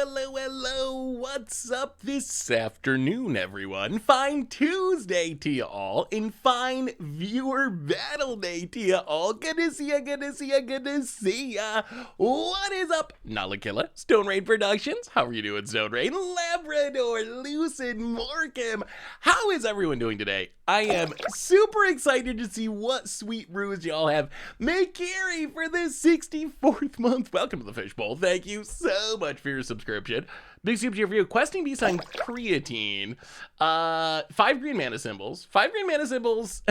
Hello, what's up this afternoon, everyone? Fine Tuesday to you all, and fine viewer battle day to you all. Good to see ya. What is up? Nalakilla, Stone Rain Productions. How are you doing, Stone Rain? Labrador, Lucid, Morcam. How is everyone doing today? I am super excited to see what sweet brews y'all have. McCary for the 64th month. Welcome to the Fishbowl. Thank you so much for your subscription. Big super cheer for you. Questing Beast on creatine. 5 green mana symbols. 5 green mana symbols.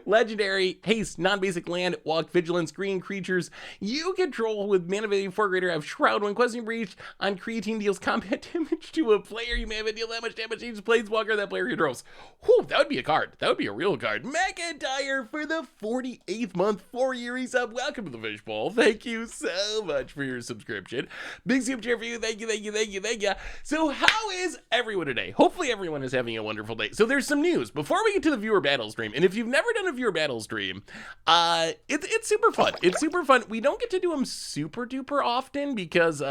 Legendary, haste, non-basic land, walk, vigilance, green creatures you control with mana value 4 greater have Shroud. When questing breach on creatine deals combat damage to a player, you may have it deal that much damage to each planeswalker that player controls. Whew, that would be a card. That would be a real card. McIntyre for the 48th month, 4-year resub. Welcome to the Fishbowl. Thank you so much for your subscription. Big super cheer for you. Thank you. So how is everyone today? Hopefully everyone is having a wonderful day. So there's some news before we get to the viewer battle stream, and if you've never done a viewer battle stream, it's super fun. It's super fun. We don't get to do them super duper often because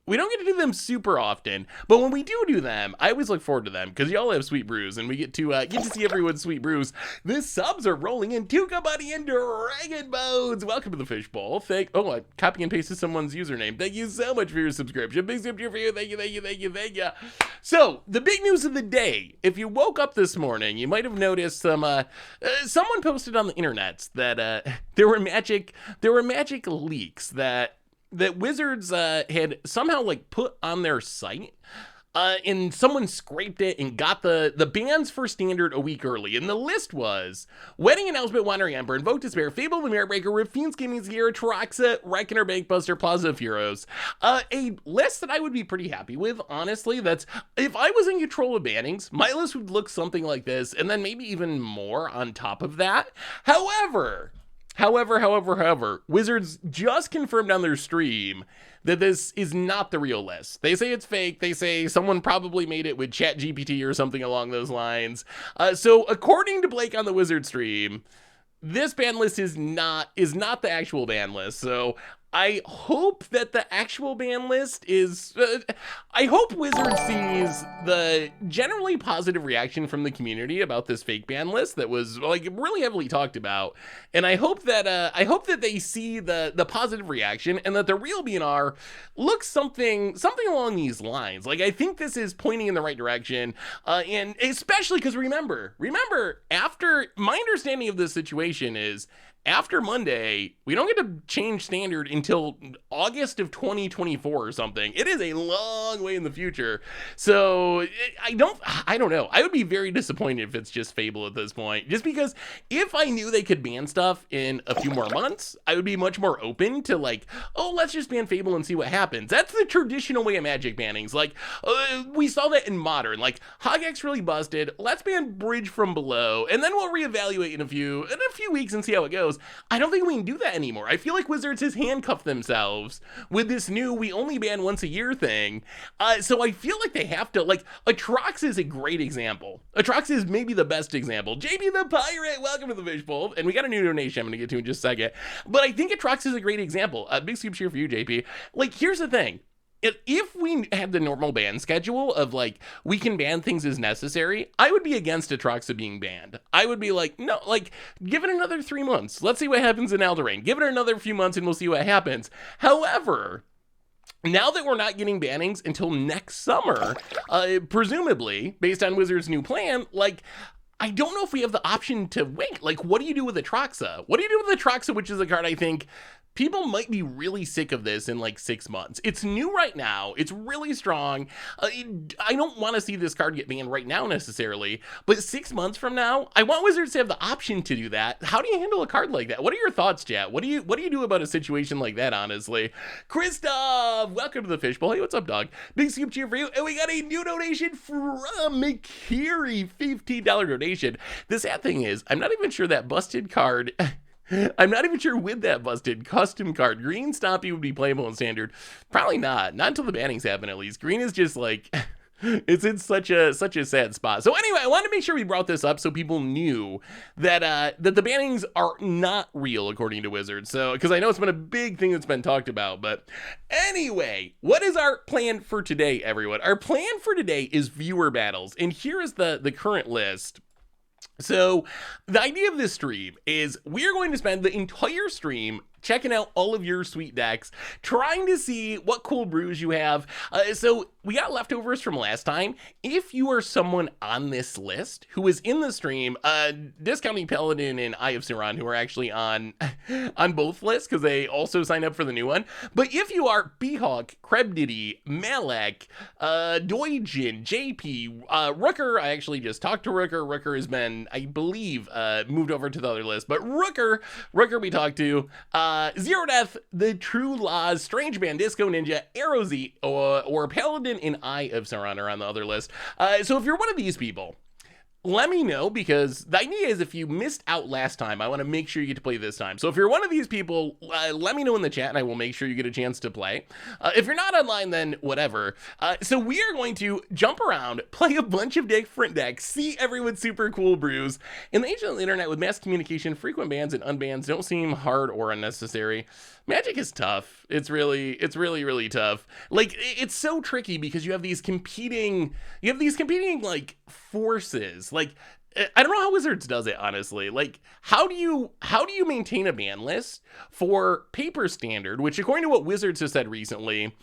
we don't get to do them super often, but when we do them, I always look forward to them because y'all have sweet brews, and we get to see everyone's sweet brews. The subs are rolling in. Tuka Buddy and Dragon Bones. Welcome to the Fishbowl. I copy and pasted someone's username. Thank you so much for your subscription. Big super cheer for you. Thank you. So the big news of the day. If you woke up this morning, you might have noticed someone posted on the internet that there were magic leaks that Wizards had somehow put on their site, and someone scraped it and got the bans for Standard a week early. And the list was Wedding Announcement, Wandering Ember, Invoke Despair, Fable the Mirror Breaker, Raffine's Gaming Gear, Traxa, Reckoner, Bankbuster, Plaza of Heroes. A list that I would be pretty happy with, honestly. That's, if I was in control of bannings, my list would look something like this, and then maybe even more on top of that. However, Wizards just confirmed on their stream that this is not the real list. They say it's fake. They say someone probably made it with ChatGPT or something along those lines. So according to Blake on the Wizard stream, this ban list is not the actual ban list. So I hope that the actual ban list is, I hope Wizard sees the generally positive reaction from the community about this fake ban list that was really heavily talked about. And I hope that they see the positive reaction, and that the real BNR looks something along these lines. I think this is pointing in the right direction. And especially because remember, after my understanding of this situation is, after Monday, we don't get to change Standard until August of 2024 or something. It is a long way in the future. So I don't know. I would be very disappointed if it's just Fable at this point. Just because if I knew they could ban stuff in a few more months, I would be much more open to let's just ban Fable and see what happens. That's the traditional way of Magic bannings. We saw that in Modern. Hogex really busted. Let's ban Bridge from Below, and then we'll reevaluate in a few weeks and see how it goes. I don't think we can do that anymore. I feel like Wizards has handcuffed themselves with this new we only ban once a year thing. So I feel like they have to, Atrox is a great example. Atrox is maybe the best example. JB the Pirate, welcome to the Fishbowl. And we got a new donation I'm going to get to in just a second. But I think Atrox is a great example. Big super cheer for you, JP. Here's the thing. If we had the normal ban schedule of we can ban things as necessary, I would be against Atroxa being banned. I would be no, give it another 3 months. Let's see what happens in Eldraine. Give it another few months and we'll see what happens. However, now that we're not getting bannings until next summer, presumably based on Wizards' new plan, I don't know if we have the option to wait. What do you do with Atroxa? What do you do with Atroxa, which is a card I think people might be really sick of this in 6 months. It's new right now. It's really strong. I don't want to see this card get banned right now necessarily, but 6 months from now, I want Wizards to have the option to do that. How do you handle a card like that? What are your thoughts, chat? What do you do about a situation like that, honestly? Christoph, welcome to the Fishbowl. Hey, what's up, dog? Big scoop cheer for you. And we got a new donation from McCary, $15 donation. The sad thing is, I'm not even sure that busted card I'm not even sure with that busted custom card, Green Stompy would be playable in Standard. Probably not until the bannings happen, at least. Green is just It's in such a sad spot. So anyway, I wanted to make sure we brought this up so people knew that that the bannings are not real according to Wizards. So because I know it's been a big thing that's been talked about. But anyway, what is our plan for today, everyone? Our plan for today is viewer battles, and here is the current list. So the idea of this stream is we're going to spend the entire stream checking out all of your sweet decks, trying to see what cool brews you have. So we got leftovers from last time. If you are someone on this list who is in the stream, discounting Paladin and Eye of Sauron, who are actually on both lists because they also signed up for the new one. But if you are Behawk, Krebdiddy, Malek, Doijin, JP, Rooker, I actually just talked to Rooker. Rooker has been, I believe, moved over to the other list. But Rooker we talked to. Zero Death, The True Laws, Strange Man, Disco Ninja, Arrowzy, or Paladin and Eye of Sauron are on the other list. So if you're one of these people, let me know, because the idea is if you missed out last time, I want to make sure you get to play this time. So if you're one of these people, let me know in the chat and I will make sure you get a chance to play. If you're not online, then whatever. So we are going to jump around, play a bunch of different decks, see everyone's super cool brews. In the age of the internet with mass communication, frequent bans and unbans don't seem hard or unnecessary. Magic is tough. It's really tough. Like, it's so tricky because you have these competing like forces. Like, I don't know how Wizards does it, honestly. Like, how do you maintain a ban list for paper standard, which according to what Wizards has said recently,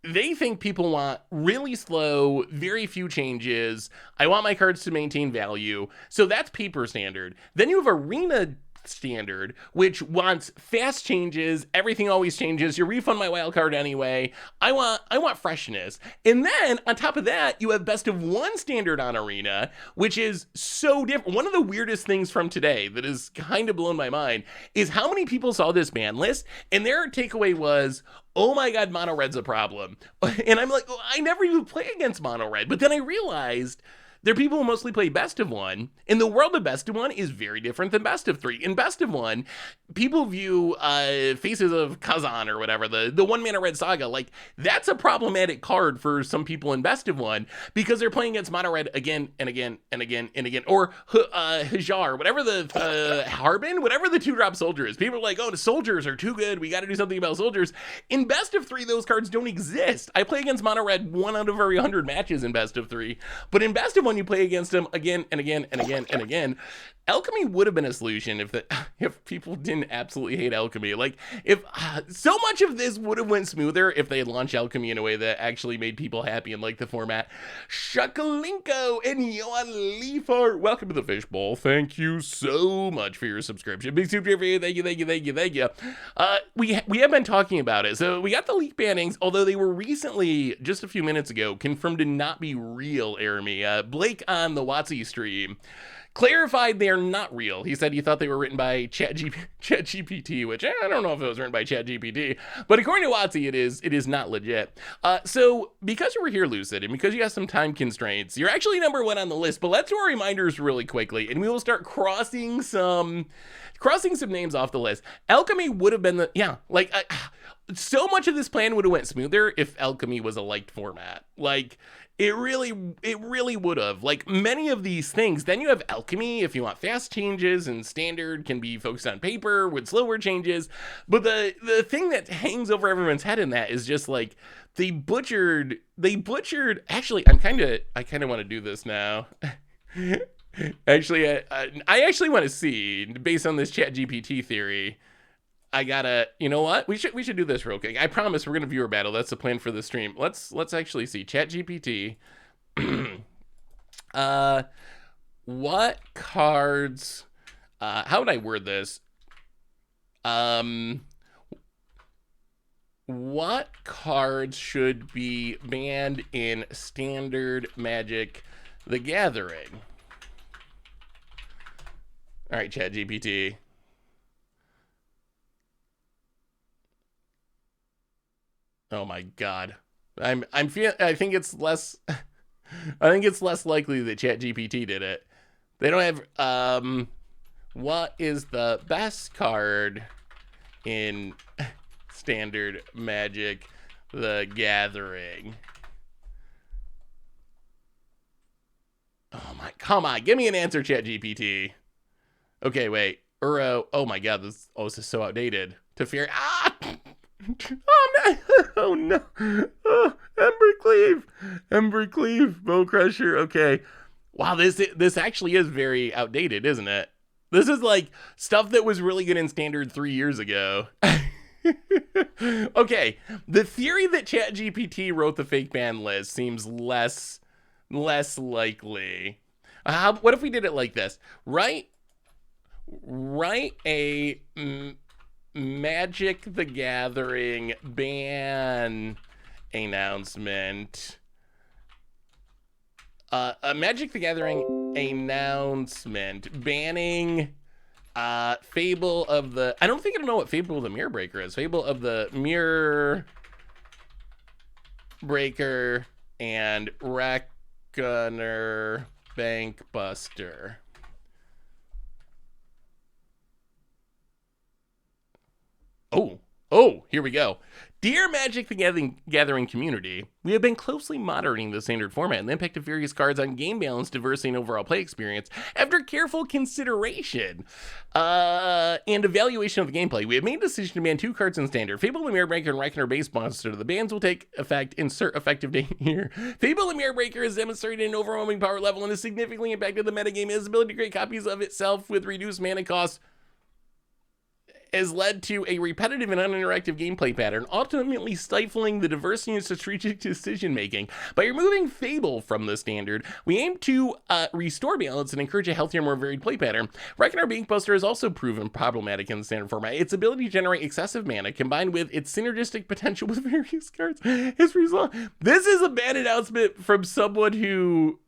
they think people want really slow, very few changes. I want my cards to maintain value. So that's paper standard. Then you have arena standard, which wants fast changes. Everything always changes. You refund my wild card anyway. I want freshness. And then on top of that, you have best of one standard on arena, which is so different. One of the weirdest things from today that is kind of blown my mind is how many people saw this ban list and their takeaway was, oh my god, mono red's a problem. And I'm like, oh, I never even play against mono red. But then I realized there are people who mostly play best of one, and the world of best of one is very different than best of three. In best of one, people view Faces of Kazan or whatever, the one mana red saga, like that's a problematic card for some people in best of one because they're playing against mono red again and again and again and again, or Hajar, whatever the Harbin, whatever the 2-drop soldier is. People are like, oh, the soldiers are too good. We got to do something about soldiers. In best of three, those cards don't exist. I play against mono red 1 out of every 100 matches in best of three, but in best of one, you play against them again and again and again and again. Alchemy would have been a solution if people didn't absolutely hate Alchemy. Like, if so much of this would have went smoother if they had launched Alchemy in a way that actually made people happy and liked the format. Shakalinko and Johan Leafart, welcome to the Fishbowl. Thank you so much for your subscription. Big super for you. Thank you. We have been talking about it. So we got the leak bannings, although they were recently, just a few minutes ago, confirmed to not be real, Army. Blake on the WotC stream clarified they're not real. He said he thought they were written by ChatGPT, which I don't know if it was written by ChatGPT, but according to WotC, it is not legit. So because you were here, Lucid, and because you have some time constraints, you're actually number 1 on the list. But let's do our reminders really quickly, and we will start crossing some names off the list. Alchemy would have been so much of this plan would have went smoother if Alchemy was a liked format. Like, it really would have. Like, many of these things, then you have Alchemy if you want fast changes, and standard can be focused on paper with slower changes. But the thing that hangs over everyone's head in that is just like they butchered. Actually, I kind of want to do this now. Actually, I actually want to see, based on this ChatGPT theory. I gotta, you know what? We should do this real quick. I promise we're gonna viewer battle. That's the plan for the stream. Let's actually see ChatGPT. What cards? How would I word this? What cards should be banned in Standard Magic: The Gathering? All right, ChatGPT. Oh my god. I think it's less likely that ChatGPT did it. They don't have what is the best card in Standard Magic: The Gathering? Oh my, come on, give me an answer, ChatGPT. Okay, wait. Uro. Oh my god, this is so outdated. Teferi. Ah! Oh no! Oh no! Oh, Embercleave, Bow Crusher. Okay. Wow, this actually is very outdated, isn't it? This is like stuff that was really good in Standard 3 years ago. Okay, the theory that ChatGPT wrote the fake ban list seems less likely. What if we did it like this? Write a Magic the Gathering ban announcement. A Magic the Gathering announcement banning Fable of the... I don't think I know what Fable of the Mirror Breaker is. Fable of the Mirror Breaker and Reckoner Bank Buster. Oh, here we go. Dear Magic the Gathering community, we have been closely monitoring the standard format and the impact of various cards on game balance, diversity, and overall play experience. After careful consideration and evaluation of the gameplay, we have made a decision to ban 2 cards in standard. Fable of the Mirror Breaker and Reckoner Base Monster. The bans will take effect, insert effective date here. Fable of the Mirror Breaker has demonstrated an overwhelming power level and has significantly impacted the metagame. Its ability to create copies of itself with reduced mana costs has led to a repetitive and uninteractive gameplay pattern, ultimately stifling the diversity and strategic decision-making. By removing Fable from the standard, we aim to restore balance and encourage a healthier, more varied play pattern. Reckoner Bank Buster has also proven problematic in the standard format. Its ability to generate excessive mana, combined with its synergistic potential with various cards, has resulted. This is a bad announcement from someone who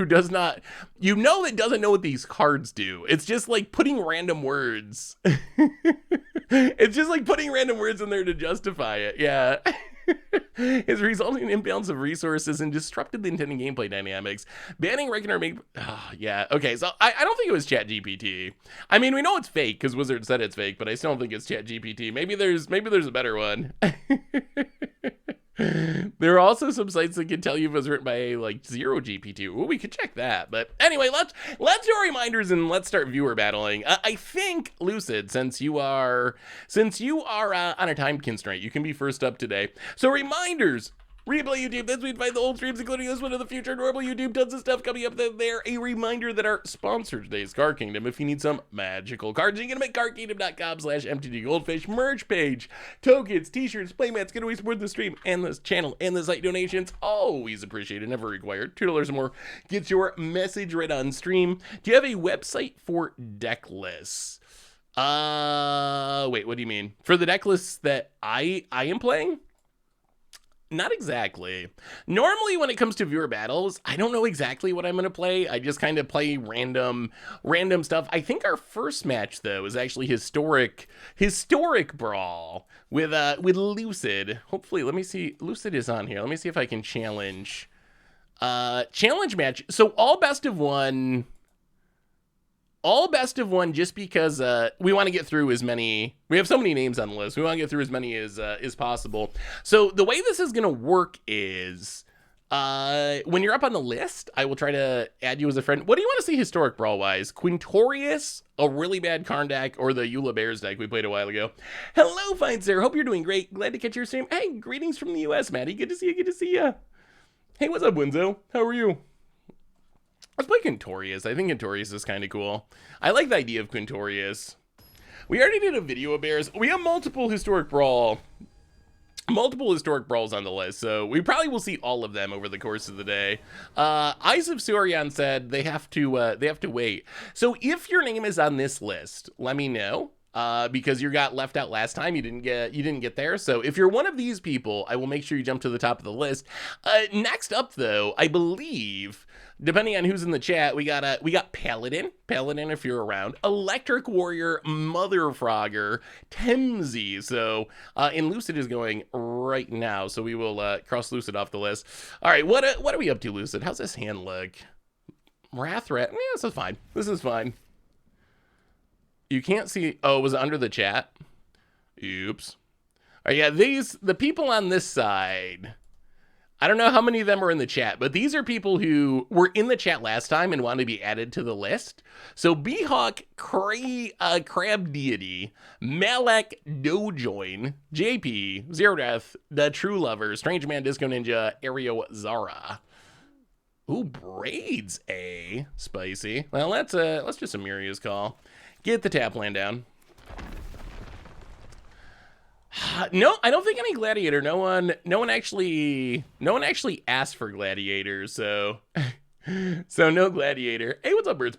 does not, that doesn't know what these cards do. It's just like putting random words. It's just like putting random words in there to justify it. Yeah. It's resulting in imbalance of resources and disrupted the intended gameplay dynamics. Banning Reckoner yeah. Okay, so I don't think it was ChatGPT. I mean, we know it's fake because Wizard said it's fake, but I still don't think it's ChatGPT. Maybe there's a better one. There are also some sites that can tell you if it was written by like 0GPT. Ooh, we could check that. But anyway, let's do our reminders and let's start viewer battling. I think Lucid, since you are on a time constraint, you can be first up today. So reminders. Replay YouTube, this week find the old streams, including this one in the future. Normal YouTube, tons of stuff coming up there. A reminder that our sponsor today is Card Kingdom. If you need some magical cards, you can make cardkingdom.com/MTG Goldfish merch page. Tokens, t-shirts, playmats, get away support the stream and this channel and the site donations. Always appreciated, never required. $2 or more gets your message read on stream. Do you have a website for deck lists? Wait, what do you mean? For the deck lists that I am playing? Not exactly. Normally when it comes to viewer battles, I don't know exactly what I'm going to play. I just kind of play random stuff. I think our first match though is actually Historic Brawl with Lucid. Hopefully, let me see. Lucid is on here. Let me see if I can challenge match. So all best of one just because we want to get through as many. We have so many names on the list. We want to get through as many as possible. So the way this is going to work is when you're up on the list, I will try to add you as a friend. What do you want to see Historic Brawl wise? Quintorius, a really bad Karn deck, or the Eula Bears deck we played a while ago? Hello, fine sir. Hope you're doing great. Glad to catch your stream. Hey, greetings from the US, Maddie. Good to see you. Good to see you. Hey, what's up, Winzo? How are you? Let's play Quintorius. I think Quintorius is kind of cool. I like the idea of Quintorius. We already did a video of bears. We have multiple Historic Brawls on the list, so we probably will see all of them over the course of the day. Eyes of Surion said they have to wait. So if your name is on this list, let me know. Because you got left out last time, you didn't get there. So if you're one of these people, I will make sure you jump to the top of the list. Next up, though, I believe, depending on who's in the chat, we got Paladin, if you're around, Electric Warrior, Mother Frogger, Temsy. So and Lucid is going right now, so we will cross Lucid off the list. All right, what are we up to, Lucid? How's this hand look? Wrathrat, yeah, this is fine. This is fine. You can't see. Oh, was it under the chat? Oops. All right, yeah, the people on this side. I don't know how many of them are in the chat, but these are people who were in the chat last time and want to be added to the list. So Behawk, Crab Deity, Malek, Dojoin, JP, Zero Death, The True Lover, Strange Man, Disco Ninja, Ario Zara. Ooh, braids, eh? Spicy. Well, let's just Amiria's call. Get the tap land down. No, I don't think any gladiator. No one actually asked for gladiators, so so no gladiator. Hey, what's up, birds?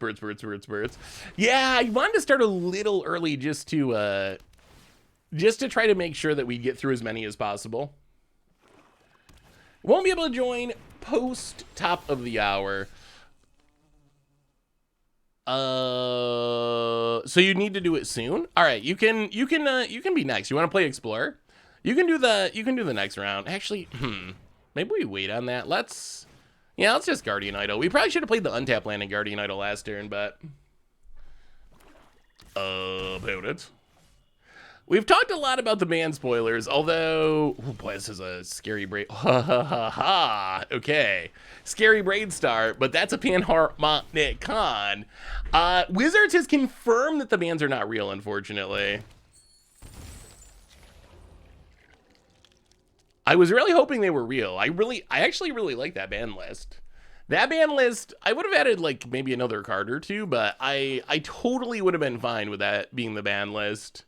Yeah, I wanted to start a little early just to try to make sure that we get through as many as possible. Won't be able to join post top of the hour. So you need to do it soon. All right, you can be next. You want to play Explorer? You can do the next round. Actually, maybe we wait on that. Let's just Guardian Idol. We probably should have played the untap land in Guardian Idol last turn, but about it. We've talked a lot about the ban spoilers, although, oh boy, this is a scary braid. Okay, scary braid start, but that's a Panharmonic Con. Wizards has confirmed that the bans are not real, unfortunately. I was really hoping they were real. I actually really like that ban list. That ban list, I would have added like maybe another card or two, but I totally would have been fine with that being the ban list.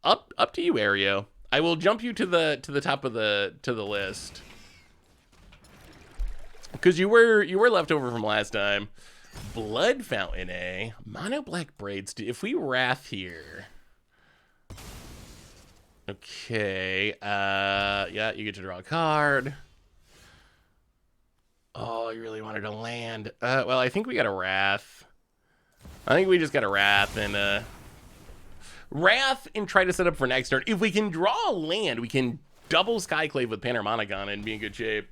Up to you, Ario. I will jump you to the top of the list. Because you were left over from last time. Blood Fountain, eh? Mono black braids. If we Wrath here. Okay. Yeah, you get to draw a card. Oh, you really wanted to land. Well, I think we got a Wrath. I think we just got a Wrath and try to set up for next turn. If we can draw a land, we can double Skyclave with Panharmonic on it and be in good shape.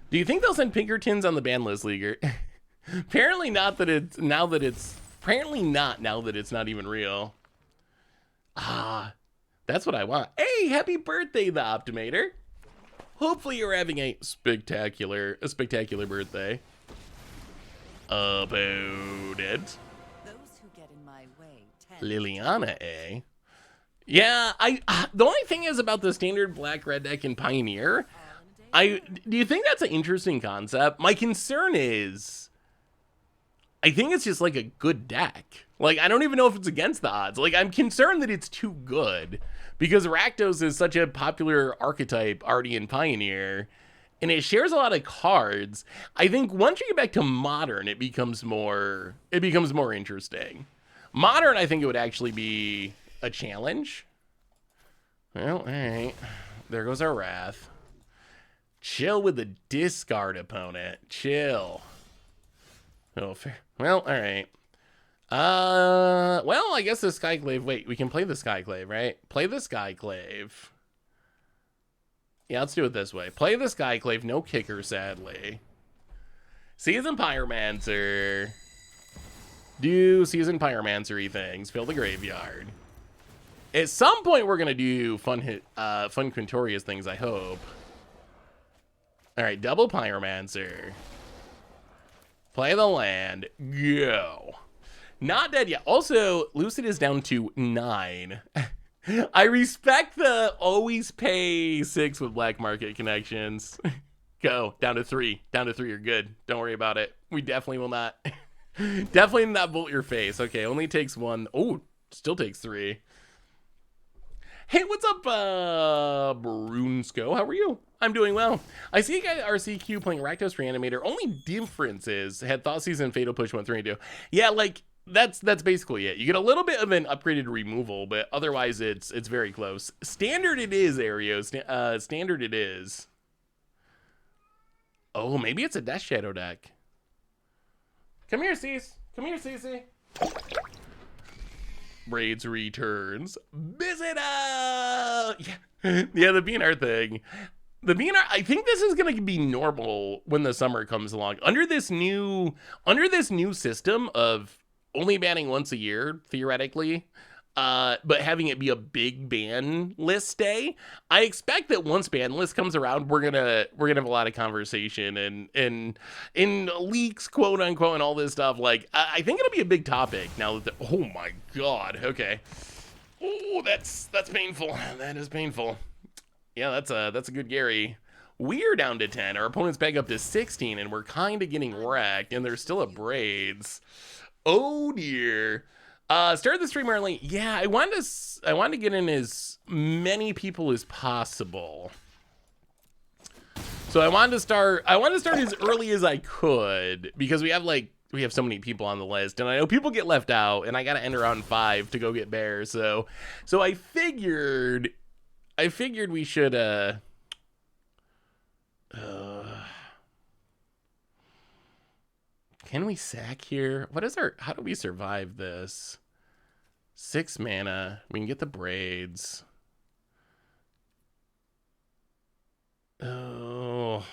Do you think they'll send Pinkertons on the ban list, Leaguer? Apparently not that it's now that it's not even real. That's what I want. Hey, happy birthday, the Optimator. Hopefully you're having a spectacular birthday. About it. Liliana, eh? Yeah, the only thing is about the standard black-red deck in Pioneer, do you think that's an interesting concept? My concern is, I think it's just like a good deck. Like, I don't even know if it's against the odds. Like, I'm concerned that it's too good, because Rakdos is such a popular archetype already in Pioneer, and it shares a lot of cards. I think once you get back to Modern, it becomes more interesting. Modern, I think it would actually be a challenge. Well, all right. There goes our Wrath. Chill with the discard opponent. Chill. Oh, fair. Well, all right. Well, I guess the Skyclave. Wait, we can play the Skyclave, right? Play the Skyclave. Yeah, let's do it this way. Play the Skyclave. No kicker, sadly. Season Pyromancer. Do Season Pyromancer-y things. Fill the graveyard. At some point, we're going to do fun Quintorius things, I hope. All right, double Pyromancer. Play the land. Go. Not dead yet. Also, Lucid is down to 9. I respect the always pay 6 with black market connections. Go. Down to 3. Down to 3, you're good. Don't worry about it. We definitely will not... Definitely not bolt your face. Okay, only takes 1. Oh, still takes 3. Hey, what's up, Brunsko? How are you? I'm doing well. I see you guys RCQ playing Rakdos Reanimator. Only difference is had Thoughtseize and Fatal Push 1-3-2. Yeah, like that's basically it. You get a little bit of an upgraded removal, but otherwise it's very close. Standard it is, Ario. Standard it is. Oh, maybe it's a Death Shadow deck. Come here, Cease. Come here, Cece. Braids returns. Visit out! Yeah, the BNR thing. The BNR, I think this is going to be normal when the summer comes along. Under this new system of only banning once a year, theoretically, but having it be a big ban list day. I expect that once ban list comes around, we're gonna have a lot of conversation and in leaks, quote unquote, and all this stuff. Like I think it'll be a big topic now that oh my god, okay. Oh, that's painful. That is painful. Yeah, that's a good Gary. We're down to 10. Our opponent's back up to 16, and we're kind of getting wrecked, and there's still a braids. Oh dear. Started the stream early. Yeah, I wanted to get in as many people as possible. So I wanted to start as early as I could because we have so many people on the list, and I know people get left out, and I gotta end around 5 to go get bears. So I figured we should can we sack here? How do we survive this? 6 mana. We can get the braids. Oh.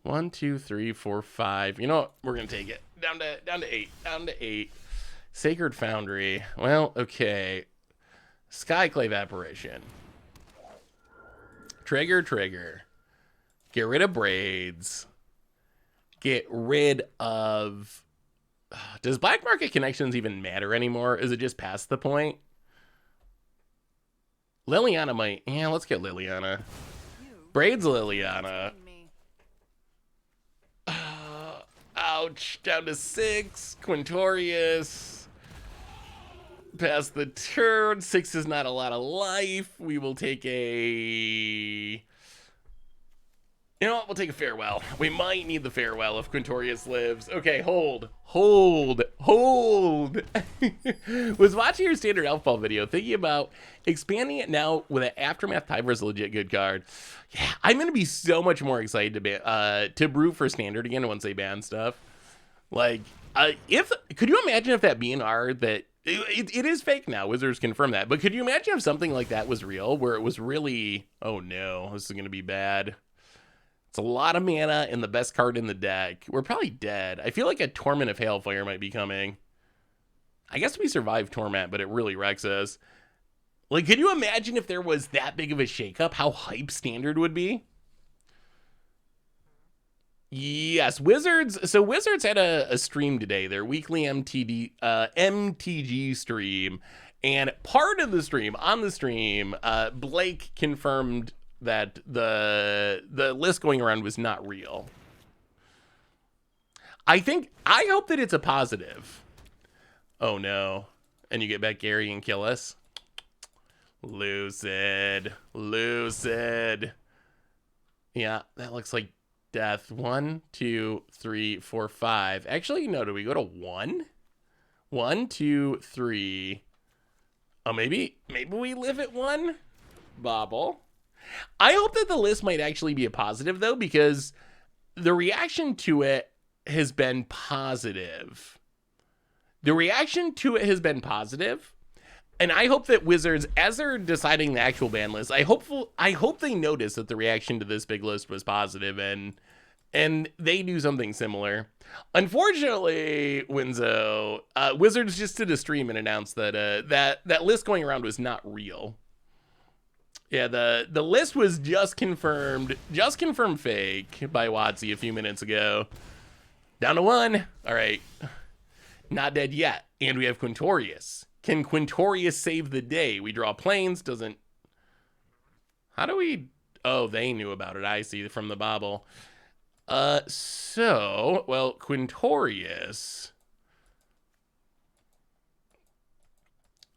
1, 2, 3, 4, 5. You know what? We're gonna take it. Down to 8. Down to 8. Sacred Foundry. Well, okay. Skyclave Apparition. Trigger. Get rid of braids. Get rid of... Does Black Market Connections even matter anymore? Is it just past the point? Liliana might... Yeah, let's get Liliana. Braids Liliana. Ouch. Down to 6. Quintorius. Pass the turn. 6 is not a lot of life. We will take a... You know what? We'll take a farewell. We might need the farewell if Quintorius lives. Okay, hold. Was watching your standard elf ball video, thinking about expanding it now with an Aftermath Tyver's a legit good card. Yeah, I'm gonna be so much more excited to brew for standard again once they ban stuff. Like, could you imagine if that BNR that it is fake now? Wizards confirm that, but could you imagine if something like that was real, where it was really, oh no, this is gonna be bad. It's a lot of mana and the best card in the deck. We're probably dead. I feel like a Torment of Hailfire might be coming. I guess we survived Torment, but it really wrecks us. Like, could you imagine if there was that big of a shakeup, how hype standard would be? Yes, Wizards. So Wizards had a stream today, their weekly MTG stream. And part of the stream, on the stream, Blake confirmed that the list going around was not real. I hope that it's a positive. Oh no. And you get back Gary and kill us. Lucid. Yeah, that looks like death. 1, 2, 3, 4, 5. Actually, no, do we go to 1? 1, 2, 3. Oh, maybe we live at 1? Bobble. I hope that the list might actually be a positive, though, because the reaction to it has been positive. And I hope that Wizards, as they're deciding the actual ban list, I hope they notice that the reaction to this big list was positive and they do something similar. Unfortunately, Winzo, Wizards just did a stream and announced that that list going around was not real. Yeah, the list was just confirmed fake by Watsy a few minutes ago. Down to 1. All right. Not dead yet. And we have Quintorius. Can Quintorius save the day? We draw planes, doesn't... How do we... Oh, they knew about it. I see from the bobble. Well, Quintorius...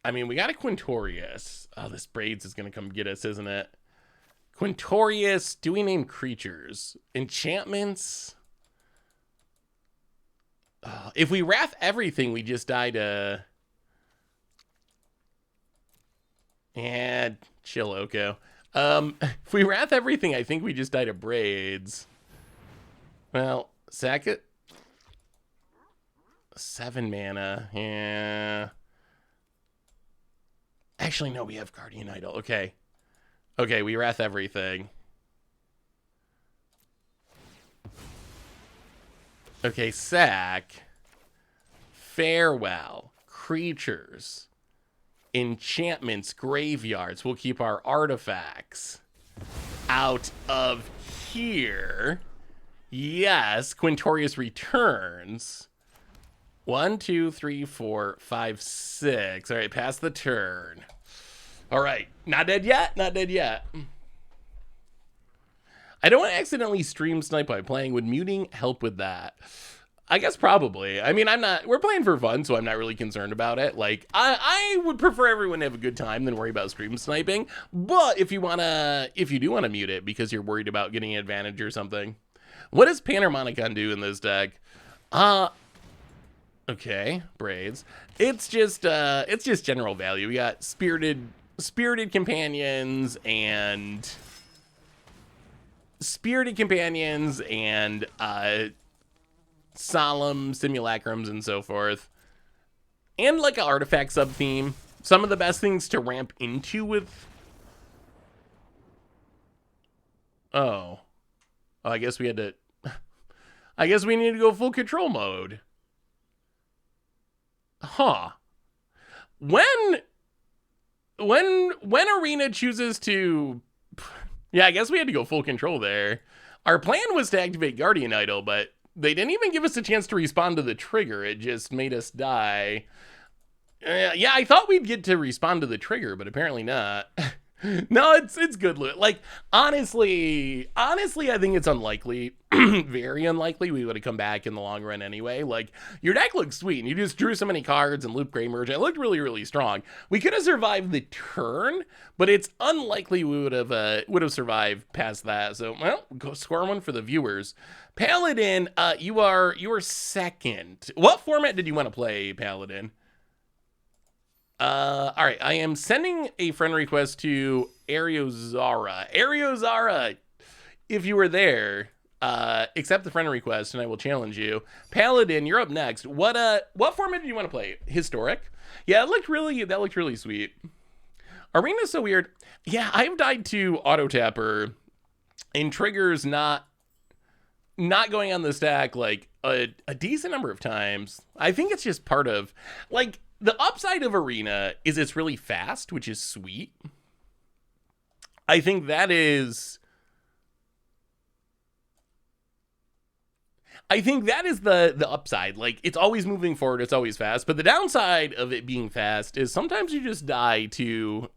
I mean, we got a Quintorius. Oh, this braids is going to come get us, isn't it? Quintorius, do we name creatures? Enchantments? If we wrath everything, we just die to... And chill, Oko. If we wrath everything, I think we just die to braids. Well, sack it. 7 mana. Yeah. Actually, no, we have Guardian Idol. Okay. Okay, we wrath everything. Okay, sack. Farewell. Creatures. enchantments, graveyards. We'll keep our artifacts out of here. Yes, Quintorius returns. 1, 2, 3, 4, 5, 6. All right, pass the turn. All right, not dead yet. Not dead yet. I don't want to accidentally stream snipe by playing. Would muting help with that? I guess probably. I mean, we're playing for fun, so I'm not really concerned about it. Like, I would prefer everyone to have a good time than worry about stream sniping. But if you do want to mute it because you're worried about getting an advantage or something. What does Panharmonicon do in this deck? Okay, braids. It's just general value. We got spirited companions and solemn simulacrums and so forth, and like an artifact sub theme. Some of the best things to ramp into with. Oh, I guess we had to. I guess we need to go full control mode. Huh. When Arena chooses to, yeah, I guess we had to go full control there. Our plan was to activate Guardian Idol, but they didn't even give us a chance to respond to the trigger. It just made us die. Yeah, I thought we'd get to respond to the trigger, but apparently not. No, it's good loot. Like, honestly, I think it's unlikely, very unlikely we would have come back in the long run anyway. Like, your deck looks sweet, and you just drew so many cards and loop Grey Merge. It looked really, really strong. We could have survived the turn, but it's unlikely we would have survived past that. So, well, go score one for the viewers. Paladin, you are second. What format did you want to play, Paladin? All right, I am sending a friend request to Ariozara. Ariozara, if you were there, accept the friend request and I will challenge you. Paladin, you're up next. What format do you want to play? Historic? Yeah, that looked really sweet. Arena's so weird. Yeah, I've died to Auto Tapper and triggers not going on the stack like a decent number of times. I think it's just part of, like, the upside of Arena is it's really fast, which is sweet. I think that is the upside. Like, it's always moving forward, it's always fast. But the downside of it being fast is sometimes you just die to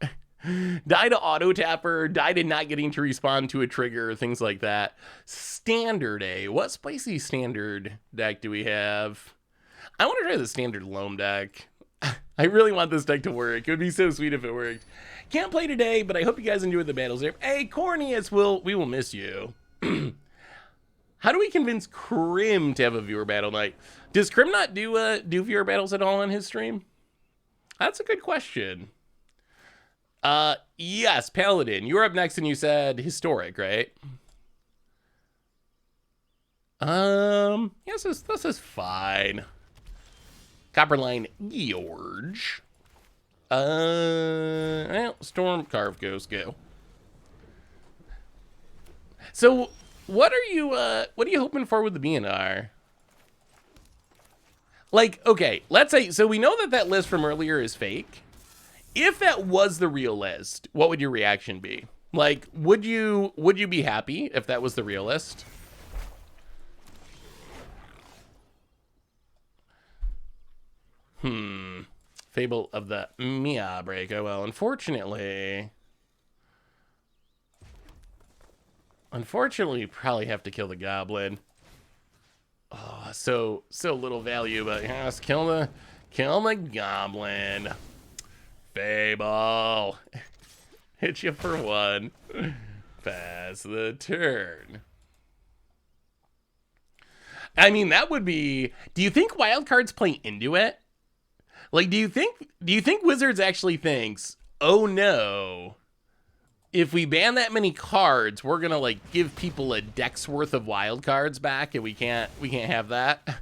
Auto Tapper, die to not getting to respond to a trigger, things like that. Standard A. What spicy standard deck do we have? I want to try the standard Loam deck. I really want this deck to work. It would be so sweet if it worked. Can't play today, but I hope you guys enjoyed the battles there. Hey, Corneus, we will miss you. How do we convince Krim to have a viewer battle night? Does Krim not do viewer battles at all on his stream? That's a good question. Yes, Paladin, you were up next and you said Historic, right? Yes, this is fine. Copperline George. Well, Storm Carve Ghost go. So, what are you hoping for with the BNR? Like, okay, let's say, so we know that list from earlier is fake. If that was the real list, what would your reaction be? Like, would you be happy if that was the real list? Fable of the Mia break. Oh, well, unfortunately, we probably have to kill the goblin. Oh, so little value, but yes, kill the goblin. Fable. Hit you for one. Pass the turn. I mean, that would be, do you think wildcards play into it? Like, do you think Wizards actually thinks, oh no, if we ban that many cards, we're gonna like give people a deck's worth of wild cards back, and we can't have that.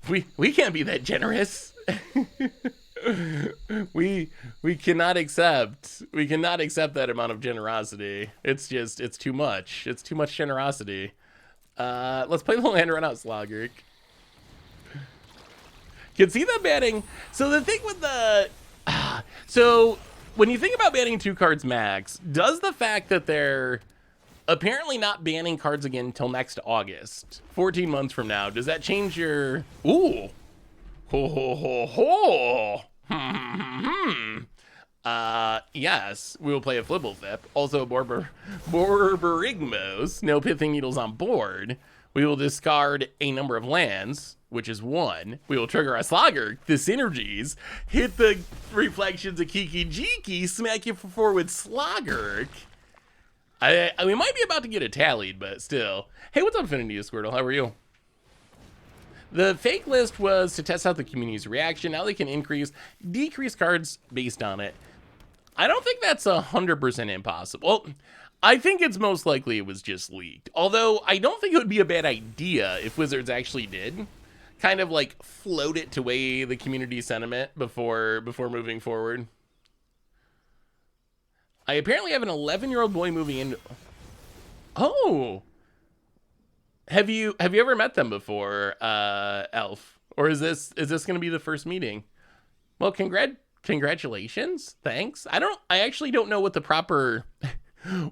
We can't be that generous. we cannot accept that amount of generosity. It's too much. It's too much generosity. Let's play the land run out Slogric. Can see them banning. So the thing with the So when you think about banning 2 cards max, does the fact that they're apparently not banning cards again until next August, 14 months from now, does that change your... Ooh. Ho, ho, ho, ho. Yes, we will play a Flibblethip. Also, Borborigmos, no Pithing Needles on board. We will discard a number of lands, which is 1. We will trigger a Slogger, the synergies, hit the Reflections of Kiki Jiki, smack you for 4 with Slogger. We might be about to get it tallied, but still. Hey, what's up, Affinity Squirtle? How are you? The fake list was to test out the community's reaction. Now they can decrease cards based on it. I don't think that's 100% impossible. Well, I think it's most likely it was just leaked. Although, I don't think it would be a bad idea if Wizards actually did kind of like float it to weigh the community sentiment before moving forward. I apparently have an 11-year-old boy moving in. Oh, have you ever met them before, Elf? Or is this going to be the first meeting? Well, congratulations. Thanks. I actually don't know what the proper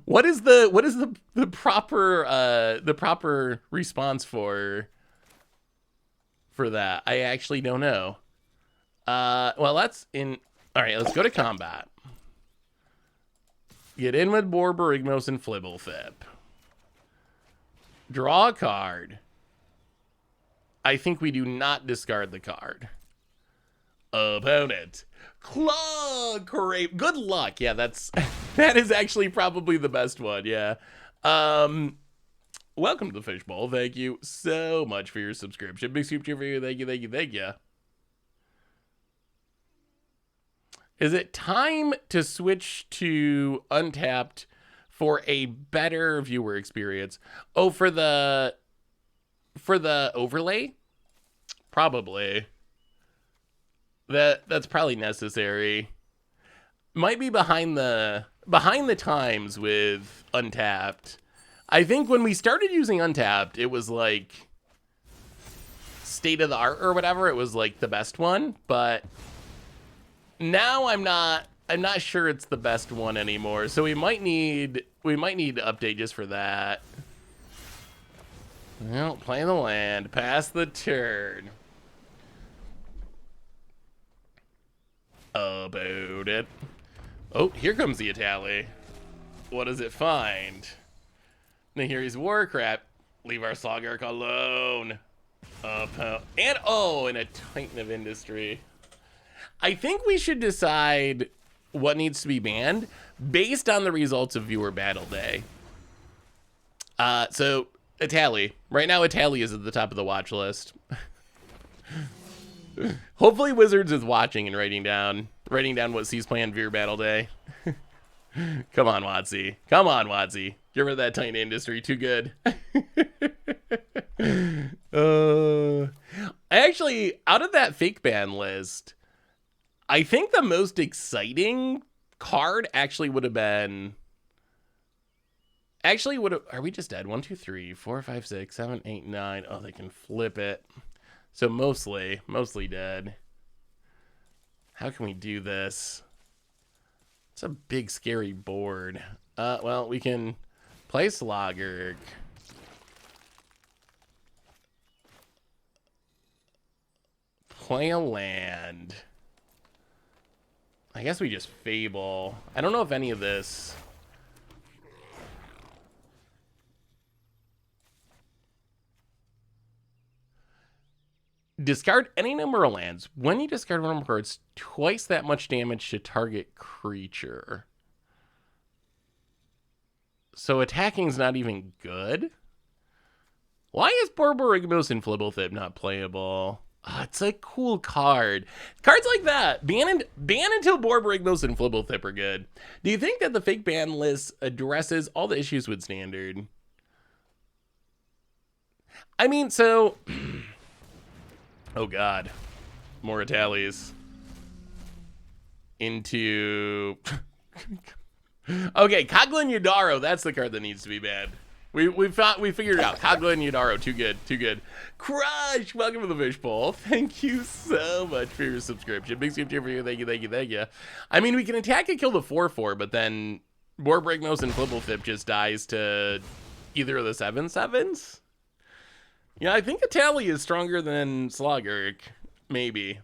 what is the proper response for that. I actually don't know. Well, that's in. All right, let's go to combat. Get in with Borborigmos and Flibblethip. Draw a card. I think we do not discard the card. Opponent. Claw Crape. Good luck. Yeah, that is actually probably the best one. Yeah. Welcome to the Fishbowl. Thank you so much for your subscription. Big soup cheer for you. Thank you, thank you, thank you. Is it time to switch to Untapped for a better viewer experience? Oh, for the overlay? Probably. That's probably necessary. Might be behind the times with Untapped. I think when we started using Untapped, it was like state of the art or whatever. It was like the best one, but now I'm not sure it's the best one anymore. So we might need to update just for that. Well, play the land, pass the turn. About it. Oh, here comes the Atali. What does it find? Nahiri's Warcraft. Leave our Sloggark alone. And a Titan of Industry. I think we should decide what needs to be banned based on the results of Viewer Battle Day. So Atali. Right now, Atali is at the top of the watch list. Hopefully Wizards is watching and writing down what C's playing Viewer Battle Day. Come on, Watsy. Come on, Watsy. Get rid of that Titan Industry. Too good. Actually, out of that fake ban list, I think the most exciting card actually would have been... Are we just dead? 1, 2, 3, 4, 5, 6, 7, 8, 9. Oh, they can flip it. So mostly dead. How can we do this? It's a big, scary board. Well, we can play Slogger. Play a land. I guess we just Fable. I don't know if any of this... Discard any number of lands. When you discard one of cards, twice that much damage to target creature. So attacking's not even good? Why is Borborigmos and Flibblethip not playable? Oh, it's a cool card. Cards like that. Ban until Borborigmos and Flibblethip are good. Do you think that the fake ban list addresses all the issues with Standard? I mean, so... Oh god. More Atalis. Into... Okay, Coglin Yadaro, that's the card that needs to be banned. We figured it out. Kogla and Yadaro, too good, too good. Crush, welcome to the fishbowl. Thank you so much for your subscription. Big super for you. Thank you, thank you, thank you. I mean, we can attack and kill the 4/4, but then Warbrignos and Flibblefip just dies to either of the 7/7s. Yeah, I think a tally is stronger than Slogurk. Maybe.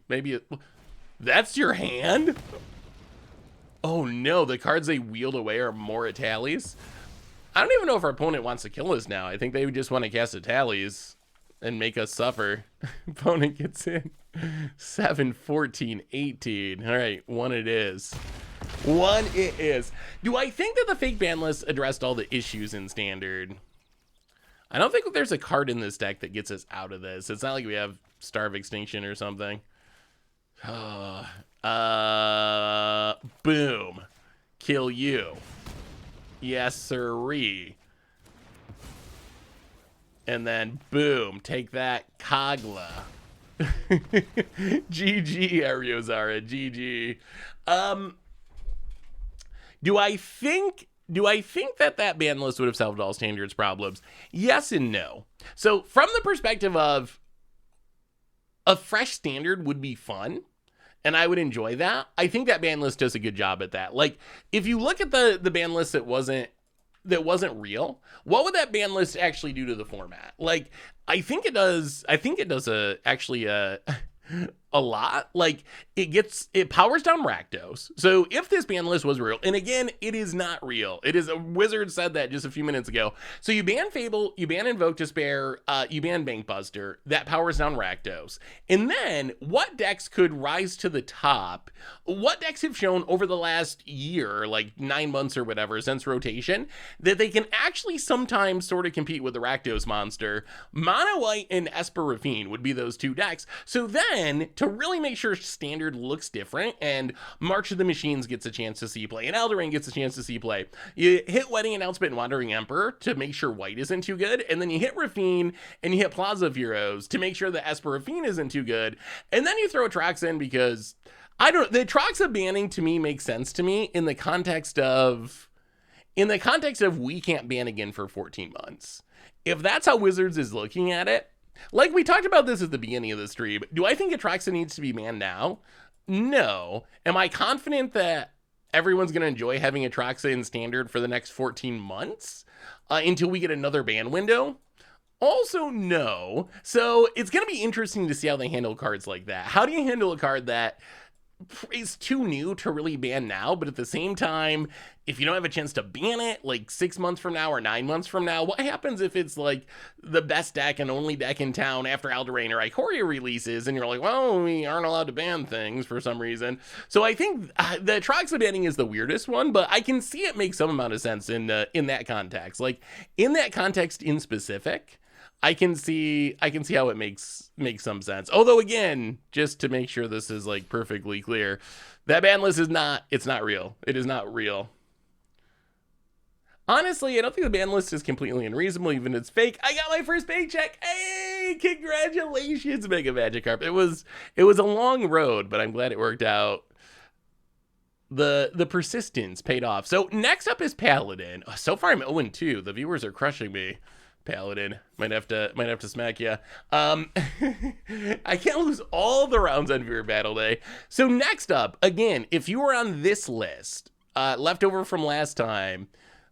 That's your hand? Oh no, the cards they wield away are more tallies. I don't even know if our opponent wants to kill us now. I think they would just want to cast a tallies and make us suffer. Opponent gets in. 7, 14, 18. All right, one it is. One it is. Do I think that the fake ban list addressed all the issues in Standard? I don't think there's a card in this deck that gets us out of this. It's not like we have Starve Extinction or something. Boom. Kill you. Yes, sirree. And then, boom. Take that, Kogla. GG, Ariozara. GG. Do I think that ban list would have solved all Standards problems? Yes and no. So, from the perspective of a fresh Standard would be fun, and I would enjoy that. I think that ban list does a good job at that. Like, if you look at the ban list that wasn't real, what would that ban list actually do to the format? Like, I think it does actually a lot. Like, it powers down Rakdos. So if this ban list was real, and again, it is not real. It is, a wizard said that just a few minutes ago. So you ban Fable, you ban Invoke Despair, you ban Bankbuster, that powers down Rakdos. And then what decks could rise to the top? What decks have shown over the last year, like 9 months or whatever, since rotation, that they can actually sometimes sort of compete with the Rakdos monster? Mono White and Esper Ravine would be those two decks. So then, to really make sure Standard looks different and March of the Machines gets a chance to see play and Eldraine gets a chance to see play, you hit Wedding Announcement and Wandering Emperor to make sure White isn't too good, and then you hit Ravine and you hit Plaza of Heroes to make sure that Esper Ravine isn't too good, and then you throw Trox in because, I don't know, the Troxa banning to me makes sense to me in the context of we can't ban again for 14 months. If that's how Wizards is looking at it, like we talked about this at the beginning of the stream, do I think Atraxa needs to be banned now? No. Am I confident that everyone's going to enjoy having Atraxa in Standard for the next 14 months until we get another ban window? Also, no. So it's going to be interesting to see how they handle cards like that. How do you handle a card that is too new to really ban now, but at the same time, if you don't have a chance to ban it like 6 months from now or 9 months from now, what happens if it's like the best deck and only deck in town after Eldraine or Ikoria releases and you're like, well, we aren't allowed to ban things for some reason? So I think the Troxa banning is the weirdest one, but I can see it make some amount of sense in that context. Like, in that context in specific, I can see how it makes some sense. Although, again, just to make sure this is like perfectly clear, that ban list is not real. It is not real. Honestly, I don't think the ban list is completely unreasonable, even if it's fake. I got my first paycheck. Hey, congratulations, Mega Magikarp. It was a long road, but I'm glad it worked out. The persistence paid off. So next up is Paladin. So far I'm 0-2. The viewers are crushing me. Paladin, might have to smack you. I can't lose all the rounds on Viewer Battle Day. So next up, again, if you were on this list, leftover from last time,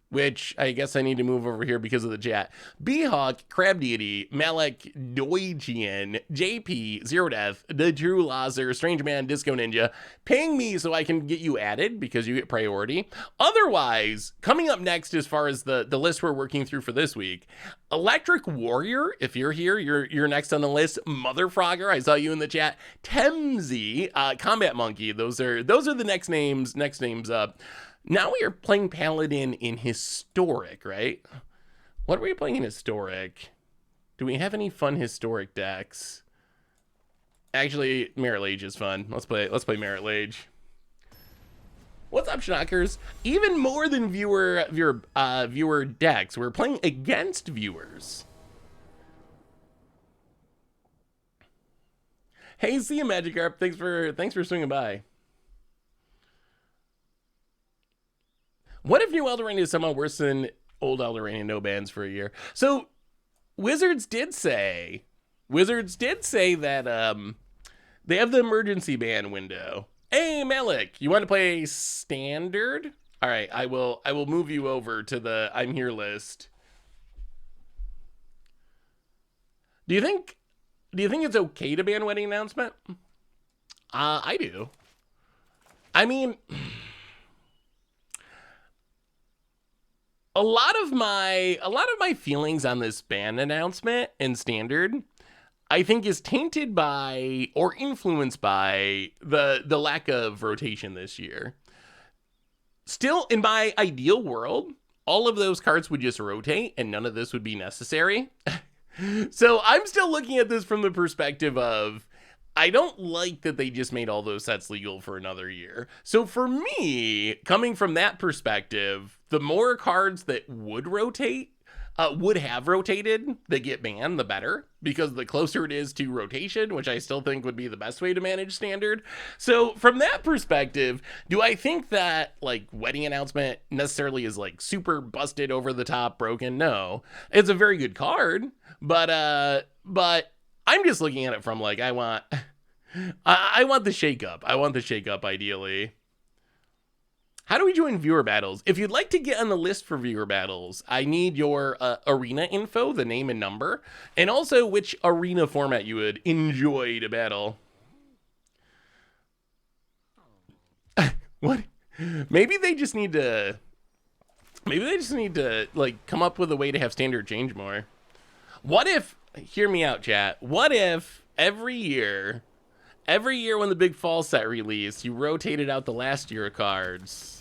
which I guess I need to move over here because of the chat. Beehawk, Crab Deity, Malek, Doijian, JP, Zero Death, The True Lazer, Strange Man, Disco Ninja, paying me so I can get you added because you get priority. Otherwise, coming up next as far as the list we're working through for this week, Electric Warrior, if you're here, you're next on the list. Mother Frogger, I saw you in the chat. Temzi, Combat Monkey, those are the next names up. Now we are playing Paladin in Historic, right? What are we playing in Historic? Do we have any fun Historic decks? Actually, Merit Lage is fun. Let's play Merit Lage. What's up, Schnockers? Even more than viewer decks, we're playing against viewers. Hey, see you, Magikarp. Thanks for swinging by. What if New Eldraine is somehow worse than Old Eldoranian, no bans for a year. So Wizards did say that they have the emergency ban window. Hey Malik, you want to play standard? All right, I will move you over to the I'm here list. Do you think it's okay to ban wedding announcement? I do. I mean, a lot of my feelings on this ban announcement in standard, I think, is tainted by or influenced by the lack of rotation this year. Still, in my ideal world, all of those cards would just rotate and none of this would be necessary. So I'm still looking at this from the perspective of, I don't like that they just made all those sets legal for another year. So for me, coming from that perspective, the more cards that would rotate, would have rotated that get banned, the better, because the closer it is to rotation, which I still think would be the best way to manage standard. So from that perspective, do I think that like wedding announcement necessarily is like super busted, over the top, broken? No, it's a very good card, but I'm just looking at it from like, I want the shakeup. I want the shakeup ideally. How do we join viewer battles? If you'd like to get on the list for viewer battles, I need your arena info, the name and number, and also which arena format you would enjoy to battle. What? Maybe they just need to like come up with a way to have standard change more. What if, hear me out, chat. What if every year when the big fall set released, you rotated out the last year of cards?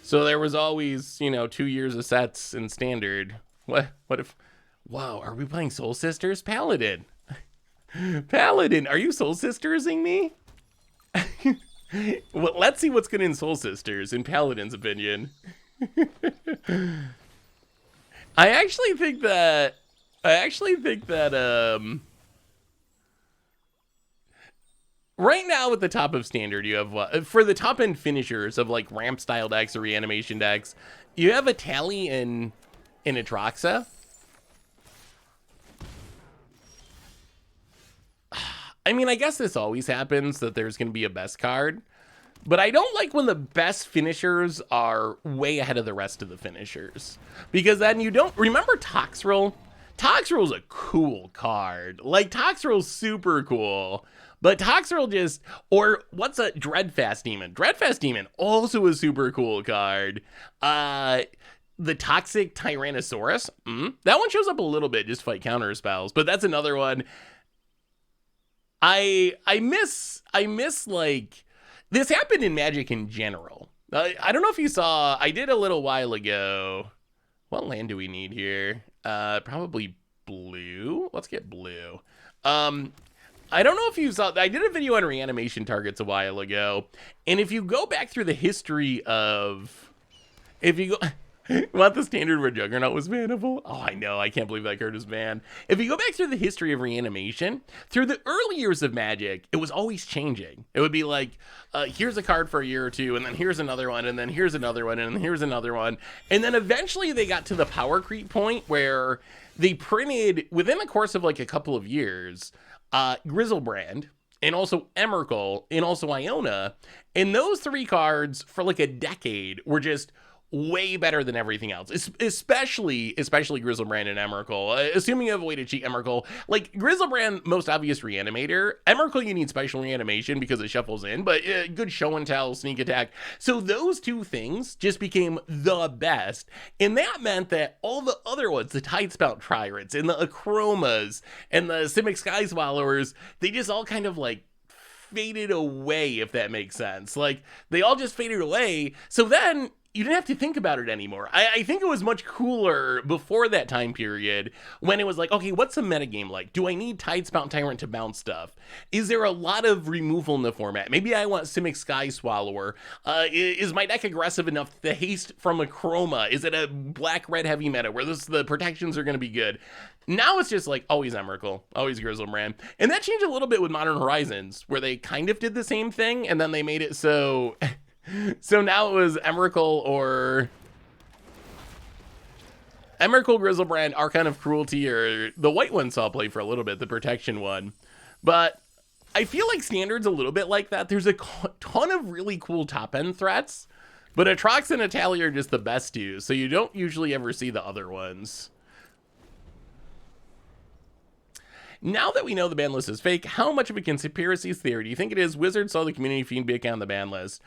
So there was always, 2 years of sets in standard. What if, wow, are we playing Soul Sisters? Paladin, are you Soul Sistersing me? Well, let's see what's good in Soul Sisters, in Paladin's opinion. I actually think that, right now at the top of standard, you have for the top end finishers of like ramp style decks or reanimation decks, you have a Tally in Atraxa. I mean, I guess this always happens that there's going to be a best card, but I don't like when the best finishers are way ahead of the rest of the finishers, because then you don't remember Toxrill. Toxrill's a cool card. Like, Toxrill's super cool. But Toxrill just, or what's a Dreadfast Demon? Dreadfast Demon, also a super cool card. The Toxic Tyrannosaurus, that one shows up a little bit, just fight counter spells, but that's another one. I miss like, this happened in Magic in general. I don't know if you saw, I did a little while ago. What land do we need here? Probably blue. Let's get blue. I don't know if you saw, I did a video on reanimation targets a while ago, and if you go back through the history of, want the standard where Juggernaut was bannable? Oh, I know, I can't believe that card was banned. If you go back through the history of reanimation, through the early years of Magic, it was always changing. It would be like, here's a card for a year or two, and then here's another one, and then here's another one, and then here's another one. And then eventually they got to the power creep point where they printed, within the course of like a couple of years, Griselbrand, and also Emrakul, and also Iona. And those three cards for like a decade were just way better than everything else, especially Griselbrand and Emrakul. Assuming you have a way to cheat Emrakul, like Griselbrand, most obvious reanimator. Emrakul, you need special reanimation because it shuffles in, but good show and tell, sneak attack. So those two things just became the best, and that meant that all the other ones, the Tidespout Tyrants and the Achromas and the Simic Sky Swallowers, they just all kind of like faded away, if that makes sense. Like, they all just faded away. So then you didn't have to think about it anymore. I think it was much cooler before that time period when it was like, okay, what's the metagame like? Do I need Tidespout Tyrant to bounce stuff? Is there a lot of removal in the format? Maybe I want Simic Sky Swallower. Is my deck aggressive enough? The haste from a Chroma. Is it a black-red heavy meta where the protections are going to be good? Now it's just like always Emrakul, always Griselbrand. And that changed a little bit with Modern Horizons, where they kind of did the same thing, and then they made it so... So now it was Emrakul or Emrakul, Grizzlebrand, Archon of Cruelty, or the white one saw play for a little bit, the protection one. But I feel like Standard's a little bit like that. There's a ton of really cool top-end threats, but Atrox and Atali are just the best two, so you don't usually ever see the other ones. Now that we know the ban list is fake, how much of a conspiracy theory do you think it is Wizards saw the community feedback on the ban list?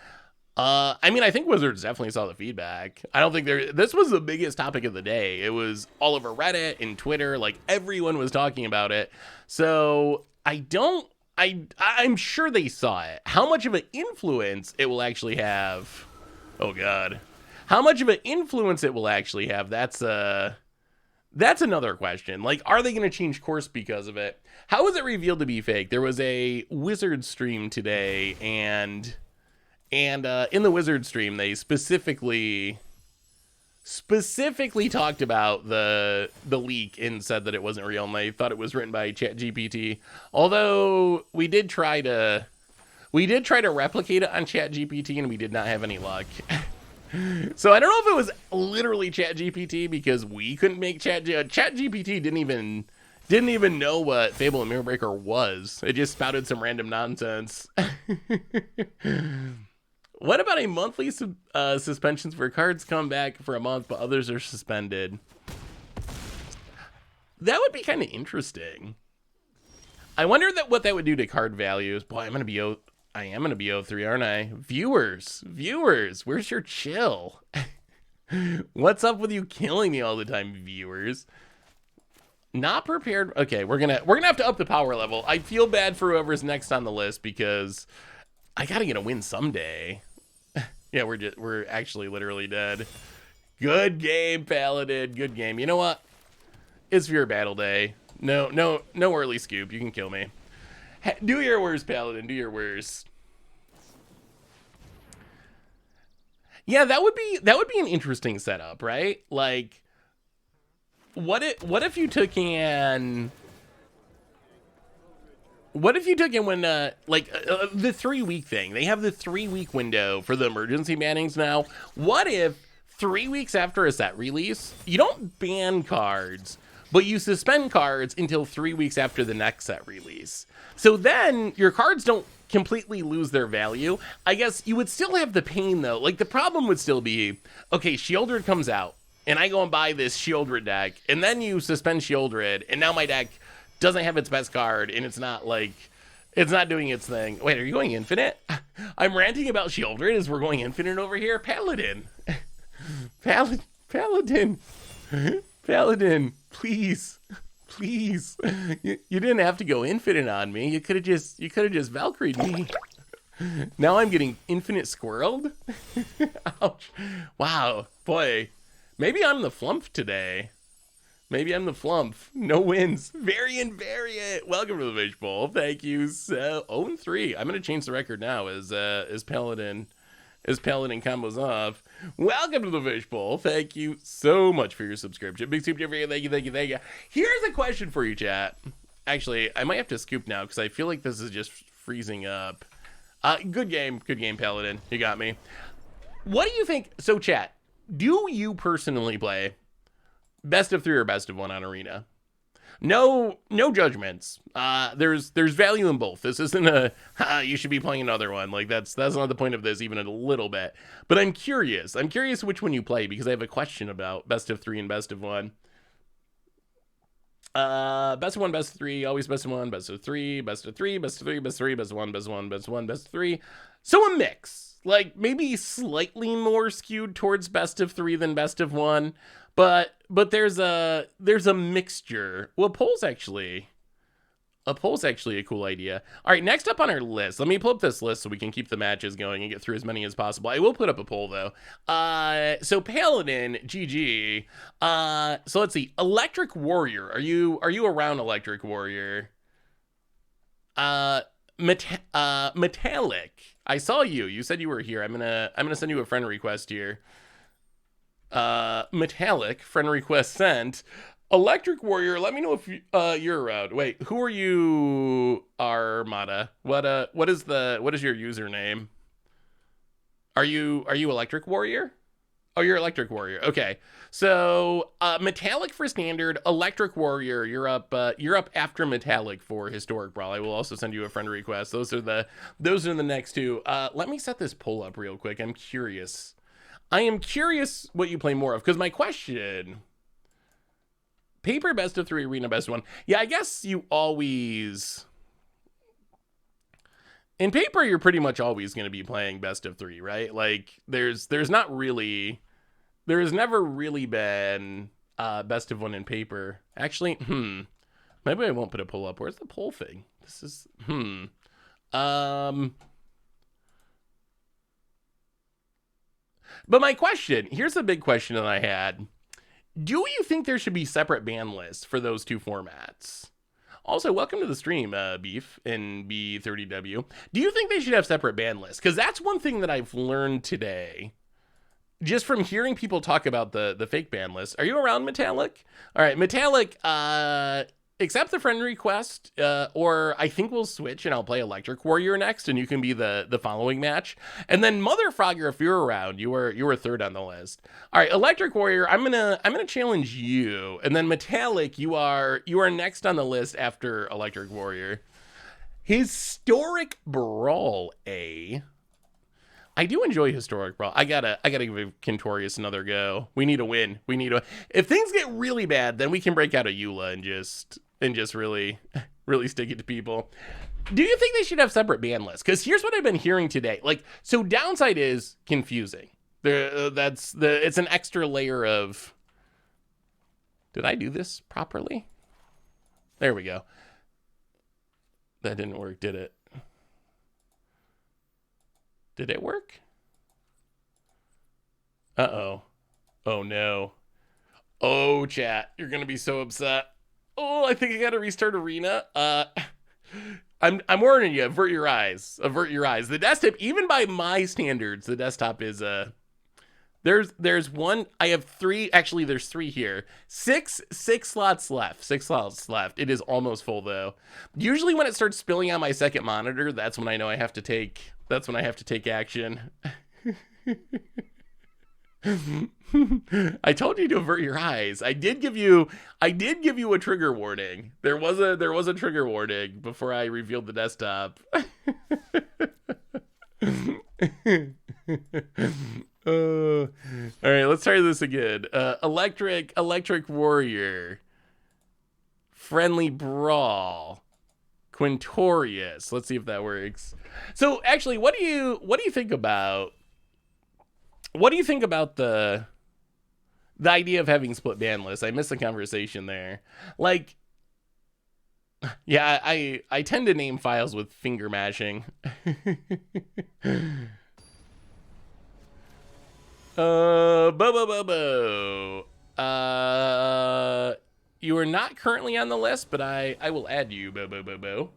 I mean, I think Wizards definitely saw the feedback. I don't think this was the biggest topic of the day. It was all over Reddit and Twitter, like everyone was talking about it. So I'm sure they saw it. How much of an influence it will actually have? Oh God. How much of an influence it will actually have? That's another question. Like, are they going to change course because of it? How was it revealed to be fake? There was a Wizard stream today, and in the Wizard stream, they specifically talked about the leak and said that it wasn't real, and they thought it was written by ChatGPT. Although we did try to replicate it on ChatGPT, and we did not have any luck. So I don't know if it was literally ChatGPT, because we couldn't make ChatGPT didn't even know what Fable and Mirrorbreaker was. It just spouted some random nonsense. What about a monthly suspensions where cards come back for a month but others are suspended? That would be kind of interesting. I wonder what that would do to card values. Boy, I am gonna be 03, aren't I? Viewers, where's your chill? What's up with you killing me all the time, viewers? Not prepared. Okay, we're gonna have to up the power level. I feel bad for whoever's next on the list, because I gotta get a win someday. Yeah, we're actually literally dead. Good game, Paladin. Good game. You know what? It's your battle day. No early scoop. You can kill me. Do your worst, Paladin. Do your worst. Yeah, that would be an interesting setup, right? Like, what if you took in when the 3-week thing? They have the 3-week window for the emergency bannings now. What if 3 weeks after a set release, you don't ban cards, but you suspend cards until 3 weeks after the next set release? So then your cards don't completely lose their value. I guess you would still have the pain, though. Like, the problem would still be, okay, Shieldred comes out, and I go and buy this Shieldred deck, and then you suspend Shieldred, and now my deck doesn't have its best card, and it's not doing its thing. Wait, are you going infinite? I'm ranting about Shieldred as we're going infinite over here. Paladin. Paladin, please. You didn't have to go infinite on me. You could have just Valkyried me. Now I'm getting infinite squirreled. Ouch. Wow, boy. Maybe I'm the flump today. No wins. Variant. Welcome to the Fish Bowl. Thank you. So 0-3. I'm gonna change the record now as Paladin combos off. Welcome to the Fish Bowl. Thank you so much for your subscription. Big soup, Jeffrey. Thank you. Here's a question for you, chat. Actually, I might have to scoop now because I feel like this is just freezing up. Good game, Paladin. You got me. What do you think? So, chat, do you personally play best of 3 or best of 1 on Arena? No judgments. There's value in both. This isn't you should be playing another one. Like, that's not the point of this, even a little bit. But I'm curious which one you play, because I have a question about best of 3 and best of 1. Best of 1, best of 3, always best of 1, best of 3, best of 3, best of 3, best of 3, best of 1, best of 1, best of 1, best of 3. So a mix. Like, maybe slightly more skewed towards best of 3 than best of 1. But there's a mixture. Well, a poll's actually a cool idea. All right, next up on our list, let me pull up this list so we can keep the matches going and get through as many as possible. I will put up a poll, though. So Paladin, GG. So let's see. Electric Warrior. Are you around, Electric Warrior? Metallic. I saw you. You said you were here. I'm gonna send you a friend request here. Metallic, friend request sent. Electric Warrior, let me know if you're around. Wait, who are you, Armada? What is your username? Are you Electric Warrior? Oh, you're Electric Warrior. Okay. So, Metallic for Standard, Electric Warrior. You're up after Metallic for Historic Brawl. I will also send you a friend request. Those are the next two. Let me set this poll up real quick. I'm curious. I am curious what you play more of, because my question... Paper best of 3, arena best of 1. Yeah, I guess you always... In paper, you're pretty much always going to be playing best of 3, right? Like, there's not really... There has never really been best of 1 in paper. Actually, maybe I won't put a poll up. Where's the poll thing? This is, But my question, here's the big question that I had. Do you think there should be separate ban lists for those two formats? Also, welcome to the stream, Beef and B30W. Do you think they should have separate ban lists? Because that's one thing that I've learned today, just from hearing people talk about the fake ban list. Are you around, Metallic? All right, Metallic, accept the friend request, or I think we'll switch and I'll play Electric Warrior next, and you can be the following match. And then Mother Frogger, if you're around, you were third on the list. All right, Electric Warrior, I'm gonna challenge you, and then Metallic, you are next on the list after Electric Warrior. Historic Brawl, I do enjoy Historic Brawl. I gotta give Kentorius another go. We need a win. If things get really bad, then we can break out a Eula and just really stick it to people. Do you think they should have separate ban lists? Because here's what I've been hearing today. Like, so downside is confusing. It's an extra layer of... Did I do this properly? There we go. That didn't work, did it? Did it work? Uh-oh. Oh, no. Oh, chat. You're going to be so upset. Oh, I think I got to restart Arena. I'm warning you. Avert your eyes. Avert your eyes. The desktop, even by my standards, the desktop is... There's one... I have 3... Actually, there's 3 here. 6 slots left. 6 slots left. It is almost full, though. Usually when it starts spilling on my second monitor, that's when I know I have to take... That's when I have to take action. I told you to avert your eyes. I did give you a trigger warning. There was a trigger warning before I revealed the desktop. All right, let's try this again. Electric Warrior, Friendly Brawl, Quintorius. Let's see if that works. So actually, what do you think about the idea of having split ban lists? I missed the conversation there. Like, yeah, I tend to name files with finger mashing. Bo. You are not currently on the list, but I will add you, Bo.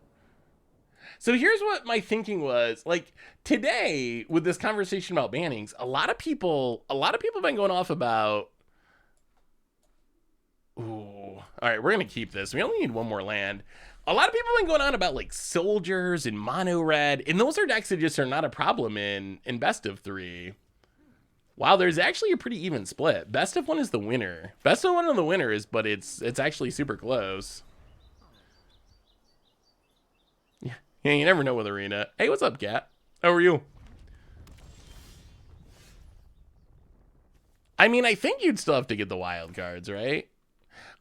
So here's what my thinking was. Like, today, with this conversation about bannings, a lot of people have been going off about... Ooh. All right, we're going to keep this. We only need one more land. A lot of people have been going on about, like, soldiers and mono red, and those are decks that just are not a problem in best of 3. Wow, there's actually a pretty even split. Best of 1 is the winner. Best of 1 of the winner is, but it's actually super close. Yeah, you never know with Arena. Hey, what's up, Kat? How are you? I mean, I think you'd still have to get the wild cards, right?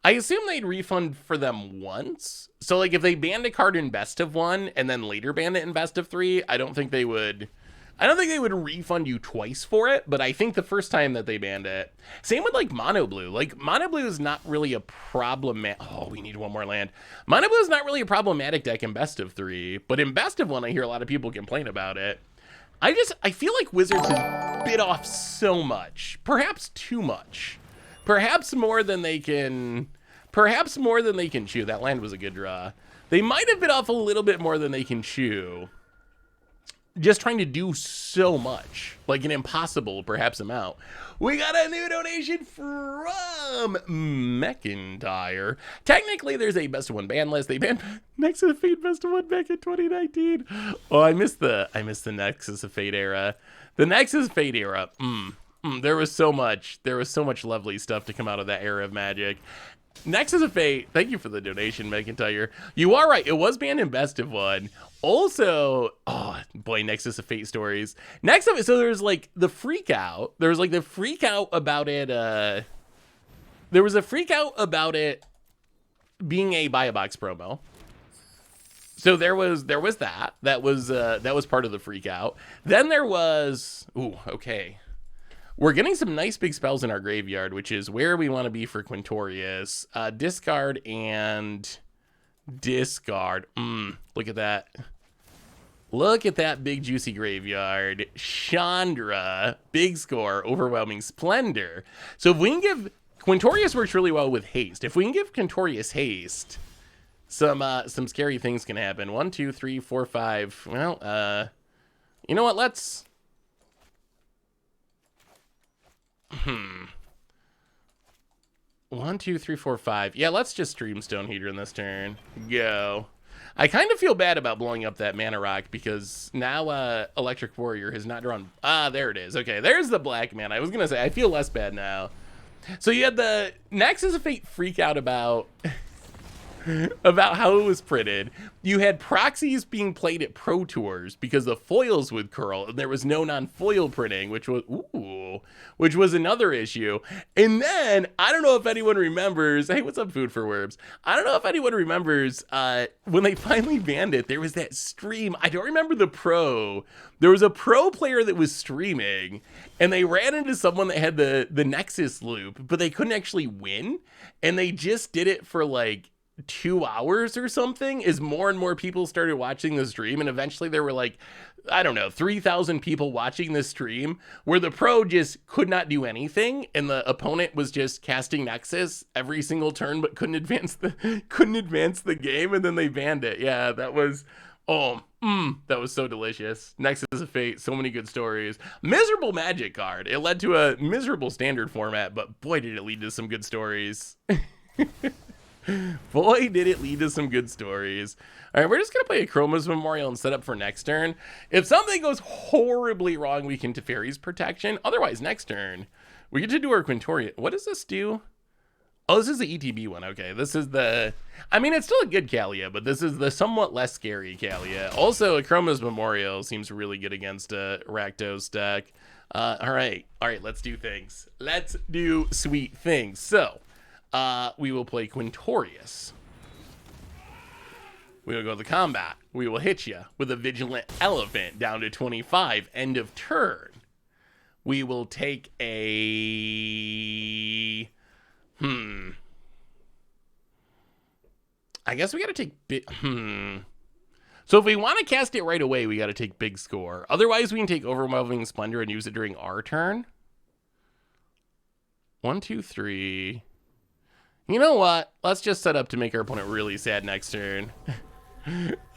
I assume they'd refund for them once. So, like, if they banned a card in best of 1 and then later banned it in best of 3, I don't think they would refund you twice for it, but I think the first time that they banned it. Same with, like, Mono Blue. Like, Mono Blue is not really a oh, we need one more land. Mono Blue is not really a problematic deck in best of 3, but in best of 1, I hear a lot of people complain about it. I feel like Wizards have bit off so much. Perhaps too much. Perhaps more than they can chew. That land was a good draw. They might have bit off a little bit more than they can chew. Just trying to do so much, like an impossible, perhaps, amount. We got a new donation from McIntyre. Technically, there's a best of 1 ban list. They banned Nexus of Fate best of 1 back in 2019. Oh, I missed the Nexus of Fate era. The Nexus of Fate era. There was so much lovely stuff to come out of that era of Magic. Nexus of Fate, thank you for the donation, McIntyre. You are right, it was banned in Best of One. Also, oh boy, Nexus of Fate stories. Next up, so there's like the freak out. There was like the freak out about it. There was a freak out about it being a buy a box promo. So there was that. That was part of the freak out. Then there was, ooh, okay. We're getting some nice big spells in our graveyard, which is where we want to be for Quintorius. Discard and discard. Look at that. Look at that big juicy graveyard. Chandra, big score, overwhelming splendor. So if we can give, Quintorius works really well with haste. If we can give Quintorius haste, some scary things can happen. 1, 2, 3, 4, 5. Well, you know what? Let's. 1, 2, 3, 4, 5. Yeah, let's just stream Stone Heater in this turn. Go. I kind of feel bad about blowing up that mana rock because now Electric Warrior has not drawn. There it is. Okay, there's the black mana. I was gonna say I feel less bad now. So you had the Nexus of Fate freak out about how it was printed. You had proxies being played at Pro Tours because the foils would curl and there was no non-foil printing, which was another issue. And then I don't know if anyone remembers, hey, what's up, Food for Worms? I don't know if anyone remembers when they finally banned it, there was that stream. I don't remember the pro. There was a pro player that was streaming and they ran into someone that had the Nexus loop, but they couldn't actually win. And they just did it for like 2 hours or something, as more and more people started watching the stream, and eventually there were like, I don't know, 3,000 people watching this stream where the pro just could not do anything and the opponent was just casting Nexus every single turn but couldn't advance the game, and then they banned it. Yeah, that was that was so delicious. Nexus of Fate, so many good stories. Miserable Magic card. It led to a miserable standard format, but boy did it lead to some good stories. Boy, did it lead to some good stories. All right, we're just going to play a Chroma's Memorial and set up for next turn. If something goes horribly wrong, we can Teferi's Protection. Otherwise, next turn, we get to do our Quintorius. What does this do? Oh, this is the ETB one. Okay, this is the... I mean, it's still a good Kalia, but this is the somewhat less scary Kalia. Also, a Chroma's Memorial seems really good against a Rakdos deck. All right, let's do things. Let's do sweet things. So... we will play Quintorius. We will go to the combat. We will hit you with a Vigilant Elephant down to 25. End of turn. We will take a... I guess we gotta take... So if we want to cast it right away, we gotta take Big Score. Otherwise, we can take Overwhelming Splendor and use it during our turn. 1, 2, 3... You know what? Let's just set up to make our opponent really sad next turn.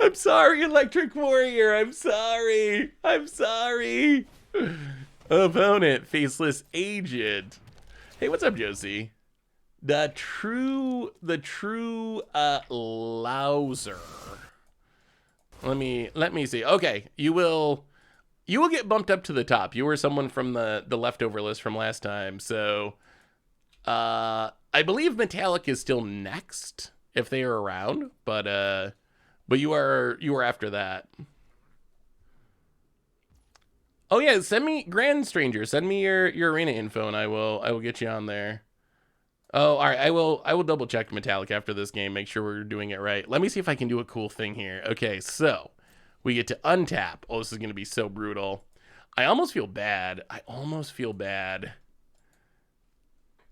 I'm sorry, Electric Warrior. I'm sorry. Opponent, Faceless Agent. Hey, what's up, Josie? The true Louser. Let me see. Okay, you will get bumped up to the top. You were someone from the leftover list from last time, so I believe Metallic is still next if they are around, but you are after that. Oh yeah, send me Grand Stranger. Send me your arena info, and I will get you on there. Oh, all right. I will double check Metallic after this game. Make sure we're doing it right. Let me see if I can do a cool thing here. Okay, so we get to untap. Oh, this is gonna be so brutal. I almost feel bad.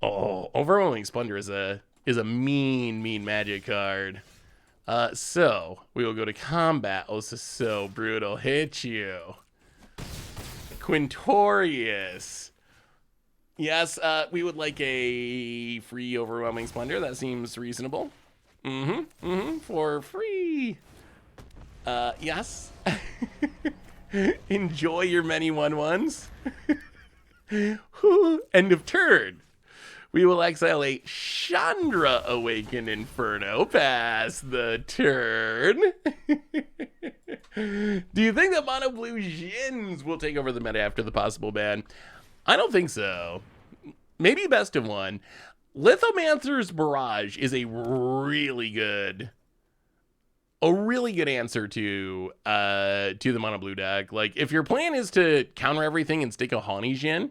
Oh, Overwhelming Splendor is a mean Magic card. So we will go to combat. Oh, this is so brutal. Hit you. Quintorius. Yes, we would like a free Overwhelming Splendor. That seems reasonable. For free. Yes. Enjoy your many 1/1s. End of turn. We will exile a Chandra Awakened Inferno past the turn. Do you think that Mono Blue Jins will take over the meta after the possible ban? I don't think so. Maybe best of one. Lithomancer's Barrage is a really good answer to the mono blue deck. Like, if your plan is to counter everything and stick a Hawnies in,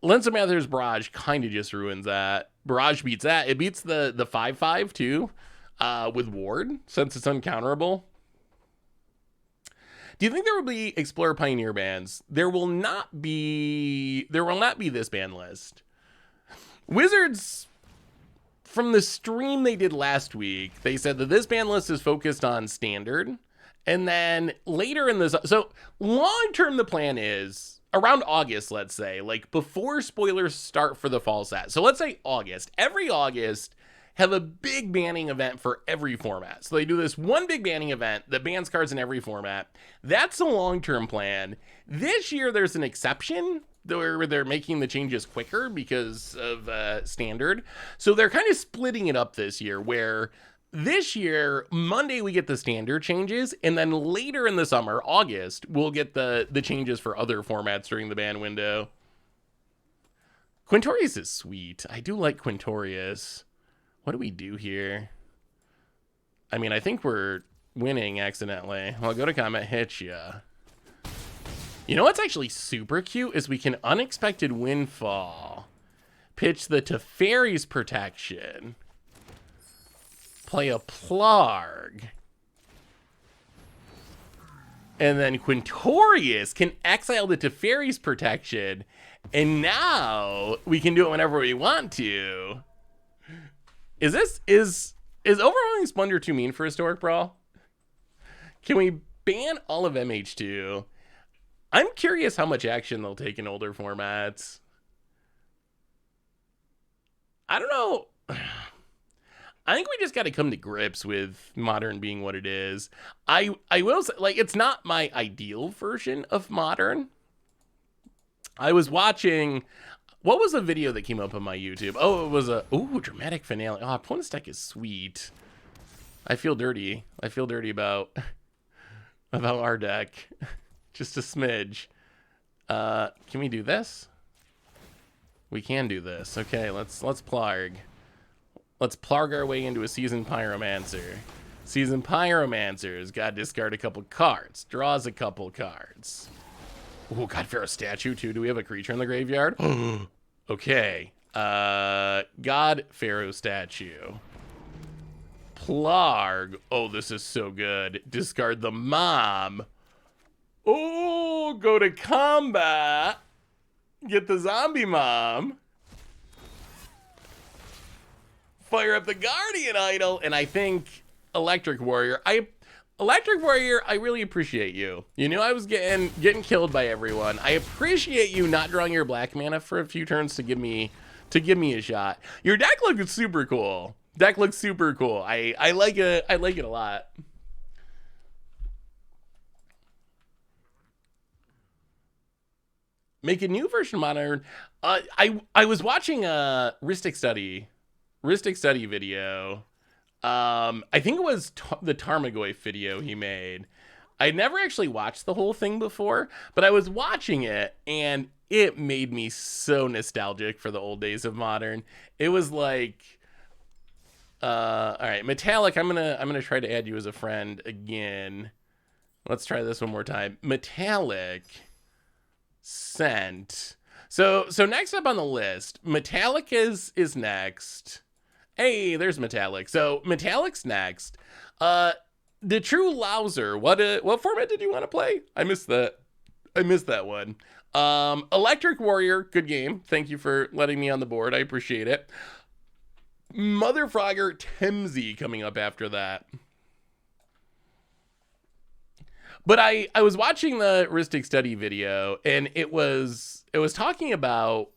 Lithomancer's Barrage kind of just ruins that. Barrage beats that. It beats the 5/5 too, with Ward, since it's uncounterable. Do you think there will be Explorer Pioneer bans? There will not be this ban list. Wizards, from the stream they did last week, they said that this ban list is focused on Standard. And then later in this, so long term, the plan is around August, let's say, like before spoilers start for the fall set. So let's say August. Every August, have a big banning event for every format. So they do this one big banning event that bans cards in every format. That's a long-term plan. This year, there's an exception where they're making the changes quicker because of Standard. So they're kind of splitting it up this year, where this year, Monday, we get the Standard changes, and then later in the summer, August, we'll get the changes for other formats during the ban window. Quintorius is sweet. I do like Quintorius. What do we do here? I mean, I think we're winning accidentally. Well, go to combat, hit ya. You know what's actually super cute is we can Unexpected Windfall. Pitch the Teferi's Protection. Play a Plarg. And then Quintorius can exile the Teferi's Protection. And now we can do it whenever we want to. Is Overwhelming Splendor too mean for Historic Brawl? Can we ban all of MH2? I'm curious how much action they'll take in older formats. I don't know. I think we just got to come to grips with Modern being what it is. I will say, like, it's not my ideal version of Modern. I was watching... What was the video that came up on my YouTube? Oh, it was a dramatic finale. Oh, opponent's deck is sweet. I feel dirty. I feel dirty about our deck. Just a smidge. Can we do this? We can do this. Okay, let's Plarg. Let's Plarg our way into a Seasoned Pyromancer. Seasoned Pyromancer's got to discard a couple cards. Draws a couple cards. Oh, God Pharaoh statue too. Do we have a creature in the graveyard? Okay. God Pharaoh statue. Plarg. Oh, this is so good. Discard the mom. Oh, go to combat. Get the zombie mom. Fire up the Guardian Idol. And I think Electric Warrior. I really appreciate you. You knew I was getting killed by everyone. I appreciate you not drawing your black mana for a few turns to give me a shot. Your deck looks super cool. I like it. I like it a lot. Make a new version of Modern. I was watching a Ristic Study video. I think it was the Tarmogoyf video he made. I'd never actually watched the whole thing before, but I was watching it and it made me so nostalgic for the old days of Modern. It was like, all right, Metallic, I'm gonna try to add you as a friend again. Let's try this one more time. Metallic sent. So next up on the list, Metallic is next. Hey, there's Metallic. So Metallic's next. The True Louser. What format did you want to play? I missed that one. Electric Warrior, good game. Thank you for letting me on the board. I appreciate it. Mother Frogger Temsey coming up after that. But I was watching the Ristic Study video, and it was talking about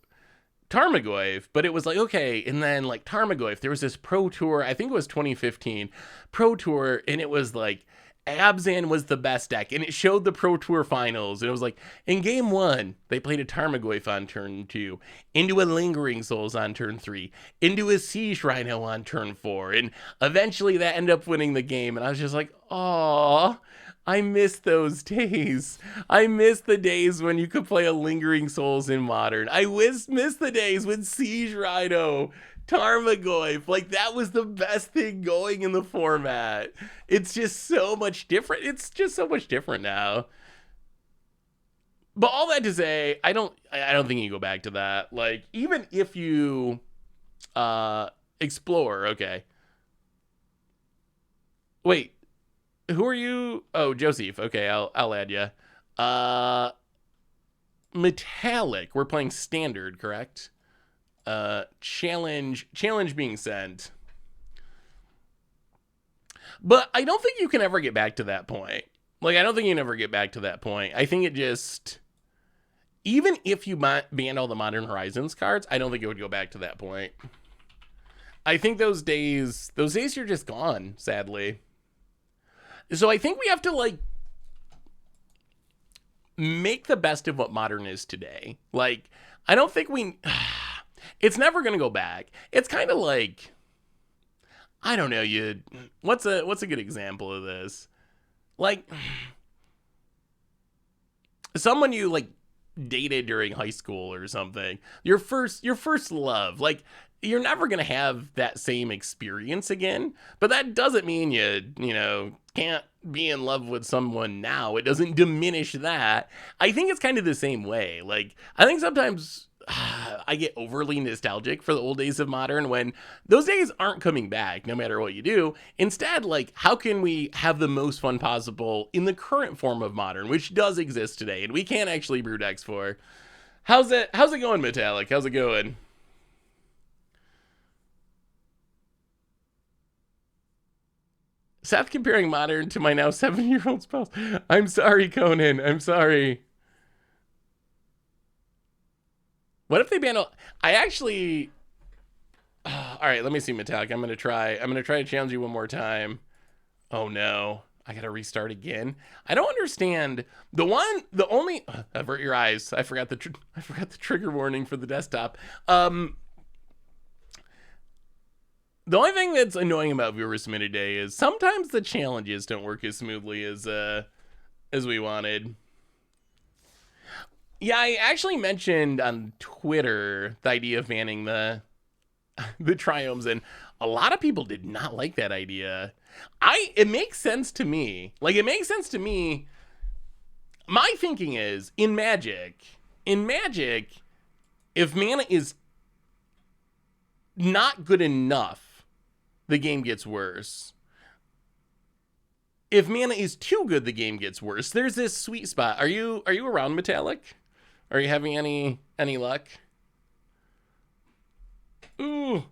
Tarmogoyf, but it was like, okay, and then like Tarmogoyf, there was this Pro Tour, I think it was 2015 Pro Tour, and it was like Abzan was the best deck, and it showed the Pro Tour finals, and it was like, in game 1, they played a Tarmogoyf on turn 2, into a Lingering Souls on turn 3, into a Siege Rhino on turn 4, and eventually that ended up winning the game, and I was just like, aww. I miss those days. I miss the days when you could play a Lingering Souls in Modern. I miss the days when Siege Rhino, Tarmogoyf, like that was the best thing going in the format. It's just so much different. It's just so much different now. But all that to say, I don't think you go back to that. Like, even if you explore, okay. Wait, who are you? Oh, Joseph. Okay, I'll add you. Metallic. We're playing standard, correct? Challenge being sent. But I don't think you can ever get back to that point. Like, I don't think you can ever get back to that point. I think it just, even if you ban all the Modern Horizons cards, I don't think it would go back to that point. I think those days are just gone, sadly. So I think we have to, like, make the best of what Modern is today. Like, I don't think it's never going to go back. It's kind of like, I don't know, what's a good example of this? Like, someone you, like, dated during high school or something, your first love, like, you're never going to have that same experience again, but that doesn't mean you can't be in love with someone now. It doesn't diminish that. I think it's kind of the same way. Like, I think sometimes I get overly nostalgic for the old days of Modern when those days aren't coming back no matter what you do. Instead, like, how can we have the most fun possible in the current form of Modern, which does exist today and we can't actually brew decks for? How's it going, Metallic? How's it going? Seth comparing Modern to my now 7-year-old spouse. I'm sorry, Conan. I'm sorry. What if they ban all? I actually. All right, let me see, Metallic. I'm gonna try to challenge you one more time. Oh no, I gotta restart again. I don't understand the only. Avert your eyes. I forgot the trigger warning for the desktop. The only thing that's annoying about viewer submitted day is sometimes the challenges don't work as smoothly as we wanted. Yeah, I actually mentioned on Twitter the idea of banning the triomes, and a lot of people did not like that idea. It makes sense to me. Like, it makes sense to me. My thinking is, in Magic, if mana is not good enough, the game gets worse. If mana is too good, the game gets worse. There's this sweet spot. Are you around, Metallic? Are you having any luck? Ooh.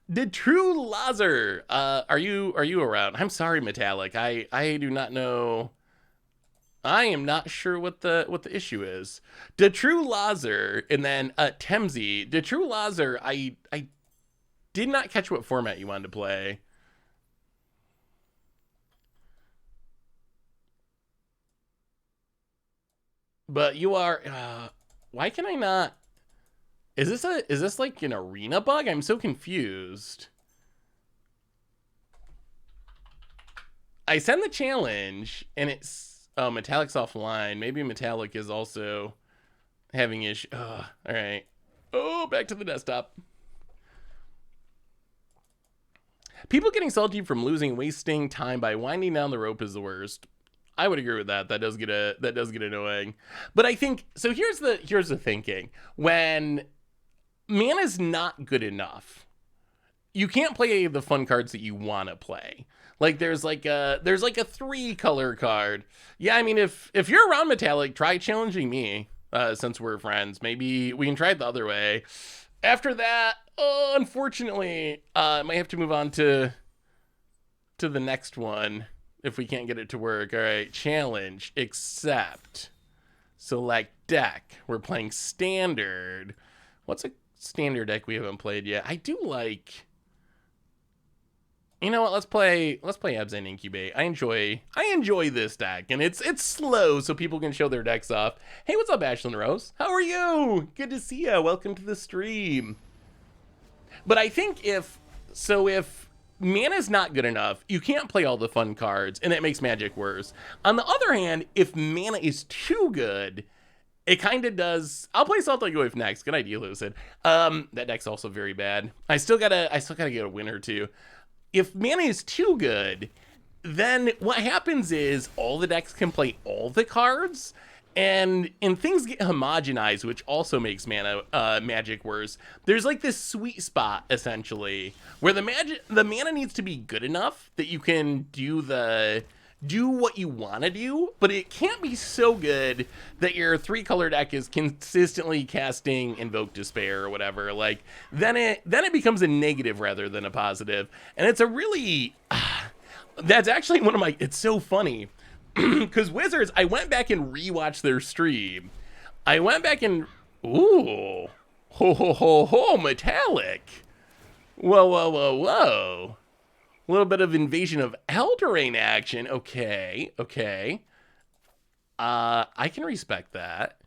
The true Lazar. Are you around? I'm sorry, Metallic. I do not know. I am not sure what the issue is. The true Lazar, and then Temzi. The true Lazar. I did not catch what format you wanted to play. But you are. Why can I not? Is this like an arena bug? I'm so confused. I send the challenge and it's Metallic's offline. Maybe Metallic is also having issue. All right. Oh, back to the desktop. People getting salty from losing, wasting time by winding down the rope is the worst. I would agree with that. That does get annoying. But I think so. Here's the thinking: when mana's not good enough, you can't play the fun cards that you want to play. Like there's like a 3-color card. Yeah, I mean if you're around, Metallic, try challenging me. Since we're friends, maybe we can try it the other way. After that, unfortunately, I might have to move on to the next one if we can't get it to work. All right, challenge, accept, select deck. We're playing standard. What's a standard deck we haven't played yet? I do like. You know what? Let's play Abs and Incubate. I enjoy this deck, and it's slow, so people can show their decks off. Hey, what's up, Ashlyn Rose? How are you? Good to see you. Welcome to the stream. But I think if mana's not good enough, you can't play all the fun cards, and that makes Magic worse. On the other hand, if mana is too good, it kind of does. I'll play Salty Wave next. Good idea, Lucid. That deck's also very bad. I still gotta get a win or two. If mana is too good, then what happens is all the decks can play all the cards, and things get homogenized, which also makes Magic worse. There's like this sweet spot essentially where the mana needs to be good enough that you can do what you want to do, but it can't be so good that your 3-color deck is consistently casting Invoke Despair or whatever. Like then it becomes a negative rather than a positive, and it's a really that's actually one of my. It's so funny. Because Wizards, I went back and rewatched their stream. I went back and... Ooh. Ho, ho, ho, ho, metallic. Whoa, whoa, whoa, whoa. A little bit of Invasion of Eldraine action. Okay, okay. I can respect that.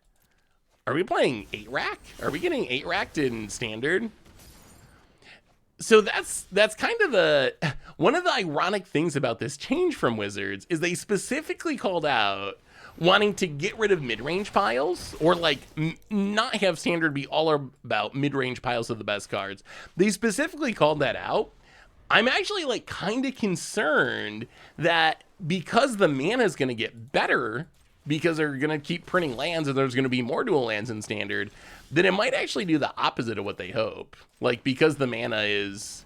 Are we playing 8-rack? Are we getting 8-racked in Standard? So that's kind of one of the ironic things about this change from Wizards is they specifically called out wanting to get rid of mid-range piles, or like not have Standard be all about mid-range piles of the best cards. They specifically called that out. I'm actually like kind of concerned that because the mana is going to get better, because they're going to keep printing lands and there's going to be more dual lands in Standard, then it might actually do the opposite of what they hope. Like because the mana is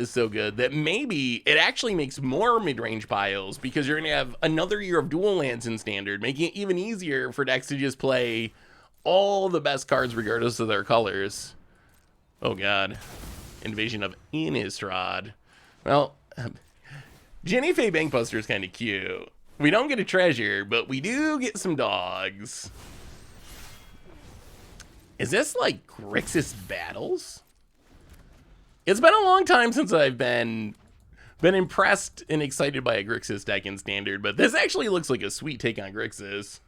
so good that maybe it actually makes more mid-range piles, because you're going to have another year of dual lands in Standard, making it even easier for decks to just play all the best cards regardless of their colors. Oh god. Invasion of Innistrad. Well, Jenny Faye Bankbuster is kind of cute. We don't get a treasure, but we do get some dogs. Is this like Grixis Battles? It's been a long time since I've been impressed and excited by a Grixis deck in Standard, but this actually looks like a sweet take on Grixis.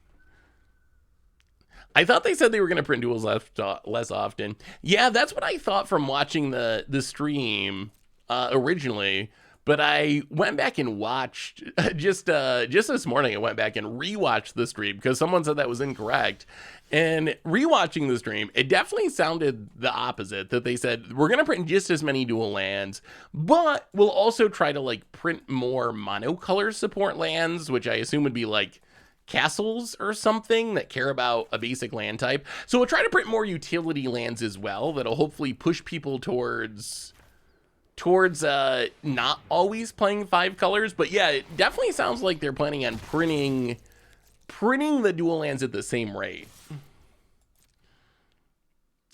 I thought they said they were going to print duels less often. Yeah, that's what I thought from watching the stream originally. But I went back and watched, just this morning, I went back and rewatched the stream because someone said that was incorrect. And rewatching the stream, it definitely sounded the opposite, that they said, we're going to print just as many dual lands, but we'll also try to like print more monocolor support lands, which I assume would be like castles or something that care about a basic land type. So we'll try to print more utility lands as well that'll hopefully push people towards not always playing 5 colors. But yeah, it definitely sounds like they're planning on printing the dual lands at the same rate.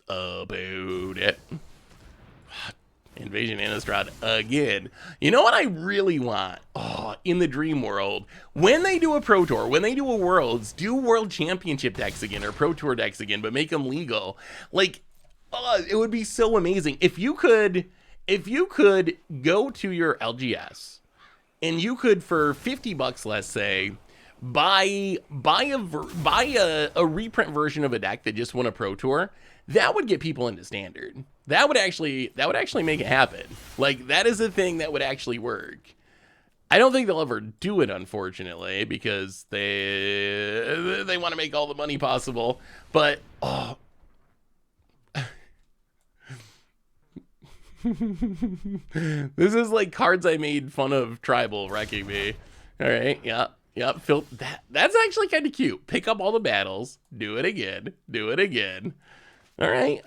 About it. Invasion Innistrad again. You know what I really want? Oh, in the dream world, when they do a Pro Tour, when they do a Worlds, do World Championship decks again or Pro Tour decks again, but make them legal. Like, it would be so amazing if you could go to your LGS and you could, for $50, let's say, buy a reprint version of a deck that just won a Pro Tour. That would get people into Standard. That would actually make it happen. Like, that is a thing that would actually work. I don't think they'll ever do it, unfortunately, because they want to make all the money possible. But oh. This is like cards I made fun of Tribal wrecking me. All right, yeah. That's actually kind of cute. Pick up all the battles, do it again. All right.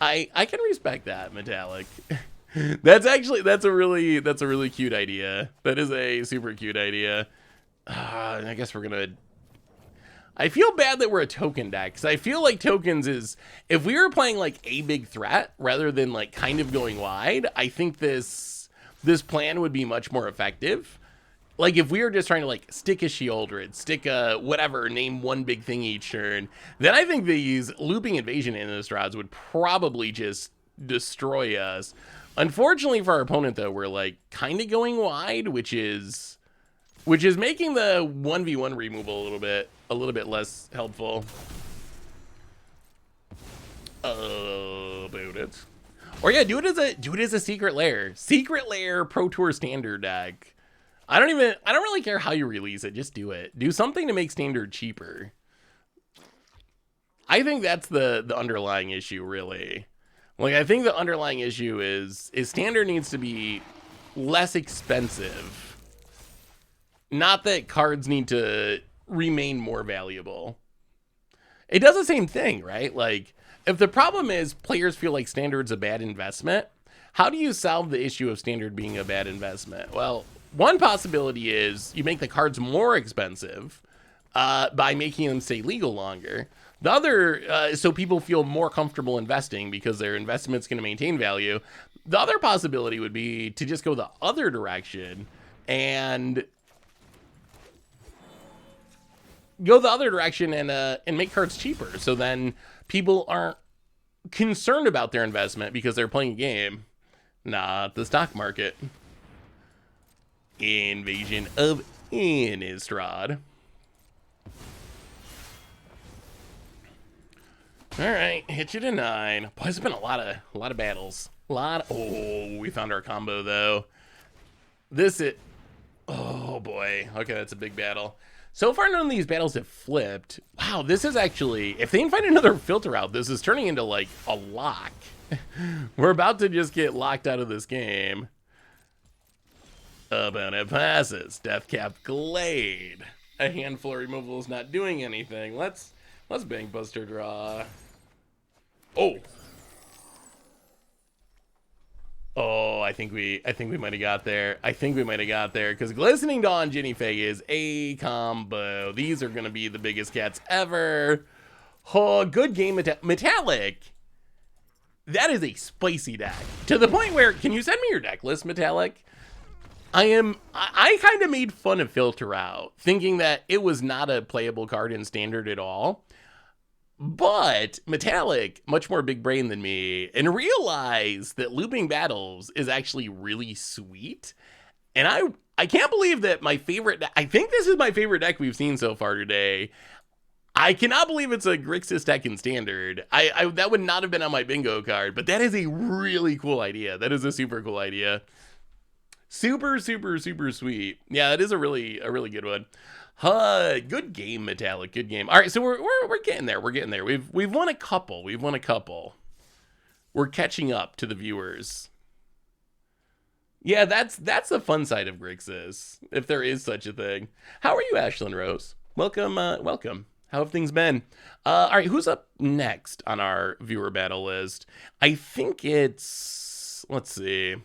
I can respect that, Metallic. That's a really cute idea. That is a super cute idea. I guess we're gonna. I feel bad that we're a token deck, because I feel like tokens is, if we were playing like a big threat rather than like kind of going wide, I think this plan would be much more effective. Like if we were just trying to like stick a Shieldred, stick a whatever, name one big thing each turn, then I think these looping Invasion Innistrads would probably just destroy us. Unfortunately for our opponent though, we're like kind of going wide, which is making the 1v1 removal a little bit less helpful. About it. Or yeah, do it as a secret lair Pro Tour standard deck. I don't really care how you release it, just do it. Do something to make standard cheaper. I think that's the underlying issue, really. Like, I think the underlying issue is standard needs to be less expensive. Not that cards need to remain more valuable. It does the same thing, right? Like, if the problem is players feel like standard's a bad investment, how do you solve the issue of standard being a bad investment? Well, one possibility is you make the cards more expensive by making them stay legal longer. The other, so people feel more comfortable investing because their investment's going to maintain value. The other possibility would be to just go the other direction and make cards cheaper. So then people aren't concerned about their investment because they're playing a game, not the stock market. Invasion of Innistrad. All right, hit you to 9. Boy, it's been a lot of battles. Oh, we found our combo though. Oh boy. Okay, that's a big battle. So far, none of these battles have flipped. Wow, this is actually, if they can find another filter out, this is turning into like a lock. We're about to just get locked out of this game. Up and it passes. Deathcap Glade. A handful of removal is not doing anything. Let's Bankbuster draw. Oh, I think we might have got there. Because Glistening Dawn Ginny Fey is a combo. These are gonna be the biggest cats ever. Oh, good game. Metallic. That is a spicy deck. To the point where, can you send me your deck list, Metallic? I kind of made fun of Filter Out, thinking that it was not a playable card in Standard at all. But Metallic, much more big brain than me, and realized that looping battles is actually really sweet. And I can't believe that I think this is my favorite deck we've seen so far today. I cannot believe it's a Grixis deck in Standard. That would not have been on my bingo card, but that is a really cool idea. That is a super cool idea. Super, super, super sweet. Yeah, it is a really good one. Good game, Metallic. Good game. All right, so we're getting there. We're getting there. We've won a couple. We're catching up to the viewers. Yeah, that's the fun side of Grixis, if there is such a thing. How are you, Ashlyn Rose? Welcome. How have things been? All right, who's up next on our viewer battle list? I think it's, let's see.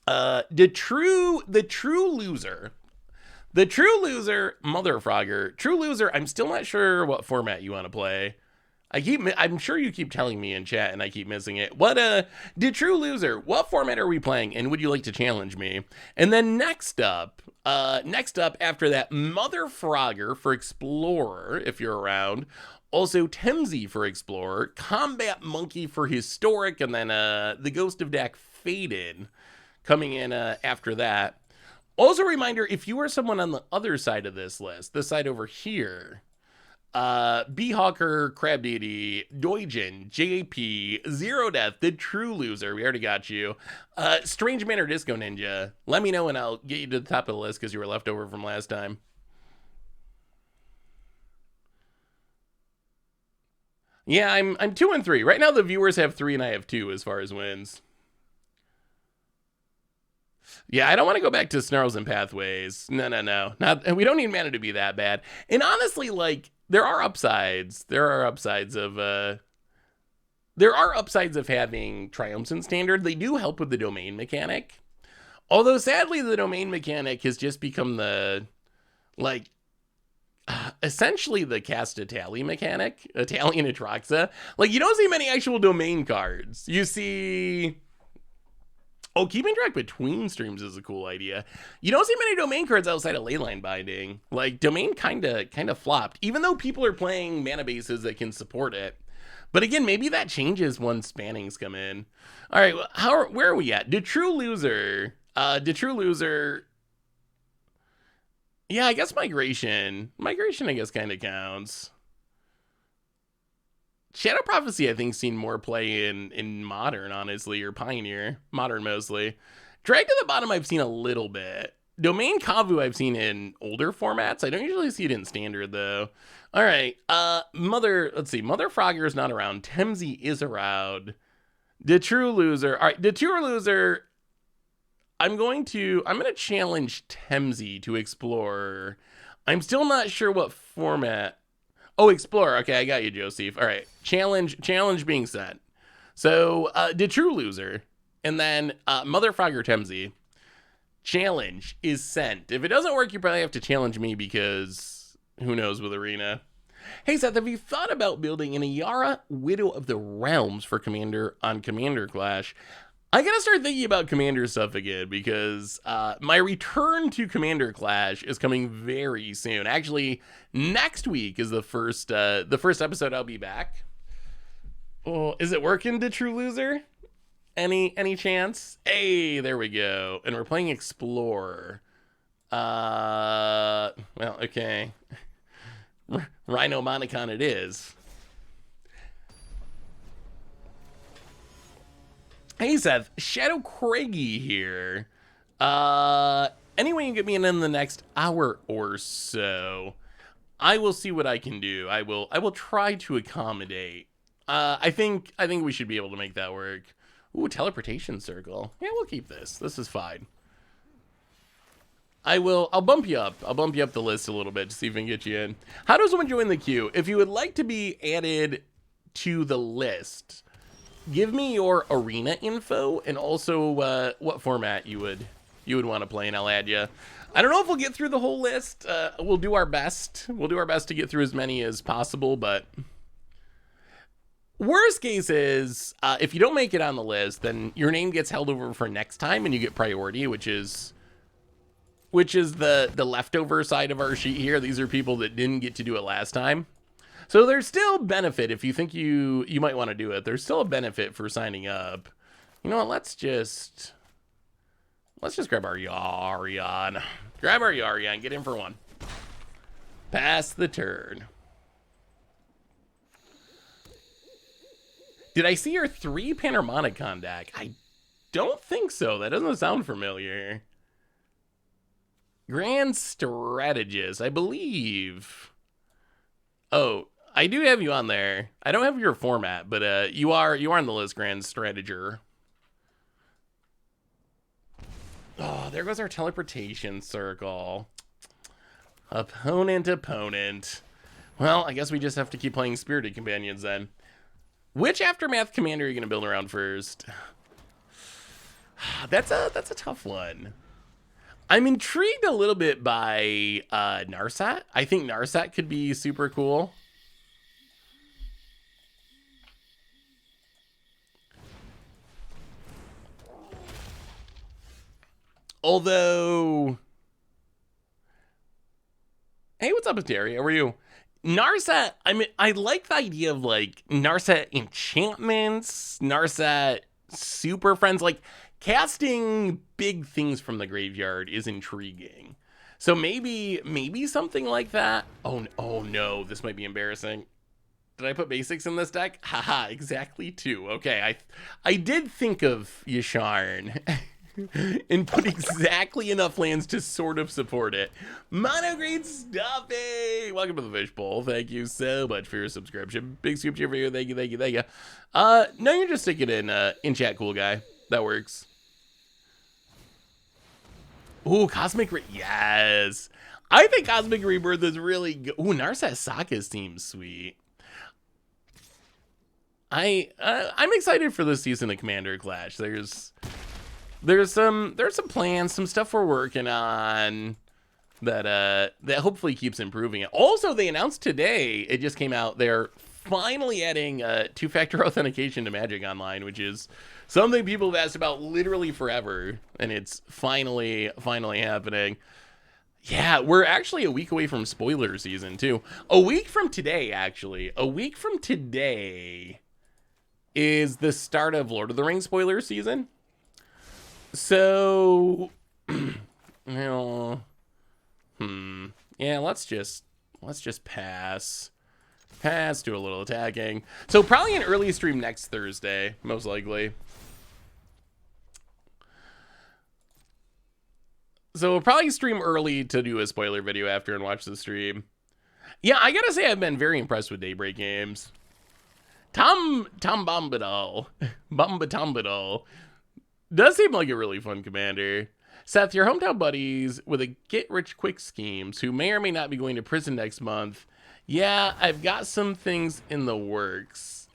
The true loser. The True Loser, Mother Frogger. True Loser, I'm still not sure what format you want to play. I'm sure you keep telling me in chat and I keep missing it. The True Loser, what format are we playing and would you like to challenge me? And then next up after that, Mother Frogger for Explorer, if you're around. Also Temsy for Explorer, Combat Monkey for Historic, and then the Ghost of Dak Faded coming in after that. Also a reminder, if you are someone on the other side of this list, this side over here, Beehawker, Crab Deity, Doijin, JP, Zero Death, The True Loser, we already got you, Strange Manor Disco Ninja, let me know and I'll get you to the top of the list because you were left over from last time. Yeah, I'm 2 and 3. Right now the viewers have 3 and I have 2 as far as wins. Yeah, I don't want to go back to Snarls and Pathways. No. We don't need mana to be that bad. And honestly, like, there are upsides. There are upsides of having Triumphs in Standard. They do help with the domain mechanic. Although, sadly, the domain mechanic has just become essentially the cast a tally mechanic. Italian Atraxa. Like, you don't see many actual domain cards. You see... Oh, keeping track between streams is a cool idea. You don't see many domain cards outside of Leyline Binding. Like, domain kind of flopped, even though people are playing mana bases that can support it. But again, maybe that changes once bannings come in. All right, where are we at? The True Loser. Yeah, I guess Migration. Migration, I guess, kind of counts. Shadow Prophecy, I think, seen more play in Modern, honestly, or Pioneer. Modern mostly. Drag to the Bottom, I've seen a little bit. Domain Kavu, I've seen in older formats. I don't usually see it in Standard, though. All right. Let's see. Mother Frogger's not around. Temsey is around. The True Loser. All right. The True Loser. I'm going to challenge Temsey to Explorer. I'm still not sure what format. Oh, Explorer. Okay, I got you, Joseph. All right. Challenge being sent. So, the True Loser. And then, Mother Frogger Temsey. Challenge is sent. If it doesn't work, you probably have to challenge me because who knows with Arena. Hey, Seth, have you thought about building an Ayara Widow of the Realms for Commander on Commander Clash? I gotta start thinking about Commander stuff again because my return to Commander Clash is coming very soon. Actually, next week is the first episode I'll be back. Oh, is it working, the True Loser? Any chance? Hey, there we go. And we're playing Explorer. Well, okay. Rhino Monicon it is. Hey Seth, Shadow Craigie here. Anyway, you get me in the next hour or so. I will see what I can do. I will try to accommodate. I think we should be able to make that work. Ooh, teleportation circle. Yeah, we'll keep this. This is fine. I'll bump you up. I'll bump you up the list a little bit to see if we can get you in. How does one join the queue? If you would like to be added to the list, give me your arena info and also what format you would want to play, and I'll add you. I don't know if we'll get through the whole list. We'll do our best. We'll do our best to get through as many as possible, but worst case is if you don't make it on the list, then your name gets held over for next time and you get priority, which is the leftover side of our sheet here. These are people that didn't get to do it last time. So there's still benefit if you think you might want to do it. There's still a benefit for signing up. You know what? Let's just grab our Yarion. Grab our Yarion. Get in for one. Pass the turn. Did I see your 3 Panharmonicon deck? I don't think so. That doesn't sound familiar. Grand Strategist, I believe. Oh, I do have you on there. I don't have your format, but you are on the list, Grand Strateger. Oh, there goes our teleportation circle. Opponent. Well, I guess we just have to keep playing Spirited Companions then. Which Aftermath commander are you going to build around first? That's a tough one. I'm intrigued a little bit by Narsat. I think Narsat could be super cool. Although, hey, what's up, Terry? How are you? Narsat, I mean, I like the idea of like Narsat enchantments, Narsat super friends, like casting big things from the graveyard is intriguing. So maybe something like that. Oh no, this might be embarrassing. Did I put basics in this deck? Haha, exactly 2. Okay, I did think of Yasharn. And put exactly enough lands to sort of support it. Monograde Stuffy! Welcome to the Fishbowl. Thank you so much for your subscription. Big scoop cheer for you. Thank you. No, you're just sticking in chat, cool guy. That works. Ooh, Cosmic yes. I think Cosmic Rebirth is really good. Ooh, Narsat Sokka seems sweet. I'm excited for this season of Commander Clash. There's some plans, some stuff we're working on that hopefully keeps improving it. Also, they announced today, it just came out, they're finally adding 2-factor authentication to Magic Online, which is something people have asked about literally forever, and it's finally happening. Yeah, we're actually a week away from spoiler season too. A week from today, actually. A week from today is the start of Lord of the Rings spoiler season. So, yeah, let's just pass Let's do a little attacking. So probably an early stream next Thursday, most likely. So we'll probably stream early to do a spoiler video after and watch the stream. Yeah, I gotta say I've been very impressed with Daybreak Games. Tom Bombadil does seem like a really fun commander. Seth, your hometown buddies with a get-rich-quick schemes who may or may not be going to prison next month. Yeah, I've got some things in the works.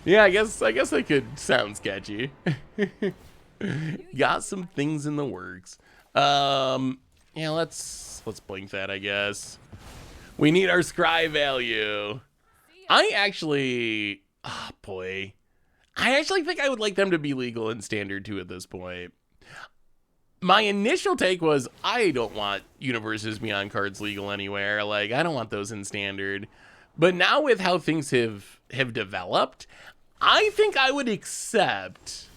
Yeah, I guess that could sound sketchy. Got some things in the works. Yeah, let's blink that, I guess. We need our scry value. I actually, oh boy. I actually think I would like them to be legal in Standard 2 at this point. My initial take was, I don't want Universes Beyond cards legal anywhere. Like, I don't want those in Standard. But now with how things have developed, I think I would accept.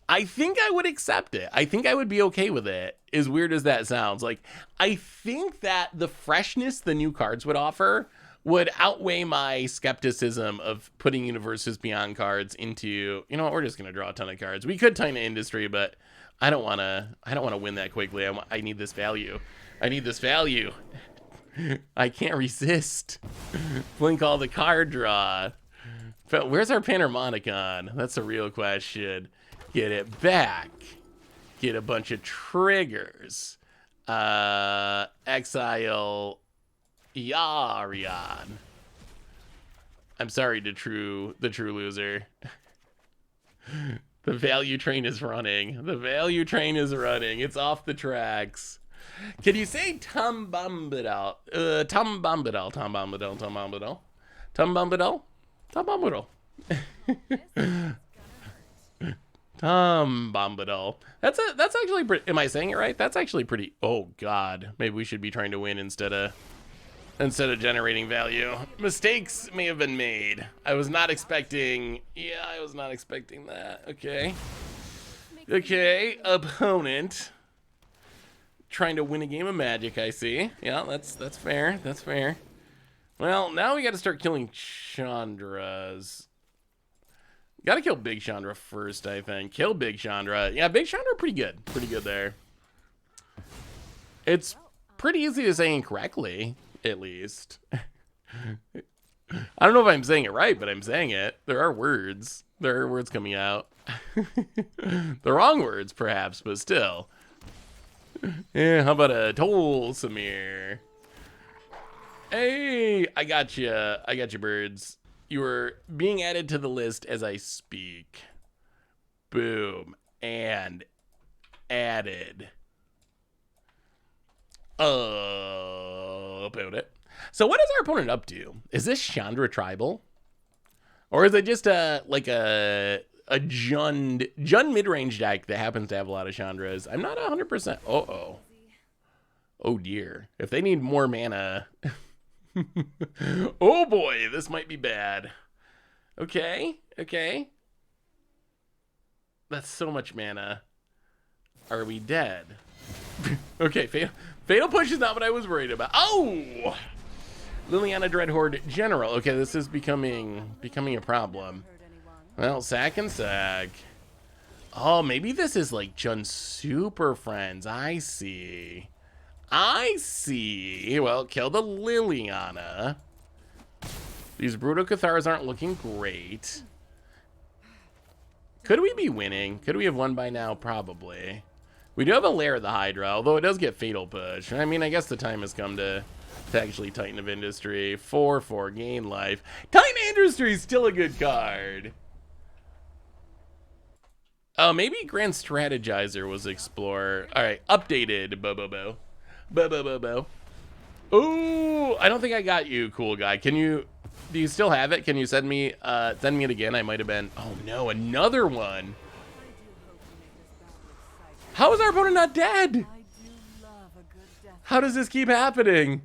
I think I would accept it. I think I would be okay with it, as weird as that sounds. Like, I think that the freshness the new cards would offer would outweigh my skepticism of putting Universes Beyond cards into, you know what, we're just going to draw a ton of cards. We could Titan Industry, but I don't want to win that quickly. I need this value. I need this value. I can't resist. Blink all the card draw. But where's our Panharmonicon? That's a real question. Get it back. Get a bunch of triggers. Exile Yarion. I'm sorry, the true loser. The value train is running. The value train is running. It's off the tracks. Can you say Tom Bombadil? Tom Bombadil. Tom Bombadil. Tom Bombadil. Tom Bombadil. Tom Bombadil. Tom Bombadil. That's actually pretty. Am I saying it right? That's actually pretty. Oh God. Maybe we should be trying to win instead of generating value. Mistakes may have been made. I was not expecting. Yeah, I was not expecting that. Okay. Okay. Opponent trying to win a game of Magic, I see. Yeah, that's fair. That's fair. Well, now we got to start killing Chandras. Got to kill Big Chandra first, I think. Kill Big Chandra. Yeah, Big Chandra pretty good. Pretty good there. It's pretty easy to say incorrectly, at least. I don't know if I'm saying it right, but I'm saying it. There are words. There are words coming out. The wrong words, perhaps, but still. Yeah, how about a Toll Samir? Hey, I got you. I got you, birds. You are being added to the list as I speak. Boom. And added. About it. So what is our opponent up to? Is this Chandra Tribal? Or is it just like a Jund mid-range deck that happens to have a lot of Chandras? I'm not 100%. Uh-oh. Oh, dear. If they need more mana... Oh, boy. This might be bad. Okay. Okay. That's so much mana. Are we dead? Okay, Fatal Push is not what I was worried about. Oh! Liliana Dreadhorde General. Okay, this is becoming a problem. Well, sack and sack. Oh, maybe this is like Jund Super Friends. I see. I see. Well, kill the Liliana. These Brutal Cathars aren't looking great. Could we be winning? Could we have won by now? Probably. We do have a Lair of the Hydra, although it does get Fatal Push. I mean, I guess the time has come to actually Titan of Industry. 4/4, gain life. Titan Industry is still a good card. Oh, maybe Grand Strategizer was Explorer. All right, updated. Bo. Ooh, I don't think I got you, cool guy. Can you? Do you still have it? Can you send me it again? I might have been. Oh no, another one. How is our opponent not dead? How does this keep happening?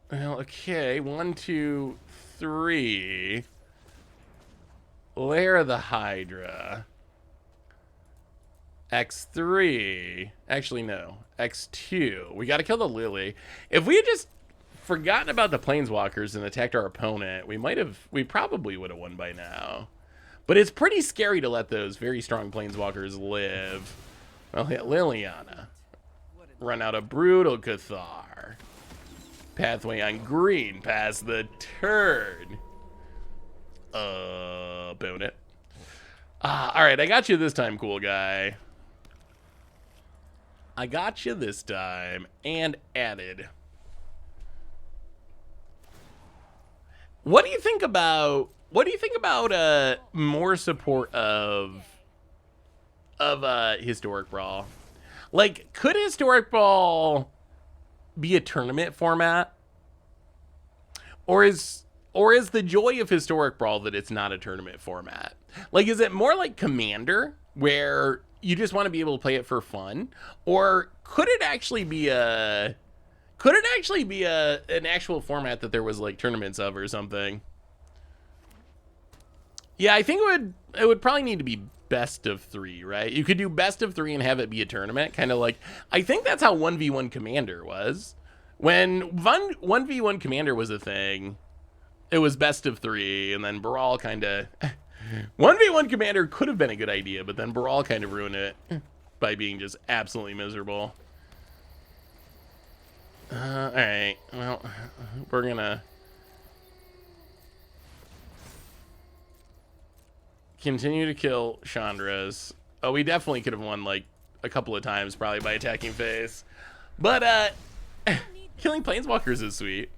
Well, okay. 1, 2, 3. Lair of the Hydra. X3. Actually, no. X2. We got to kill the Lily. If we had just forgotten about the Planeswalkers and attacked our opponent, we probably would have won by now. But it's pretty scary to let those very strong Planeswalkers live. I'll hit Liliana. Run out of Brutal Cathar. Pathway on green. Pass the turn. Boon it. Alright, I got you this time, cool guy. I got you this time. And added. What do you think about more support of Historic Brawl? Like, could Historic Brawl be a tournament format? Or is the joy of Historic Brawl that it's not a tournament format? Like, is it more like Commander, where you just want to be able to play it for fun? Or could it actually be an actual format that there was like tournaments of or something? Yeah, I think it would probably need to be best of 3, right? You could do best of 3 and have it be a tournament, kind of like, I think that's how 1v1 Commander was. When 1v1 Commander was a thing, it was best of 3, and then Brawl kind of 1v1 Commander could have been a good idea, but then Brawl kind of ruined it by being just absolutely miserable. All right, well, we're gonna continue to kill Chandra's. Oh, we definitely could have won like a couple of times, probably by attacking face. But killing Planeswalkers is sweet.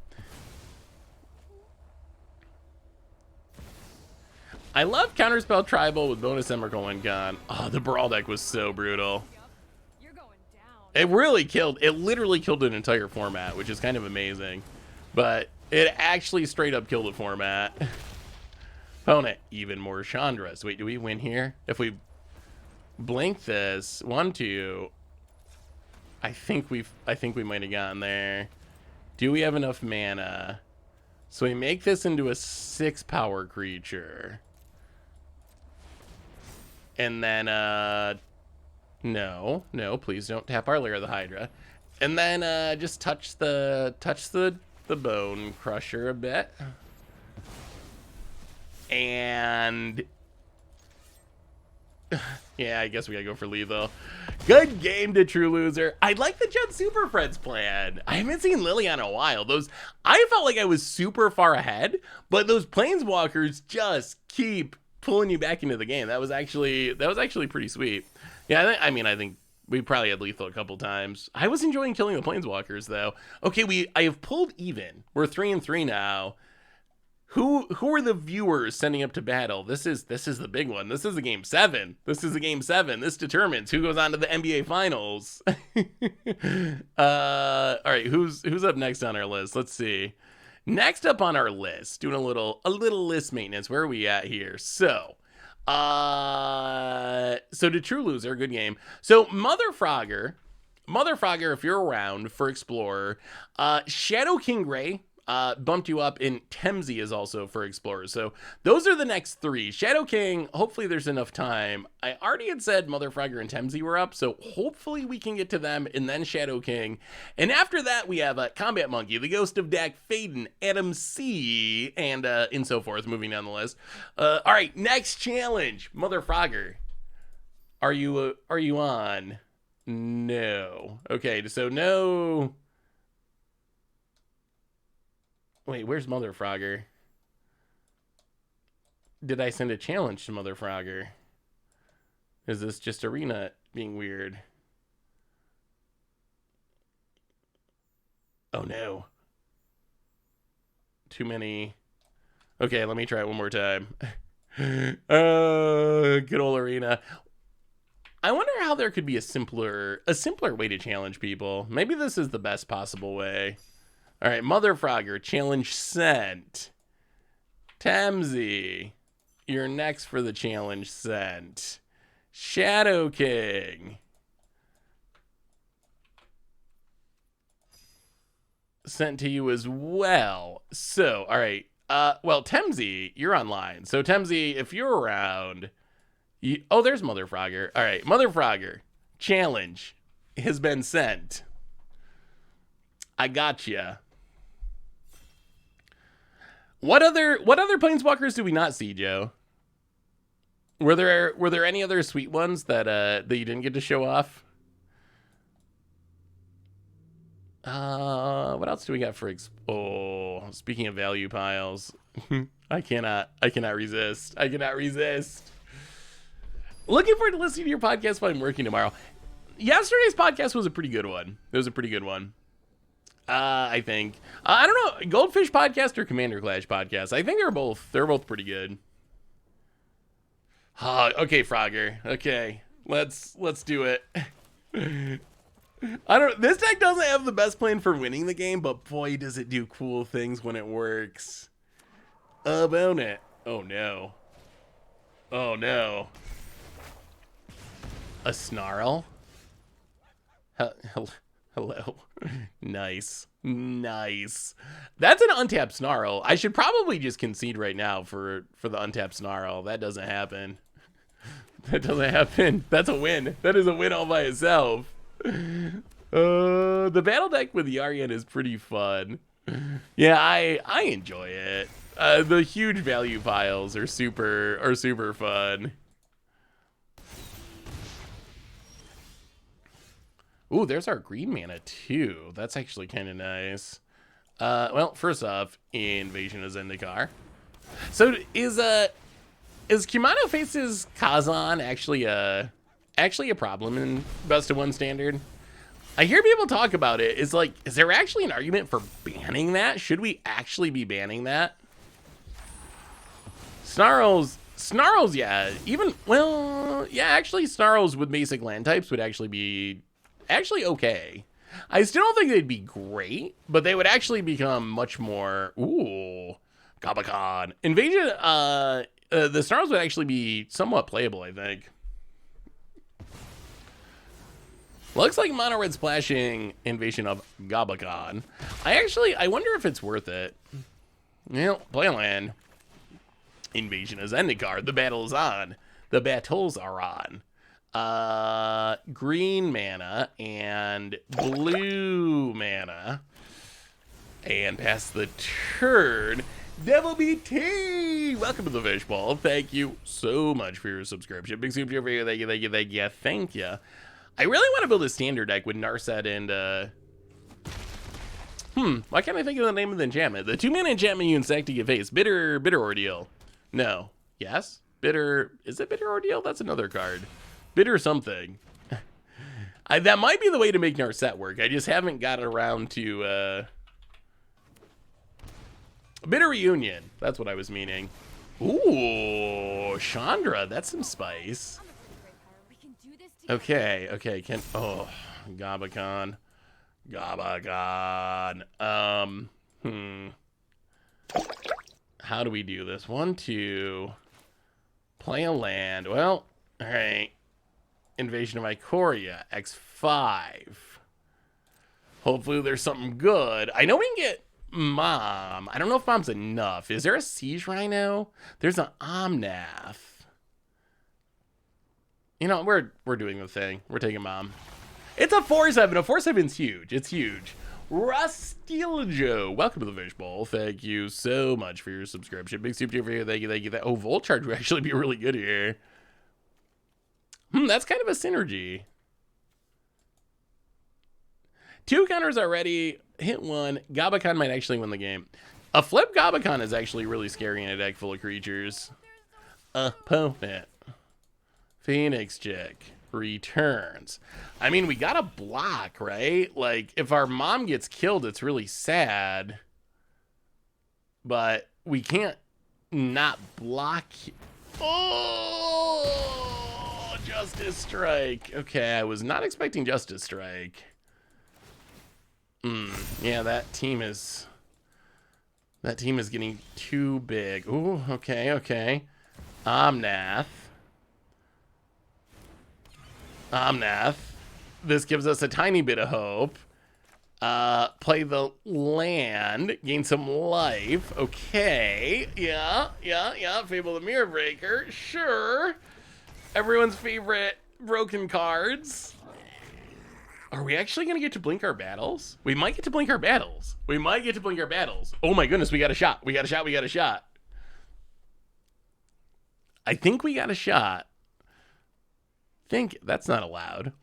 I love Counterspell Tribal with bonus Emrakul when gone. Oh, the Brawl deck was so brutal. It really killed, it literally killed an entire format, which is kind of amazing. But it actually straight up killed the format. Opponent, even more Chandras. Wait, do we win here? If we blink this, 1, 2, I think we might have gotten there. Do we have enough mana? So we make this into a 6 power creature. And then, no, please don't tap our Lair of the Hydra. And then, just touch the Bone Crusher a bit. And yeah, I guess we gotta go for lethal. Good game to True Loser. I like the Jud Super Friends plan. I haven't seen Lily in a while. I felt like I was super far ahead, but those Planeswalkers just keep pulling you back into the game. That was actually pretty sweet. Yeah, I think we probably had lethal a couple times. I was enjoying killing the Planeswalkers though. Okay, I have pulled even. We're 3-3 now. Who are the viewers sending up to battle? This is the big one. This is a game 7. This determines who goes on to the NBA Finals. All right, who's up next on our list? Let's see. Next up on our list, doing a little list maintenance. Where are we at here? So to True Loser, good game. So Mother Frogger, if you're around for Explorer, Shadow King Gray bumped you up, and Temzi is also for Explorers. So those are the next 3. Shadow King, hopefully there's enough time. I already had said Mother Frogger and Temzi were up, so hopefully we can get to them, and then Shadow King. And after that, we have Combat Monkey, the Ghost of Dak Faden, Adam C, and so forth, moving down the list. All right, next challenge. Mother Frogger, are you on? No. Okay, so no. Wait, where's Mother Frogger? Did I send a challenge to Mother Frogger? Is this just Arena being weird? Oh no. Too many. Okay, let me try it one more time. Good old Arena. I wonder how there could be a simpler way to challenge people. Maybe this is the best possible way. All right, Mother Frogger, challenge sent. Tamsi, you're next for the challenge sent. Shadow King. Sent to you as well. So, all right. Well, Temzi, you're online. So, Temzi, if you're around, Oh, there's Mother Frogger. All right, Mother Frogger. Challenge has been sent. I gotcha. What other planeswalkers do we not see, Joe? Were there any other sweet ones that that you didn't get to show off? What else do we got for oh, speaking of value piles. I cannot resist. I cannot resist. Looking forward to listening to your podcast while I'm working tomorrow. Yesterday's podcast was a pretty good one. It was a pretty good one. I think. I don't know, Goldfish podcast or Commander Clash podcast. I think they're both pretty good. Okay, Frogger. Okay. Let's do it. This deck doesn't have the best plan for winning the game, but boy, does it do cool things when it works. About it. Oh no. Oh no. A Snarl? Hello. Nice. That's an untapped Snarl. I should probably just concede right now for the untapped Snarl. That doesn't happen. That doesn't happen. That's a win. That is a win all by itself. The battle deck with Yarian is pretty fun. Yeah, I enjoy it. The huge value piles are super fun. Ooh, there's our green mana too. That's actually kind of nice. Well, first off, Invasion of Zendikar. So is Kumano Faces Kazan actually a problem in best of one standard? I hear people talk about it. Is there actually an argument for banning that? Should we actually be banning that? Snarls, yeah. Actually Snarls with basic land types would actually be okay. I still don't think they'd be great, but they would actually become much more. Ooh, Gabakon. Invasion, the Snarls would actually be somewhat playable, I think. Looks like mono red splashing Invasion of Gabakon. I wonder if it's worth it. Well, play a land. Invasion of Zendikar. The battle is on. The battles are on. Green mana and blue mana. And pass the turn. Devil BT! Welcome to the Fishbowl. Thank you so much for your subscription. Big super for you. Thank you. I really want to build a standard deck with Narset and, why can't I think of the name of the enchantment? The 2-mana enchantment you insect to get face. Bitter Ordeal. No. Yes? Bitter. Is it Bitter Ordeal? That's another card. Bitter something. That might be the way to make Narset work. I just haven't got around to, Bitter Reunion. That's what I was meaning. Ooh, Chandra. That's some spice. Okay. Gabakon. How do we do this? 1, 2. Play a land. Well, all right. Invasion of Ikoria. X5. Hopefully there's something good. I know we can get Mom. I don't know if Mom's enough. Is there a Siege Rhino? There's an Omnath. You know, we're doing the thing. We're taking Mom. It's a 4/7. A 4/7's huge. It's huge. Rustil Joe, welcome to the Fishbowl. Thank you so much for your subscription. Big super for you. Thank you. Oh, Volcharge would actually be really good here. That's kind of a synergy. 2 counters already. Hit 1. Gabakon might actually win the game. A flip Gabakon is actually really scary in a deck full of creatures. Opponent. Phoenix Chick returns. I mean, we gotta block, right? Like, if our mom gets killed, it's really sad. But we can't not block. Oh, Justice Strike. Okay, I was not expecting Justice Strike. Yeah, that team is getting too big. Ooh, okay. Omnath. This gives us a tiny bit of hope. Play the land, gain some life. Okay, yeah. Fable the Mirror Breaker, sure. Everyone's favorite broken cards. Are we actually going to get to blink our battles? We might get to blink our battles. We might get to blink our battles. Oh my goodness, we got a shot. We got a shot. We got a shot. I think we got a shot. Think that's not allowed.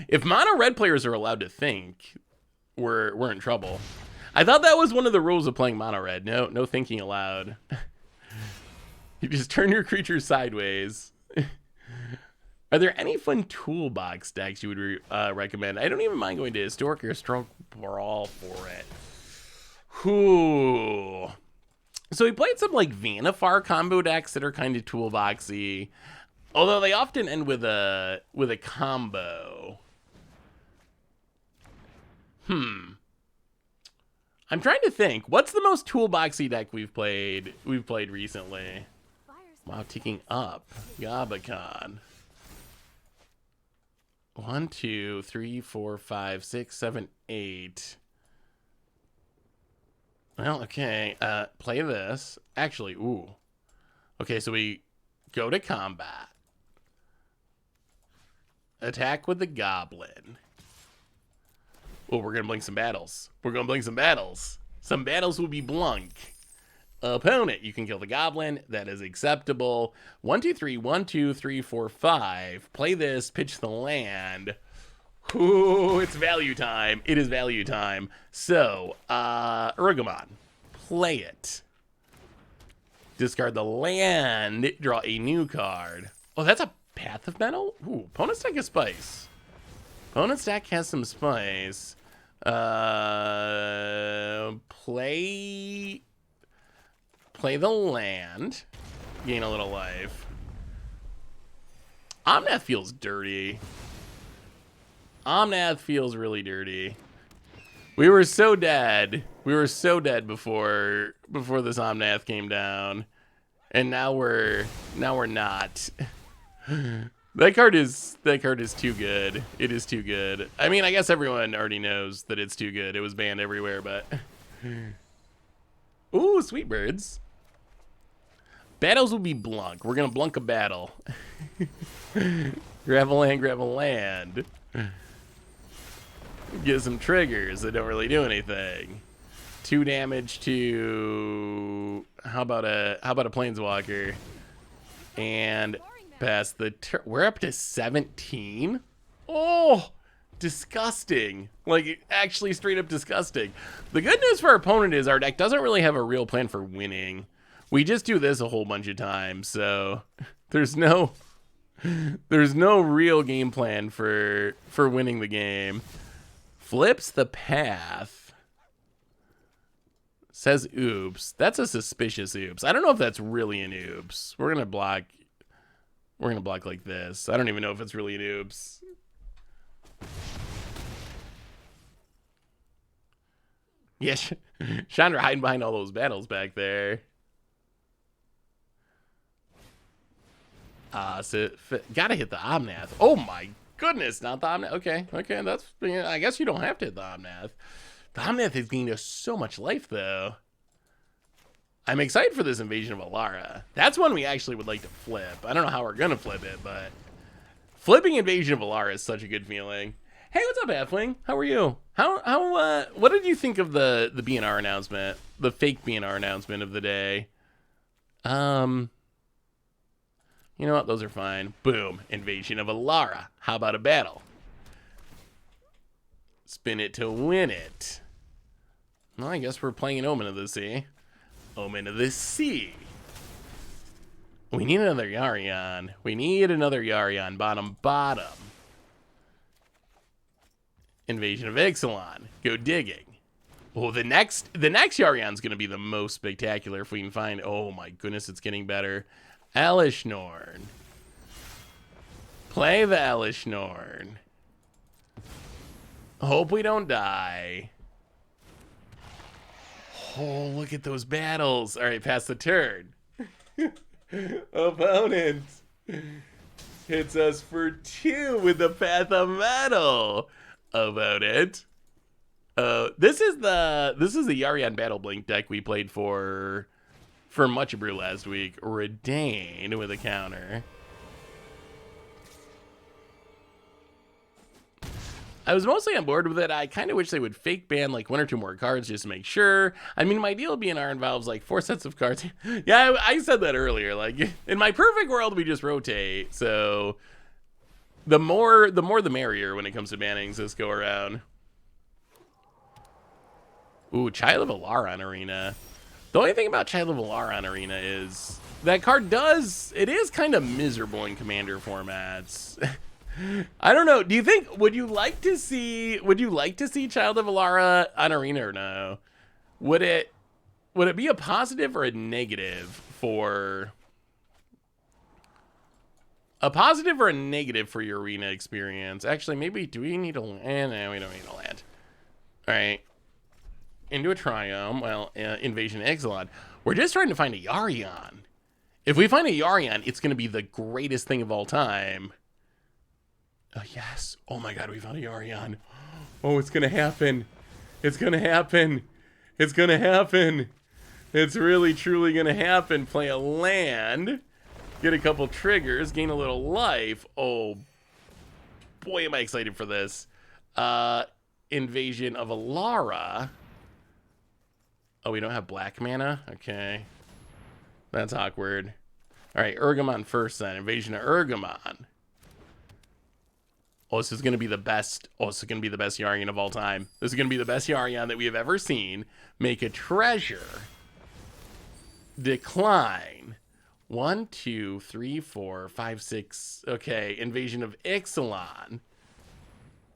If mono red players are allowed to think, we're in trouble. I thought that was one of the rules of playing mono red. No thinking allowed. You just turn your creature sideways. Are there any fun toolbox decks you would recommend? I don't even mind going to Historic or Historic Brawl for it. Whew. So we played some like Vanifar combo decks that are kind of toolboxy, although they often end with a combo. I'm trying to think. What's the most toolboxy deck we've played recently? Wow, ticking up. Gabacon. 1, 2, 3, 4, 5, 6, 7, 8. Well, okay. Play this. Actually, ooh. Okay, so we go to combat. Attack with the goblin. Oh, we're gonna blink some battles. We're gonna blink some battles. Some battles will be blunk. Opponent, you can kill the goblin. That is acceptable. 1, 2, 3, 1, 2, 3, 4, 5. Play this, pitch the land. Ooh, it's value time. It is value time. So, Urugamon, play it. Discard the land, draw a new card. Oh, that's a Path of Metal? Ooh, opponent's deck has spice. Opponent's deck has some spice. Play the land. Gain a little life. Omnath feels dirty. Omnath feels really dirty. We were so dead. We were so dead before this Omnath came down. And now we're not. That card is too good. It is too good. I mean, I guess everyone already knows that it's too good. It was banned everywhere, but ooh, sweet birds. Battles will be blunk. We're gonna blunk a battle. Grab a land. Get some triggers that don't really do anything. 2 damage to how about a planeswalker? And pass the turn. We're up to 17. Oh, disgusting. Like, actually straight up disgusting. The good news for our opponent is our deck doesn't really have a real plan for winning. We just do this a whole bunch of times, so there's no real game plan for winning the game. Flips the path. Says oops. That's a suspicious oops. I don't know if that's really an oops. We're gonna block like this. I don't even know if it's really an oops. Yeah, Chandra hiding behind all those battles back there. So gotta hit the Omnath. Oh my goodness, not the Omnath. Okay, that's, I guess you don't have to hit the Omnath. The Omnath is gaining us so much life, though. I'm excited for this Invasion of Alara. That's one we actually would like to flip. I don't know how we're gonna flip it, but flipping Invasion of Alara is such a good feeling. Hey, what's up, Halfling? How are you? What did you think of the BNR announcement? The fake BNR announcement of the day? You know what? Those are fine. Boom. Invasion of Alara. How about a battle? Spin it to win it. Well, I guess we're playing an Omen of the Sea. Omen of the Sea. We need another Yarion. We need another Yarion. Bottom. Invasion of Ixalan. Go digging. Oh, the next Yarion's going to be the most spectacular if we can find... Oh my goodness, it's getting better. Elishnorn. Play the Elishnorn. Hope we don't die. Oh, look at those battles. All right, pass the turn. Opponent hits us for 2 with the Path of Metal. Opponent. This is the Yarion Battle Blink deck we played for much of Brew last week. Redain with a counter. I was mostly on board with it. I kind of wish they would fake ban like 1 or 2 more cards just to make sure. I mean, my deal BNR involves like 4 sets of cards. Yeah, I said that earlier. Like, in my perfect world, we just rotate. So the more the merrier when it comes to bannings this go around. Ooh, Child of Alara Arena. The only thing about Child of Alara Arena is that card it is kind of miserable in Commander formats. I don't know. Do you think, would you like to see Child of Alara on Arena or no? Would it be a positive or a negative for your Arena experience? Actually, maybe, do we need to land? No, we don't need to land. All right. Into a Triome. Well, Invasion Exilon. We're just trying to find a Yarion. If we find a Yarion, it's going to be the greatest thing of all time. Oh, yes. Oh, my God, we found a Yarion. Oh, it's going to happen. It's going to happen. It's going to happen. It's really, truly going to happen. Play a land. Get a couple triggers. Gain a little life. Oh, boy, am I excited for this. Invasion of Alara. Oh, we don't have black mana? Okay. That's awkward. All right, Urgamon first then. Invasion of Urgamon. Oh, this is going to be the best. Oh, this is going to be the best Yarion of all time. This is going to be the best Yarion that we have ever seen. Make a treasure. Decline. 1, 2, 3, 4, 5, 6. Okay, Invasion of Ixalan.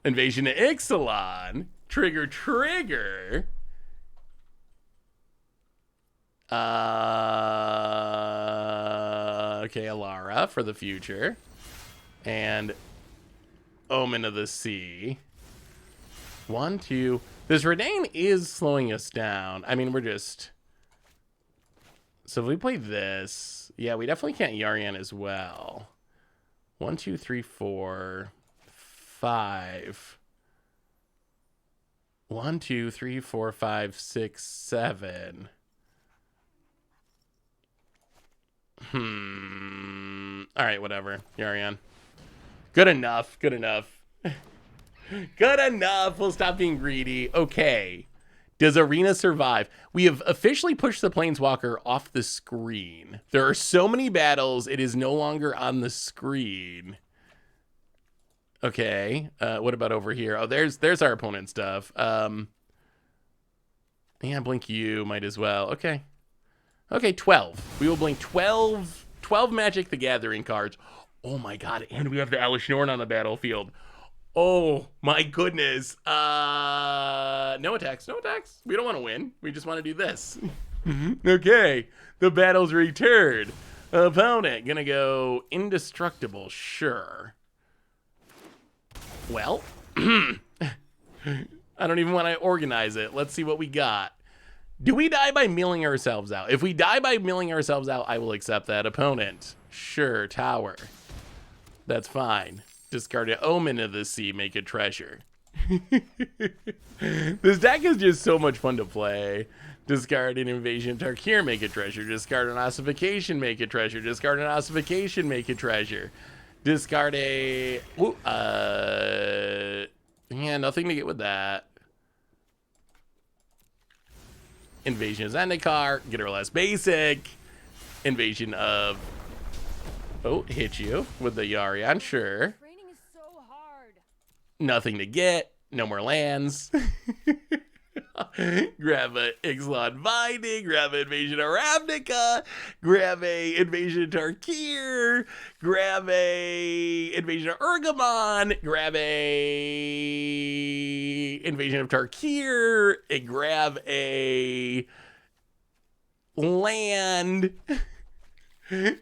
Invasion of Ixalan. Trigger. Okay, Alara for the future. And Omen of the Sea. 1, 2. This Redain is slowing us down. I mean, we're just... So if we play this... Yeah, we definitely can't Yarion as well. 1, 2, 3, 4, 5. 1, 2, 3, 4, 5, 6, 7. All right, whatever. Yarion. Good enough. Good enough. Good enough. We'll stop being greedy. Okay. Does Arena survive? We have officially pushed the Planeswalker off the screen. There are so many battles, it is no longer on the screen. Okay. What about over here? Oh, there's our opponent stuff. Yeah, blink you might as well. Okay. Okay, 12. We will blink 12 Magic the Gathering cards. Oh my God, and we have the Alish Norn on the battlefield. Oh my goodness. No attacks. We don't want to win. We just want to do this. Okay, the battle's returned. Opponent gonna go indestructible, sure. Well, I don't even want to organize it. Let's see what we got. Do we die by milling ourselves out? If we die by milling ourselves out, I will accept that. Opponent, sure, tower. That's fine. Discard an Omen of the Sea, make a treasure. This deck is just so much fun to play. Discard an Invasion Tarkir, make a treasure. Discard an Ossification, make a treasure. Discard an Ossification, make a treasure. Discard a... Ooh, yeah, nothing to get with that. Invasion of Zendikar, get her less basic. Invasion of... Oh, hit you with the Yarion, sure. Training is so hard. Nothing to get, no more lands. Grab a Ixalan Binding, grab an Invasion of Ravnica, grab a Invasion of Tarkir, grab a Invasion of Urgamon, grab a Invasion of Tarkir, and grab a land.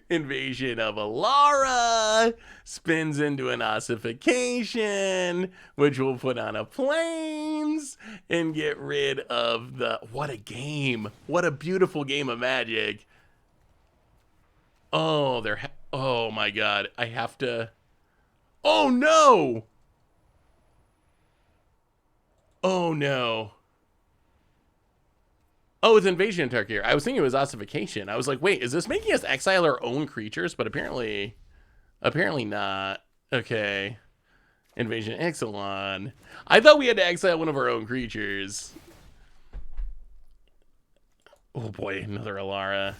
Invasion of Alara spins into an Ossification, which we'll put on a Plains and get rid of the... What a game. What a beautiful game of Magic. Oh, oh my God. I have to... Oh no! Oh no. Oh, it's Invasion of Tarkir. I was thinking it was Ossification. I was like, wait, is this making us exile our own creatures? But apparently not. Okay. Invasion Ixalan. I thought we had to exile one of our own creatures. Oh boy, another Alara.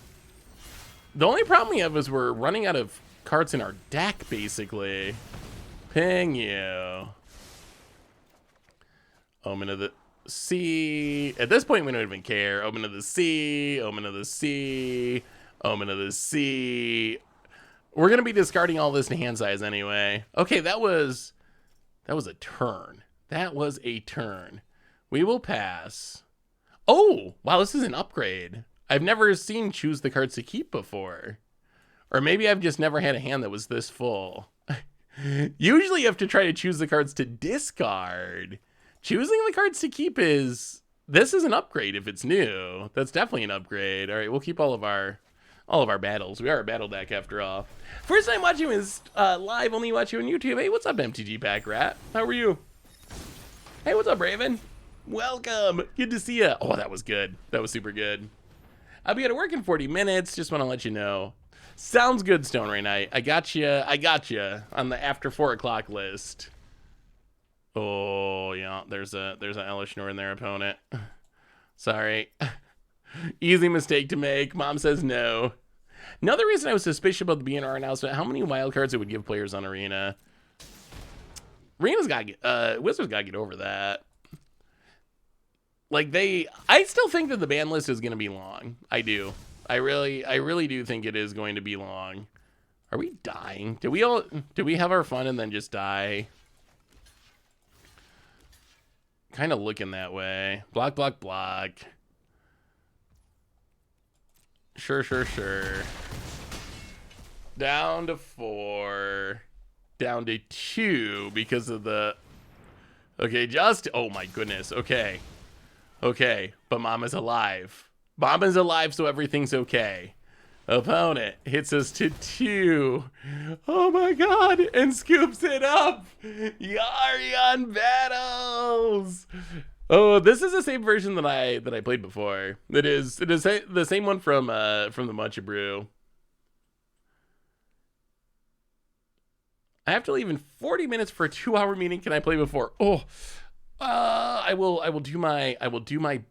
The only problem we have is we're running out of cards in our deck, basically. Ping you. Omen of the Sea. At this point, we don't even care. Omen of the Sea. Omen of the Sea. Omen of the Sea. We're going to be discarding all this to hand size anyway. Okay, that was a turn. That was a turn. We will pass. Oh, wow, this is an upgrade. I've never seen choose the cards to keep before. Or maybe I've just never had a hand that was this full. Usually you have to try to choose the cards to discard. Choosing the cards to keep this is an upgrade if it's new. That's definitely an upgrade. All right, we'll keep all of our battles. We are a battle deck after all. First time watching is live, only watch you on YouTube. Hey, what's up, MTG Pack Rat? How are you? Hey, what's up, Raven? Welcome. Good to see you. Oh, that was good. That was super good. I'll be at work in 40 minutes. Just want to let you know. Sounds good, Stone Ray Knight. I got you on the after 4 o'clock list. Oh, yeah. There's an Elishnorn in their opponent. Sorry. Easy mistake to make. Mom says no. Another reason I was suspicious about the BNR announcement, how many wild cards it would give players on Arena. Wizards got to get over that. Like I still think that the ban list is going to be long. I do. I really do think it is going to be long. Are we dying? Do we have our fun and then just die? Kind of looking that way. Block, block, block. Sure. Down to 4. Down to 2 because of the... Okay, oh my goodness. Okay, but Mama's alive. Mama's alive, so everything's okay. Opponent hits us to 2. Oh my god, and scoops it up. Yarion battles. Oh, this is the same version that I played before. It is the same one from the Matcha Brew. I have to leave in 40 minutes for a 2-hour meeting. Can I play before? Oh, I will do my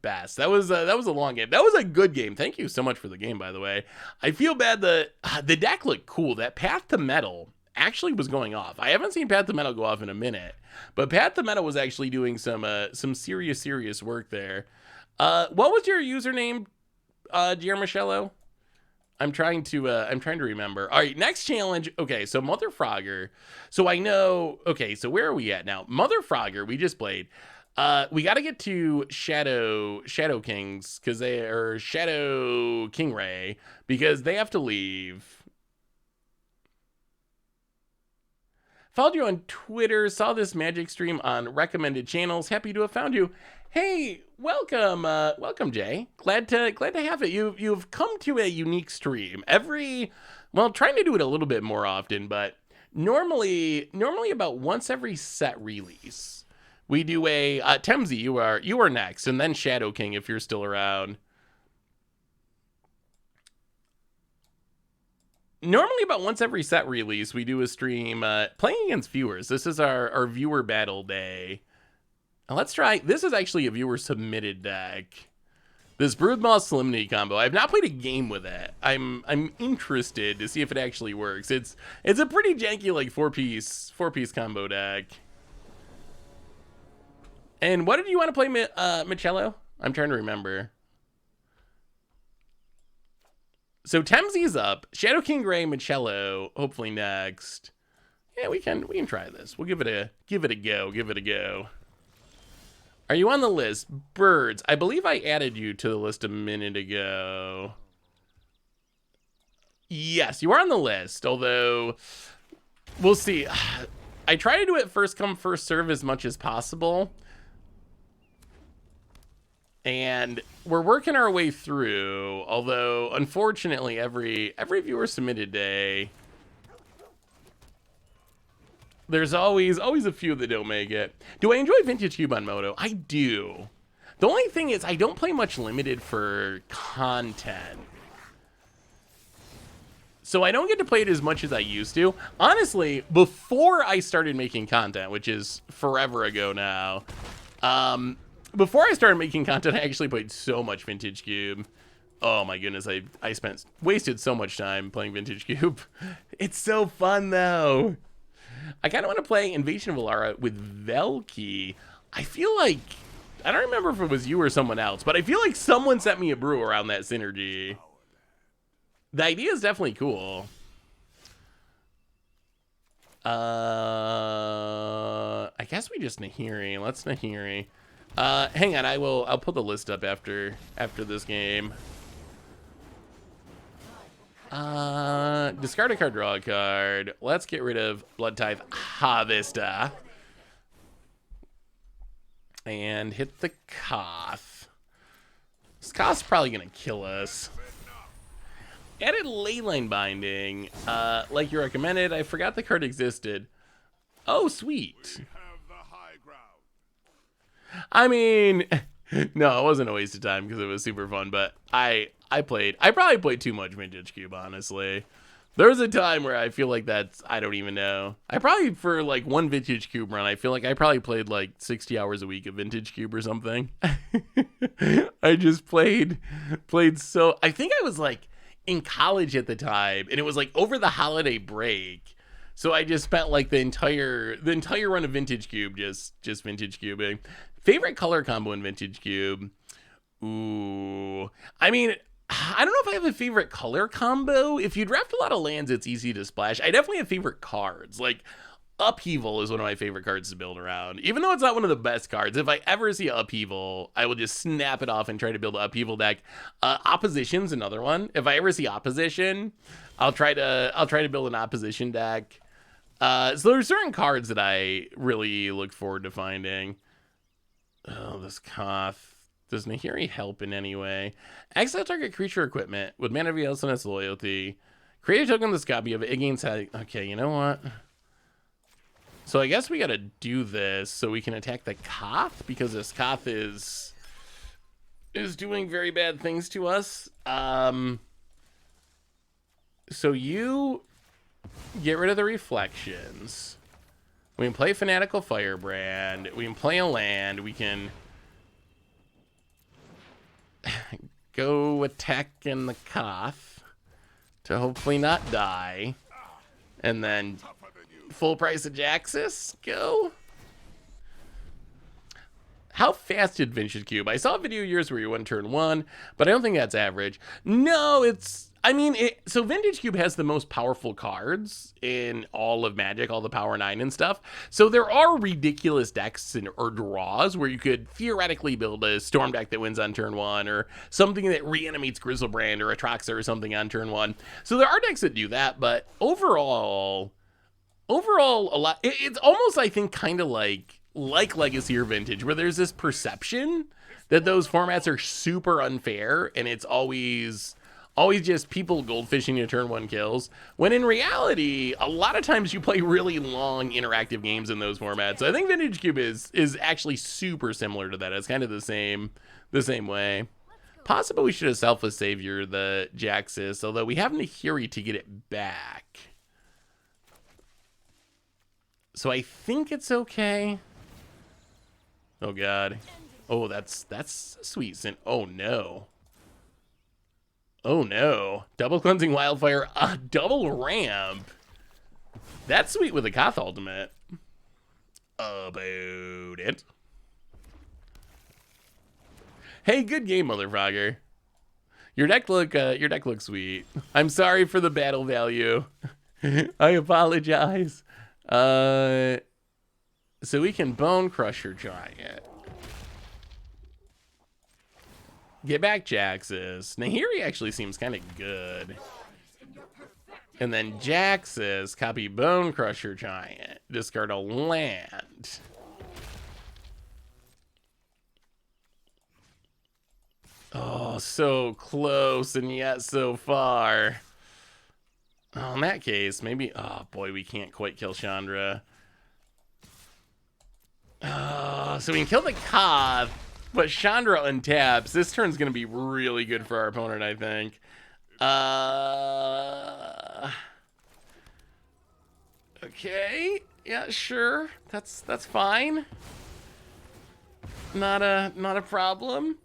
best. That was a long game. That was a good game. Thank you so much for the game, by the way. I feel bad that the deck looked cool. That Path to Metal actually was going off. I haven't seen Path to Metal go off in a minute, but Path to Metal was actually doing some serious work there. What was your username, Giarmichello? I'm trying to remember. All right, next challenge. Okay, so Mother Frogger. So I know. Okay, so where are we at now? Mother Frogger. We just played. We got to get to Shadow Kings because they are Shadow Kingray because they have to leave. Followed you on Twitter. Saw this Magic stream on recommended channels. Happy to have found you. Hey, welcome, Jay. Glad to have it. You've come to a unique stream. Trying to do it a little bit more often, but normally about once every set release, we do a Temzi. You are next, and then Shadow King if you're still around. Normally about once every set release, we do a stream playing against viewers. This is our viewer battle day. Let's try. This is actually a viewer submitted deck. This Broodmaw Solemnity combo. I've not played a game with it. I'm interested to see if it actually works. It's a pretty janky like four piece combo deck. And what did you want to play, Michello? I'm trying to remember. So Temzi's up. Shadow King Gray, Michello, hopefully next. Yeah, we can try this. We'll give it a go. Are you on the list? Birds. I believe I added you to the list a minute ago. Yes, you are on the list, although we'll see. I try to do it first come, first serve as much as possible. And we're working our way through, although unfortunately every viewer submitted day, there's always a few that don't make it. Do I enjoy Vintage Cube on Moto? I do. The only thing is I don't play much limited for content. So I don't get to play it as much as I used to. Honestly, before I started making content, which is forever ago now, before I started making content, I actually played so much Vintage Cube. Oh my goodness, I wasted so much time playing Vintage Cube. It's so fun though. I kind of want to play Invasion of Alara with Velky. I feel like, I don't remember if it was you or someone else, but I feel like someone sent me a brew around that synergy. The idea is definitely cool. I guess we just Nahiri. Let's Nahiri. Hang on, I'll put the list up after this game. Discard a card, draw a card. Let's get rid of Blood Tithe Harvester. And hit the Koth. This Koth's probably gonna kill us. Added Leyline Binding, like you recommended. I forgot the card existed. Oh, sweet. I mean, no, it wasn't a waste of time because it was super fun, but I probably played too much Vintage Cube, honestly. There was a time where I feel like I don't even know. I probably, for like one Vintage Cube run, I feel like I probably played like 60 hours a week of Vintage Cube or something. I just played so, I think I was like in college at the time, and it was like over the holiday break. So I just spent like the entire run of Vintage Cube just Vintage Cubing. Favorite color combo in Vintage Cube? Ooh, I mean, I don't know if I have a favorite color combo. If you draft a lot of lands, it's easy to splash. I definitely have favorite cards. Like Upheaval is one of my favorite cards to build around. Even though it's not one of the best cards, if I ever see Upheaval, I will just snap it off and try to build an Upheaval deck. Opposition's another one. If I ever see Opposition, I'll try to build an Opposition deck. So there's certain cards that I really look forward to finding. Oh, this Koth. Does Nahiri help in any way? Exile target creature equipment with mana VLs and its loyalty. Create a token that's copy of it. It gains. Okay, you know what? So I guess we gotta do this so we can attack the Koth, because this Koth is doing very bad things to us. So you get rid of the reflections. We can play Fanatical Firebrand. We can play a land. We can go attack in the Koth to hopefully not die. And then full price of Jaxus, go. How fast did Vintage Cube? I saw a video of yours where you went turn 1, but I don't think that's average. No, so Vintage Cube has the most powerful cards in all of Magic, all the Power 9 and stuff. So there are ridiculous decks or draws where you could theoretically build a Storm deck that wins on turn 1, or something that reanimates Grizzlebrand or Atraxa or something on turn 1. So there are decks that do that, but overall, a lot. It's almost, I think, kind of like Legacy or Vintage, where there's this perception that those formats are super unfair, and it's always just people goldfishing to turn 1 kills, when in reality, a lot of times you play really long interactive games in those formats. So I think Vintage Cube is actually super similar to that. It's kind of the same way. Possibly we should have Selfless Savior the Jaxus, although we have Nahiri to get it back. So I think it's okay. Oh god. Oh, that's sweet. Oh no. Oh no. Double Cleansing Wildfire, double ramp. That's sweet with a Koth ultimate. About it. Hey, good game, motherfucker. Your deck looks sweet. I'm sorry for the battle value. I apologize. So we can Bone Crusher Giant. Get back Jaxus. Nahiri actually seems kind of good. And then Jaxus, copy Bone Crusher Giant. Discard a land. Oh, so close and yet so far. Oh, in that case, maybe... Oh, boy, we can't quite kill Chandra. So we can kill the Koth, but Chandra untaps. This turn's going to be really good for our opponent, I think. Okay. Yeah, sure. That's fine. Not a problem.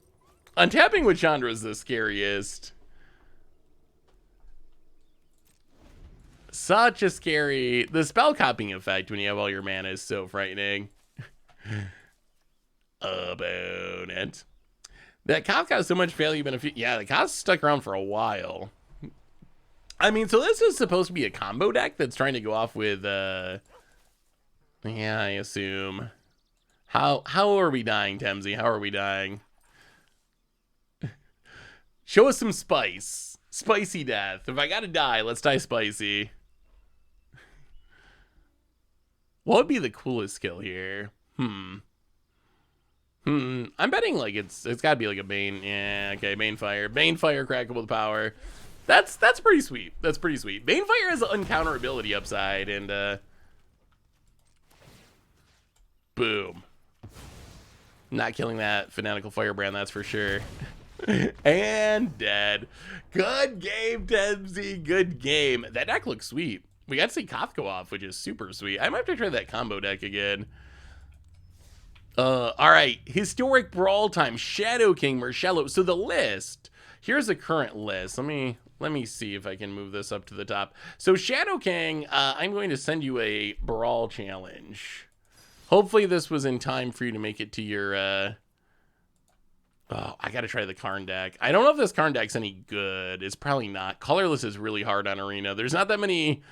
Untapping with Chandra is the scariest. Such a scary... The spell copying effect when you have all your mana is so frightening. Opponent. That Koth got so much value benefit. Yeah, the Koth stuck around for a while. I mean, so this is supposed to be a combo deck that's trying to go off with, yeah, I assume. How are we dying, Temsy? How are we dying? Show us some spice. Spicy death. If I gotta die, let's die spicy. What would be the coolest skill here? I'm betting like it's gotta be like a Bane. Yeah, okay, Bane Fire. Bane Fire crackable power. That's pretty sweet. That's pretty sweet. Bane Fire has uncounterability upside, and boom. Not killing that Fanatical Firebrand, that's for sure. And dead. Good game, Temsy. Good game. That deck looks sweet. We got to see Koth go off, which is super sweet. I might have to try that combo deck again. All right. Historic Brawl time. Shadow King, Marcello. So the list, here's the current list. Let me see if I can move this up to the top. So Shadow King, I'm going to send you a Brawl challenge. Hopefully this was in time for you to make it to your, oh, I gotta try the Karn deck. I don't know if this Karn deck's any good. It's probably not. Colorless is really hard on Arena. There's not that many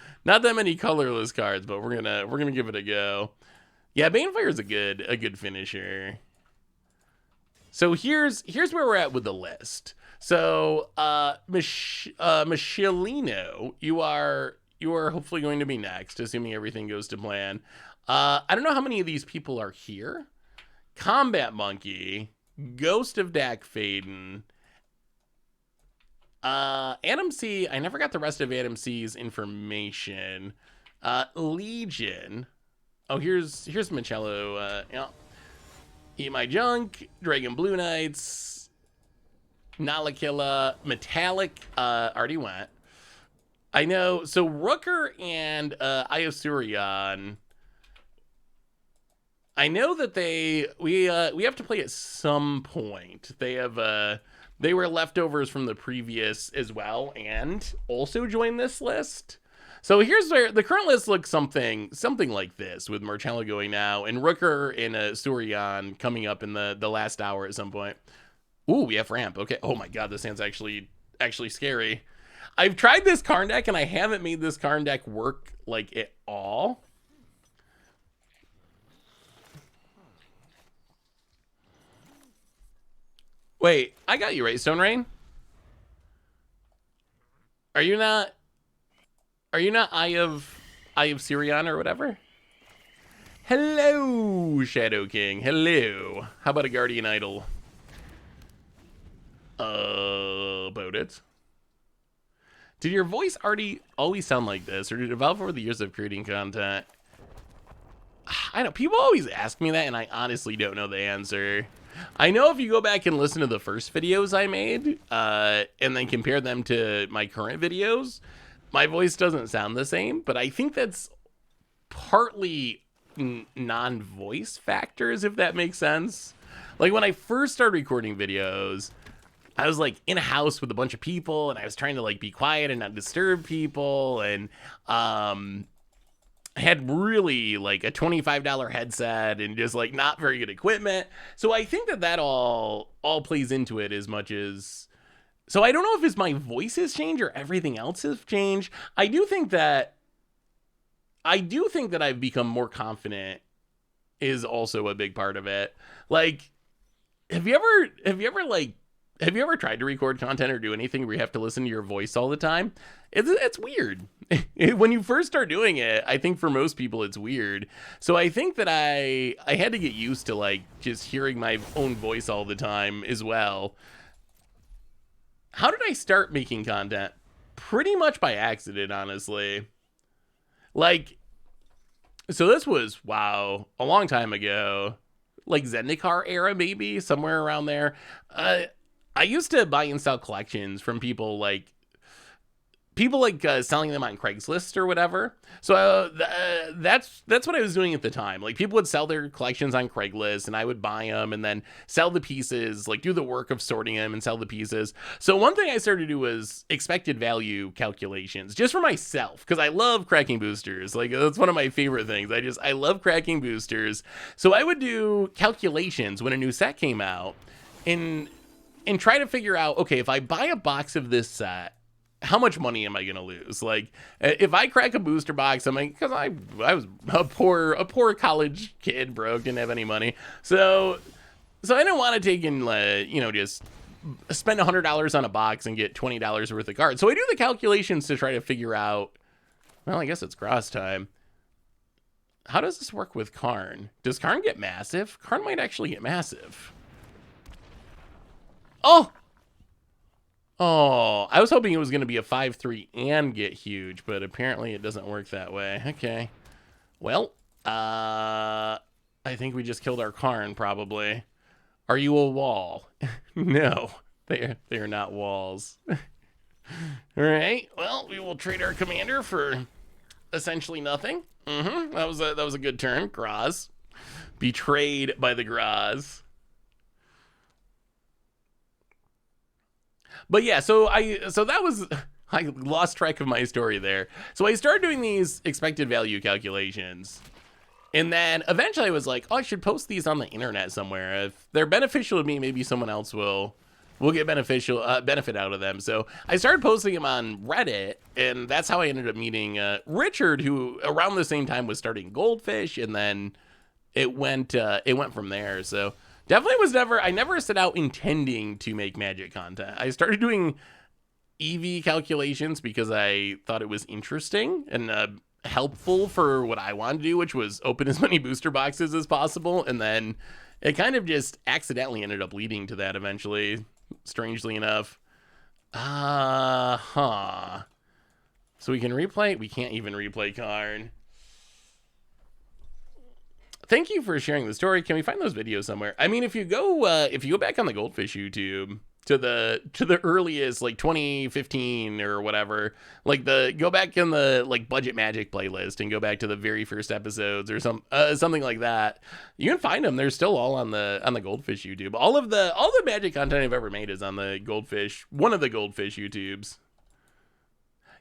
colorless cards, but we're gonna give it a go. Yeah, Banefire is a good finisher. So here's where we're at with the list. So Michelino, you are hopefully going to be next, assuming everything goes to plan. I don't know how many of these people are here. Combat Monkey, Ghost of Dak Faden, Adam C. I never got the rest of Adam C's information. Legion. Oh, here's Michello. Yeah. Eat My Junk, Dragon Blue Knights, Nalakilla, Metallic, already went. I know, so Rooker and Iosurion, I know that we have to play at some point. They were leftovers from the previous as well, and also joined this list. So here's where the current list looks something like this, with Marcello going now, and Rooker and Surion coming up in the last hour at some point. Ooh, we have ramp. Okay. Oh my god, this hand's actually scary. I've tried this Karn deck, and I haven't made this Karn deck work like at all. Wait, I got you right, Stone Rain. Are you not Eye of Sirion or whatever? Hello, Shadow King. Hello. How about a Guardian Idol? About it. Did your voice always sound like this, or did it evolve over the years of creating content? I know, people always ask me that, and I honestly don't know the answer. I know if you go back and listen to the first videos I made, and then compare them to my current videos, my voice doesn't sound the same, but I think that's partly non-voice factors, if that makes sense. Like, when I first started recording videos, I was like in a house with a bunch of people, and I was trying to like be quiet and not disturb people, and I had really like a $25 headset and just like not very good equipment. So I think that all plays into it as much as, so I don't know if it's my voice has changed or everything else has changed. I do think that I've become more confident is also a big part of it. Like, have you ever tried to record content or do anything where you have to listen to your voice all the time? It's weird. When you first start doing it, I think for most people it's weird. So I think that I had to get used to like just hearing my own voice all the time as well. How did I start making content? Pretty much by accident, honestly. Like, so this was, wow, a long time ago. Like Zendikar era, maybe, somewhere around there. I used to buy and sell collections from people like people like selling them on Craigslist or whatever. So that's what I was doing at the time. Like people would sell their collections on Craigslist, and I would buy them and then sell the pieces, like do the work of sorting them and sell the pieces. So one thing I started to do was expected value calculations just for myself, because I love cracking boosters. Like that's one of my favorite things. I love cracking boosters. So I would do calculations when a new set came out and try to figure out, okay, if I buy a box of this set, how much money am I gonna lose? Like, if I crack a booster box, I'm like, because I was a poor college kid, broke, didn't have any money, so I didn't want to take in, just spend $100 on a box and get $20 worth of cards. So I do the calculations to try to figure out. Well, I guess it's cross time. How does this work with Karn? Does Karn get massive? Karn might actually get massive. Oh, I was hoping it was going to be a 5-3 and get huge, but apparently it doesn't work that way. Okay. Well, I think we just killed our Karn, probably. Are you a wall? No, they are not walls. All right. Well, we will trade our commander for essentially nothing. That was a good turn. Graz. Betrayed by the Graz. But yeah, so I lost track of my story there. So I started doing these expected value calculations. And then eventually I was like, oh, I should post these on the internet somewhere. If they're beneficial to me, maybe someone else will get benefit out of them. So I started posting them on Reddit, and that's how I ended up meeting Richard, who around the same time was starting Goldfish, and then it went from there. So definitely I never set out intending to make Magic content. I started doing EV calculations because I thought it was interesting and helpful for what I wanted to do, which was open as many booster boxes as possible. And then it kind of just accidentally ended up leading to that eventually, strangely enough. So we can replay? We can't even replay Karn. Thank you for sharing the story. Can we find those videos somewhere? I mean, if you go back on the Goldfish YouTube to the earliest, like 2015 or whatever, like go back in the like Budget Magic playlist and go back to the very first episodes or something like that. You can find them. They're still all on the Goldfish YouTube. All the Magic content I've ever made is on the Goldfish, one of the Goldfish YouTubes.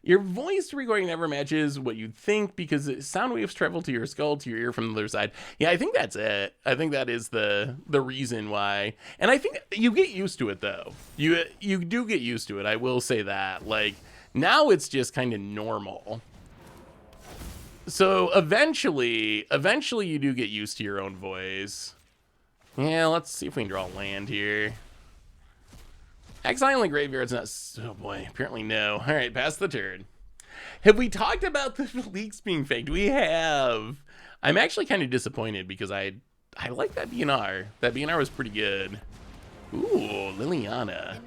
Your voice recording never matches what you'd think because sound waves travel to your skull, to your ear from the other side. Yeah, I think that's it. I think that is the reason why. And I think you get used to it, though. You do get used to it. I will say that. Like, now it's just kind of normal. So eventually you do get used to your own voice. Yeah, let's see if we can draw land here. Exiling the graveyard's not... Oh boy, apparently no. All right, pass the turn. Have we talked about the leaks being faked? We have. I'm actually kind of disappointed because I like that BNR. That BNR was pretty good. Ooh, Liliana.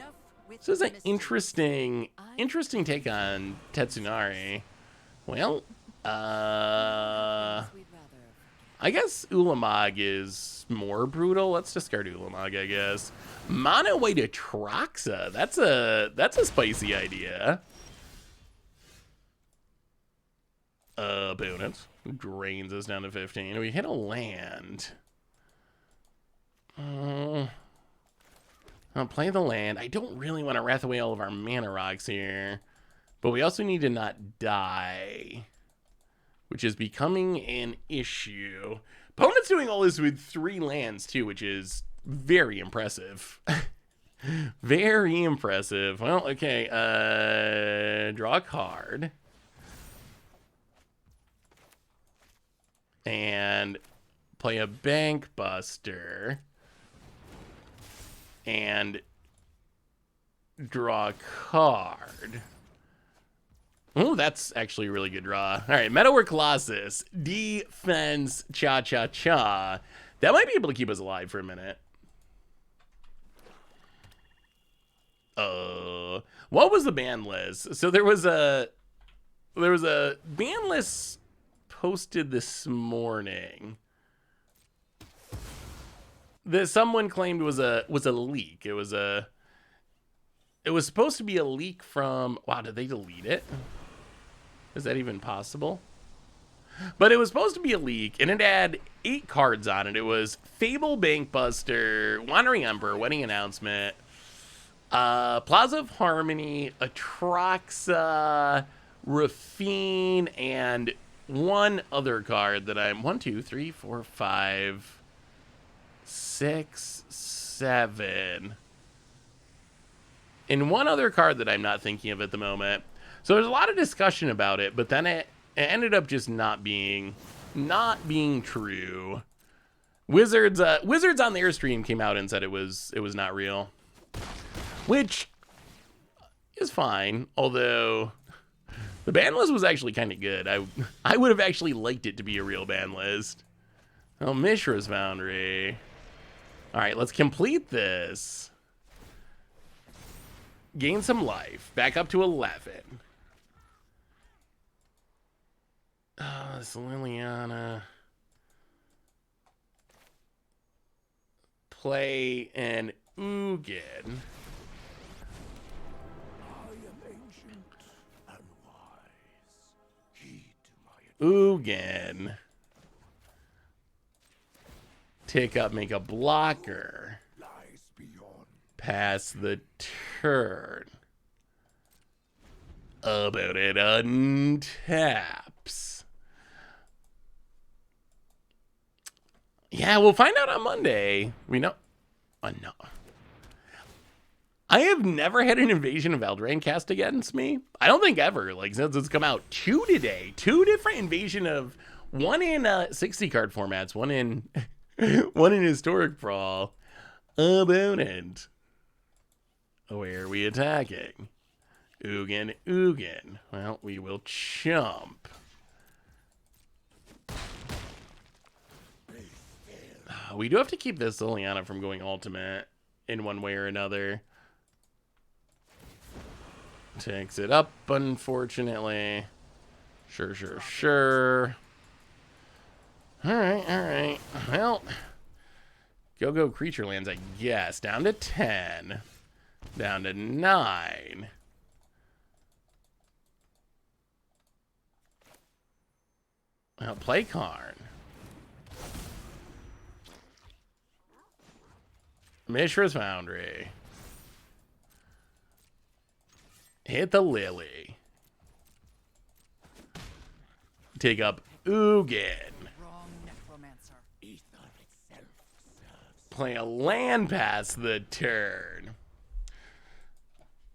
This is an interesting take on Tetsunari. Well, I guess Ulamog is more brutal. Let's discard Ulamog, I guess. Mono White Atraxa. That's a spicy idea. Opponent drains us down to 15. We hit a land. I'll play the land. I don't really want to wrath away all of our mana rocks here, but we also need to not die, which is becoming an issue. Opponent's doing all this with 3 lands too, which is very impressive. Very impressive. Well, okay. Draw a card. And play a Bank Buster. And draw a card. Oh, that's actually a really good draw. All right, Metalwork Colossus. Defense cha-cha-cha. That might be able to keep us alive for a minute. What was the ban list? So there was a ban list posted this morning that someone claimed was a leak. It was a It was supposed to be a leak from... Wow, did they delete it? Is that even possible? But it was supposed to be a leak, and it had 8 cards on it. It was Fable Bankbuster, Wandering Emperor, Wedding Announcement, Plaza of Harmony, Atraxa, Rafine, and one other card that I'm... 1, 2, 3, 4, 5, 6, 7... and one other card that I'm not thinking of at the moment. So there's a lot of discussion about it, but then it ended up just not being true. Wizards on their stream came out and said it was not real, which is fine. Although the ban list was actually kind of good. I would have actually liked it to be a real ban list. Oh, Mishra's Foundry. All right, let's complete this. Gain some life. Back up to 11. This Liliana. Play an Ugin. Ugin. Take up, make a blocker. Pass the turn. About it untaps. Yeah, we'll find out on Monday. We know. Oh, no. I have never had an Invasion of Eldraine cast against me. I don't think ever. Like, since it's come out 2 today. 2 different Invasion of... One in 60 card formats. One in... one in Historic Brawl. About it. Where are we attacking? Ugin, Ugin. Well, we will chump. We do have to keep this Liliana from going ultimate in one way or another. Takes it up, unfortunately. Sure. Alright. Well, go creature lands, I guess. Down to 10. Down to 9. Well, play Karn. Mishra's Foundry. Hit the Lily. Take up Ugin. Play a land pass the turn.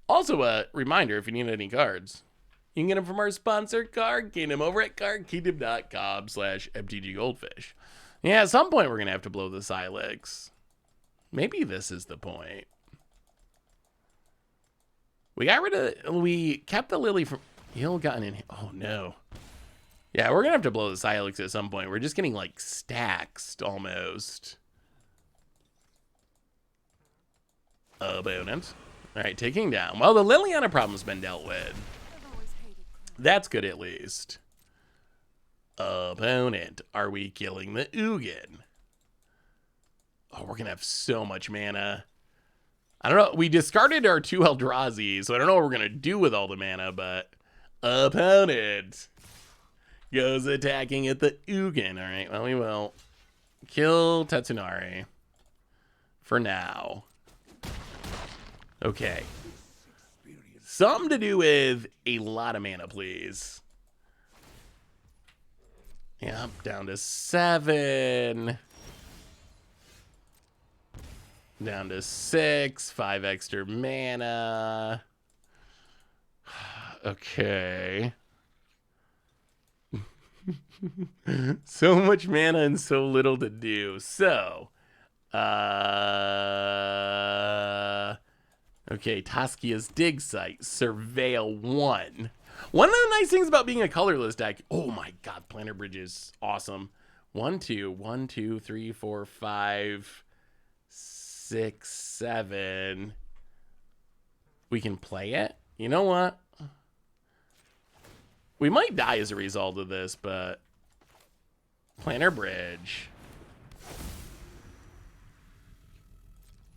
Also, a reminder, if you need any cards, you can get them from our sponsor, Card Kingdom, over at cardkingdom.com/mtggoldfish. Yeah, at some point we're going to have to blow the Silex. Maybe this is the point. We kept the Lily from... He'll gotten in... Oh, no. Yeah, we're going to have to blow the Silex at some point. We're just getting, like, stacked, almost. Opponent. All right, taking down. Well, the Liliana problem's been dealt with. That's good, at least. Opponent. Are we killing the Ugin? Oh, we're going to have so much mana. I don't know. We discarded our 2 Eldrazi, so I don't know what we're going to do with all the mana, but... Opponent goes attacking at the Ugin. All right, well, we will kill Tetsunari for now. Okay. Something to do with a lot of mana, please. Yep, down to 7. Down to 6. 5 extra mana. Okay. So much mana and so little to do. So, okay, Taskia's Dig Site, Surveil 1. One of the nice things about being a colorless deck, oh my god, Planter Bridge is awesome. 1, 2, 1, 2, 3, 4, 5, 6, 7. We can play it. You know what? We might die as a result of this, but Planter Bridge.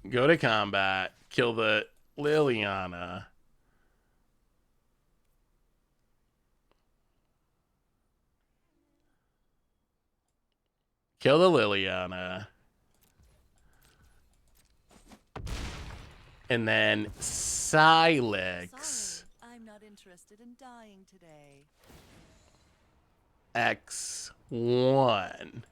Go to combat. Kill the Liliana. Kill the Liliana. And then Silex. I'm not interested in dying today. X1.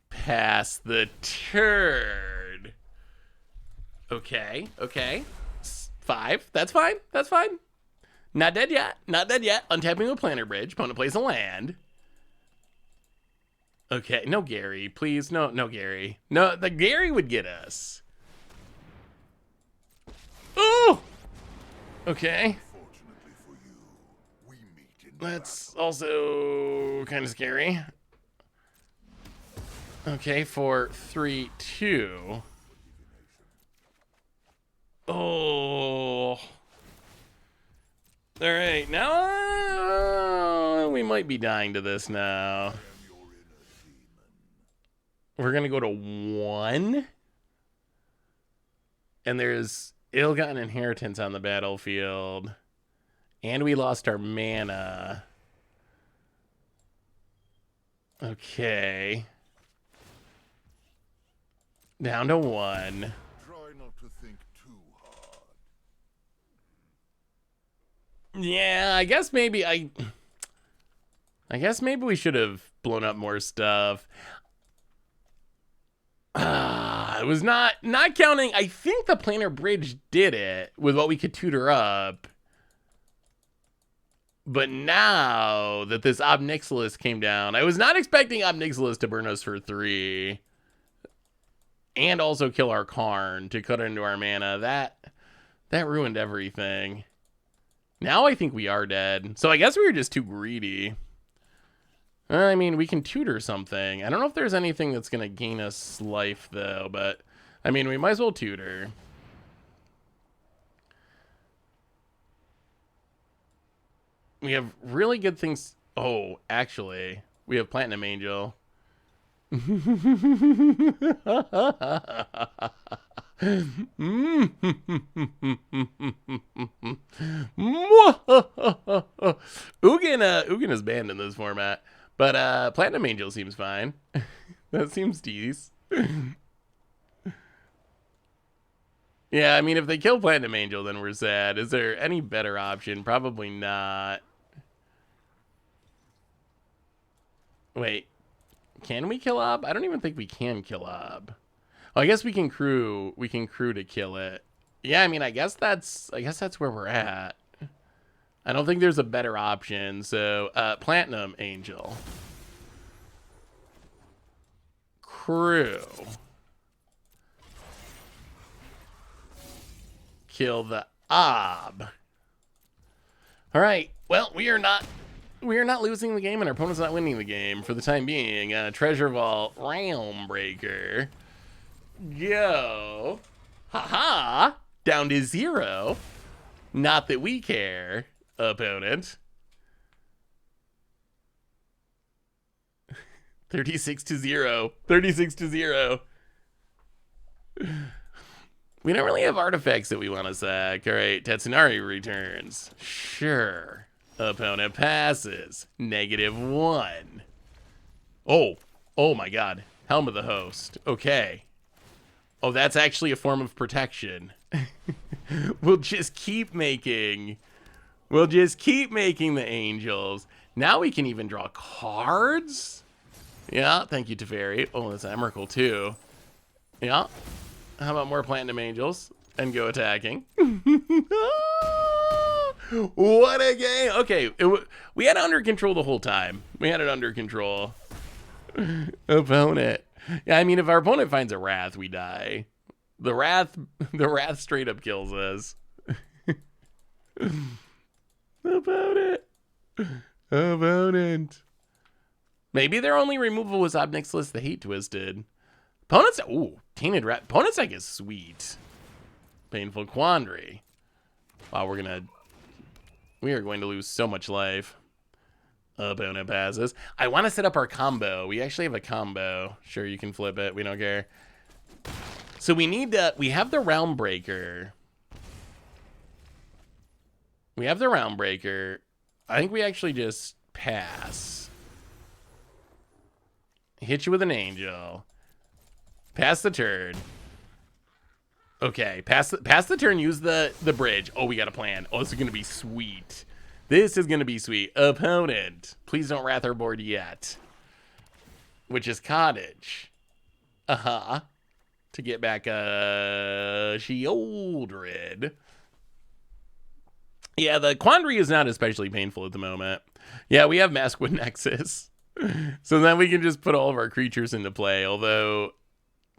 Pass the turn. Okay, okay. 5. That's fine. That's fine. Not dead yet. Not dead yet. Untapping the Planter Bridge. Opponent plays a land. Okay, no Gary, please. No, no Gary. No, the Gary would get us. Oh! Okay. That's also kind of scary. Okay, for 3-2. Oh. Alright, now we might be dying to this now. We're gonna go to 1. And there's ill-gotten inheritance on the battlefield. And we lost our mana. Okay. Down to 1. Try not to think too hard. Yeah, I guess maybe we should have blown up more stuff. It was not counting. I think the Planter Bridge did it with what we could tutor up. But now that this Ob Nixilis came down, I was not expecting Ob Nixilis to burn us for 3. And also kill our Karn to cut into our mana. That ruined everything. Now I think we are dead. So I guess we were just too greedy. I mean, we can tutor something. I don't know if there's anything that's going to gain us life, though. But, I mean, we might as well tutor. We have really good things. Oh, actually, we have Platinum Angel. Ugin is banned in this format, but Platinum Angel seems fine. That seems decent. Yeah, I mean, if they kill Platinum Angel, then we're sad. Is there any better option? Probably not. Wait, can we kill Ob? I don't even think we can kill Ob. Oh, I guess we can crew to kill it. Yeah, I mean, I guess that's where we're at. I don't think there's a better option. So, Platinum Angel. Crew. Kill the Ob. All right. Well, we are not losing the game, and our opponent's not winning the game for the time being. Treasure Vault Realm Breaker. Yo. Haha. Down to 0. Not that we care, opponent. 36-0. 36-0. We don't really have artifacts that we want to sack. All right, Tetsunari returns. Sure. Opponent passes. -1. Oh my god. Helm of the Host. Okay. Oh, that's actually a form of protection. We'll just keep making the angels. Now we can even draw cards. Yeah, thank you, Teferi. Oh, that's Emrakul too. Yeah. How about more Platinum Angels and go attacking? What a game. Okay, we had it under control the whole time. We had it under control. Opponent. Yeah, I mean, if our opponent finds a Wrath, we die. The Wrath straight up kills us. Opponent. Maybe their only removal was Ob Nixilis the Hate Twisted. Opponent's, ooh, Tainted Rat. Opponent's deck is sweet. Painful Quandary. Wow, we are going to lose so much life. Opponent passes. I want to set up our combo. We actually have a combo. Sure, you can flip it. We don't care. So we need to... We have the Realm Breaker. We have the Realm Breaker. I think we actually just pass. Hit you with an Angel. Pass the turn. Okay, pass the turn, use the bridge. Oh, we got a plan. Oh, this is going to be sweet. This is going to be sweet. Opponent. Please don't wrath our board yet. Which is Cottage. Uh-huh. To get back Shieldred. Yeah, the Quandary is not especially painful at the moment. Yeah, we have Maskwood Nexus. So then we can just put all of our creatures into play, although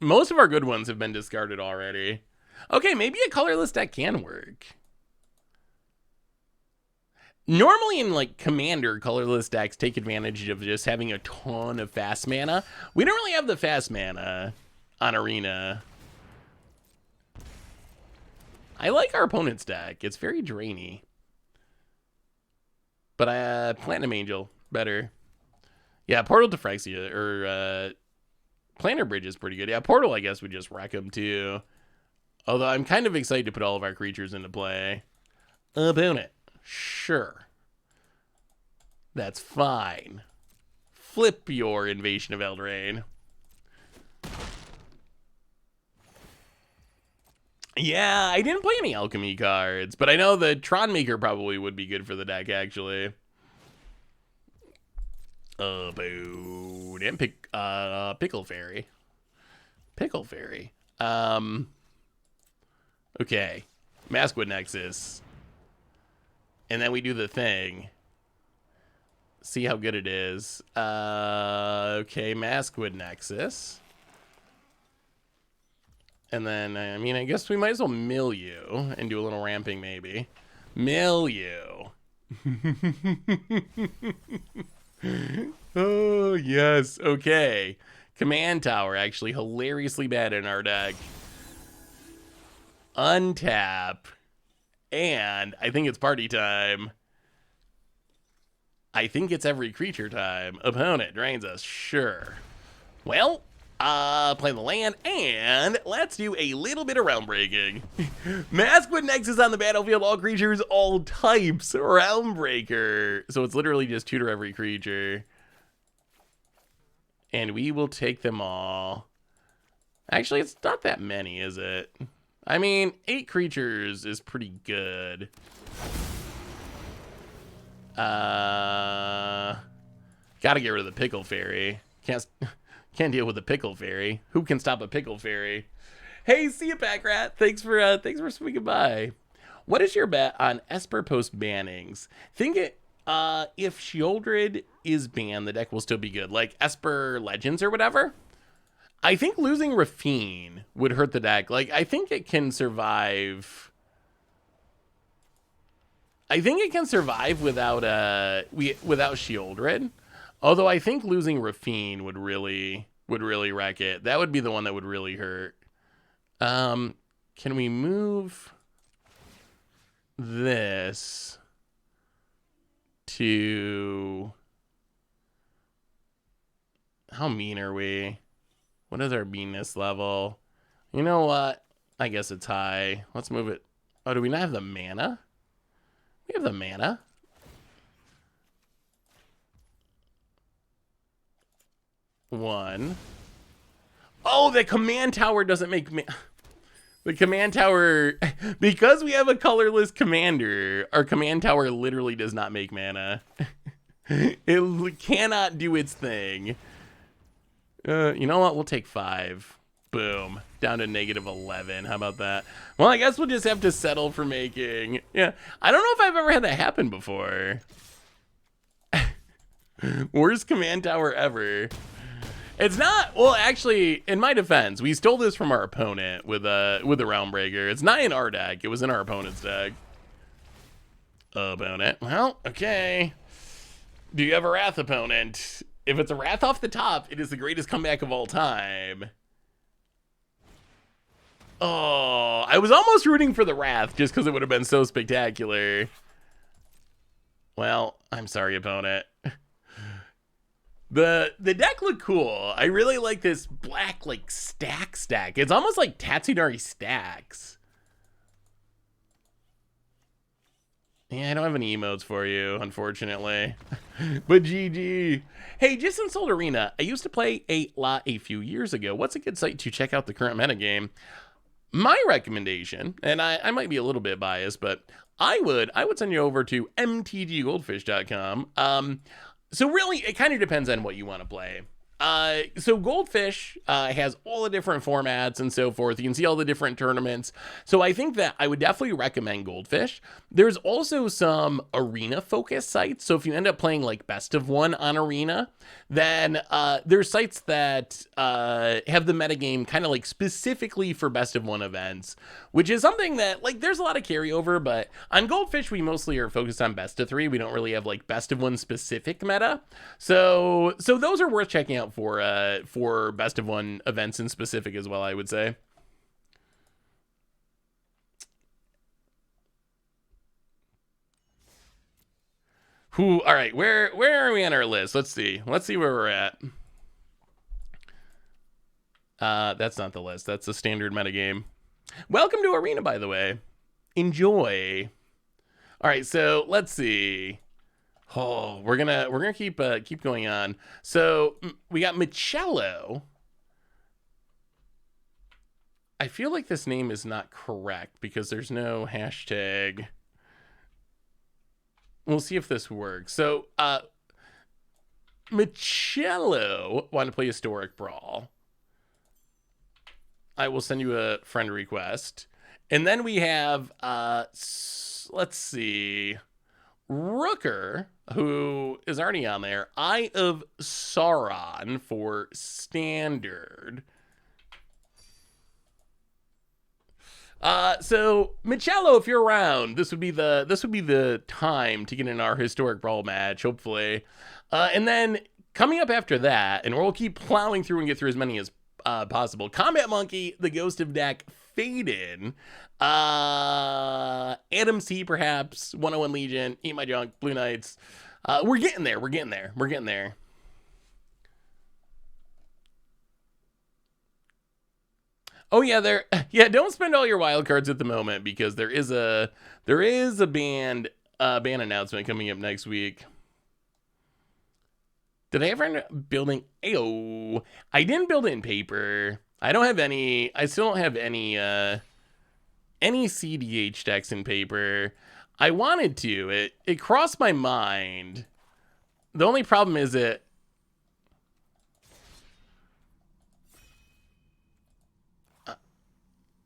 most of our good ones have been discarded already. Okay, maybe a colorless deck can work. Normally in like Commander, colorless decks take advantage of just having a ton of fast mana. We don't really have the fast mana on Arena. I like our opponent's deck. It's very drainy. But Platinum Angel, better. Yeah, Portal to Phyrexia, or Planar Bridge is pretty good. Yeah, Portal, I guess we just wreck them too. Although I'm kind of excited to put all of our creatures into play. Opponent. Sure. That's fine. Flip your Invasion of Eldraine. Yeah, I didn't play any Alchemy cards, but I know the Tron Maker probably would be good for the deck, actually. Boo. And Pickle Fairy. Pickle Fairy. Okay. Maskwood Nexus. And then we do the thing. See how good it is. Okay, Maskwood Nexus. And then, I mean, I guess we might as well mill you and do a little ramping, maybe. Mill you. Oh, yes. Okay. Command Tower, actually hilariously bad in our deck. Untap. And I think it's party time. I think it's every creature time. Opponent drains us. Sure. Well, play the land, and let's do a little bit of realm breaking. Maskwood Nexus on the battlefield. All creatures, all types. Realm Breaker. So it's literally just tutor every creature. And we will take them all. Actually, it's not that many, is it? I mean, 8 creatures is pretty good. Gotta get rid of the Pickle Fairy. Can't deal with the Pickle Fairy. Who can stop a Pickle Fairy? Hey, see you, Pack Rat. Thanks for swinging by. What is your bet on Esper post bannings? Think it. If Shieldred is banned, the deck will still be good, like Esper Legends or whatever. I think losing Rafine would hurt the deck. Like, I think it can survive. I think it can survive without Shieldred. Although I think losing Rafine would really wreck it. That would be the one that would really hurt. Can we move this to... How mean are we? What is our meanness level? You know what? I guess it's high. Let's move it. Oh, do we not have the mana? We have the mana. One. Oh, the command tower doesn't make me. The command tower, because we have a colorless commander, our command tower literally does not make mana. It cannot do its thing. You know what? We'll take 5. Boom. Down to -11. How about that? Well, I guess we'll just have to settle for making. Yeah. I don't know if I've ever had that happen before. Worst command tower ever. It's not. Well, actually, in my defense, we stole this from our opponent with the Realm Breaker. It's not in our deck. It was in our opponent's deck. Opponent. Well, okay. Do you have a Wrath opponent? If it's a Wrath off the top, it is the greatest comeback of all time. Oh, I was almost rooting for the Wrath just because it would have been so spectacular. Well, I'm sorry, opponent. The deck looked cool. I really like this black like stack. It's almost like Tatsunari stacks. Yeah, I don't have any emotes for you, unfortunately. But GG. Hey, just installed Arena. I used to play a lot a few years ago. What's a good site to check out the current metagame? My recommendation, and I might be a little bit biased, but I would send you over to mtggoldfish.com. So really, it kind of depends on what you want to play. So Goldfish has all the different formats and so forth. You can see all the different tournaments. So I think that I would definitely recommend Goldfish. There's also some arena focused sites. So if you end up playing like best of one on Arena, then there's sites that have the metagame kind of like specifically for best of one events, which is something that like there's a lot of carryover, but on Goldfish, we mostly are focused on best of three. We don't really have like best of one specific meta. So those are worth checking out for best of one events in specific as well, I would say. All right, where are we on our list? Let's see where we're at. That's not the list. That's the standard metagame. Welcome to Arena, by the way. Enjoy. All right, so let's see. Oh, we're gonna keep going on. So we got Michello. I feel like this name is not correct because there's no hashtag. We'll see if this works. So Michello wanted to play Historic Brawl. I will send you a friend request. And then we have let's see, Rooker, who is already on there. Eye of Sauron for standard. So Michello, if you're around, this would be the time to get in our Historic Brawl match, hopefully. And then coming up after that, and we'll keep plowing through and get through as many as possible. Combat Monkey, the Ghost of Dak, Faden, Adam C, perhaps, 101 Legion, Eat My Junk, Blue Knights. We're getting there. Oh yeah, don't spend all your wild cards at the moment because there is a ban announcement coming up next week. Did I ever end up building? Ayo, I didn't build it in paper. I still don't have any CDH decks in paper. I wanted to. It crossed my mind. The only problem is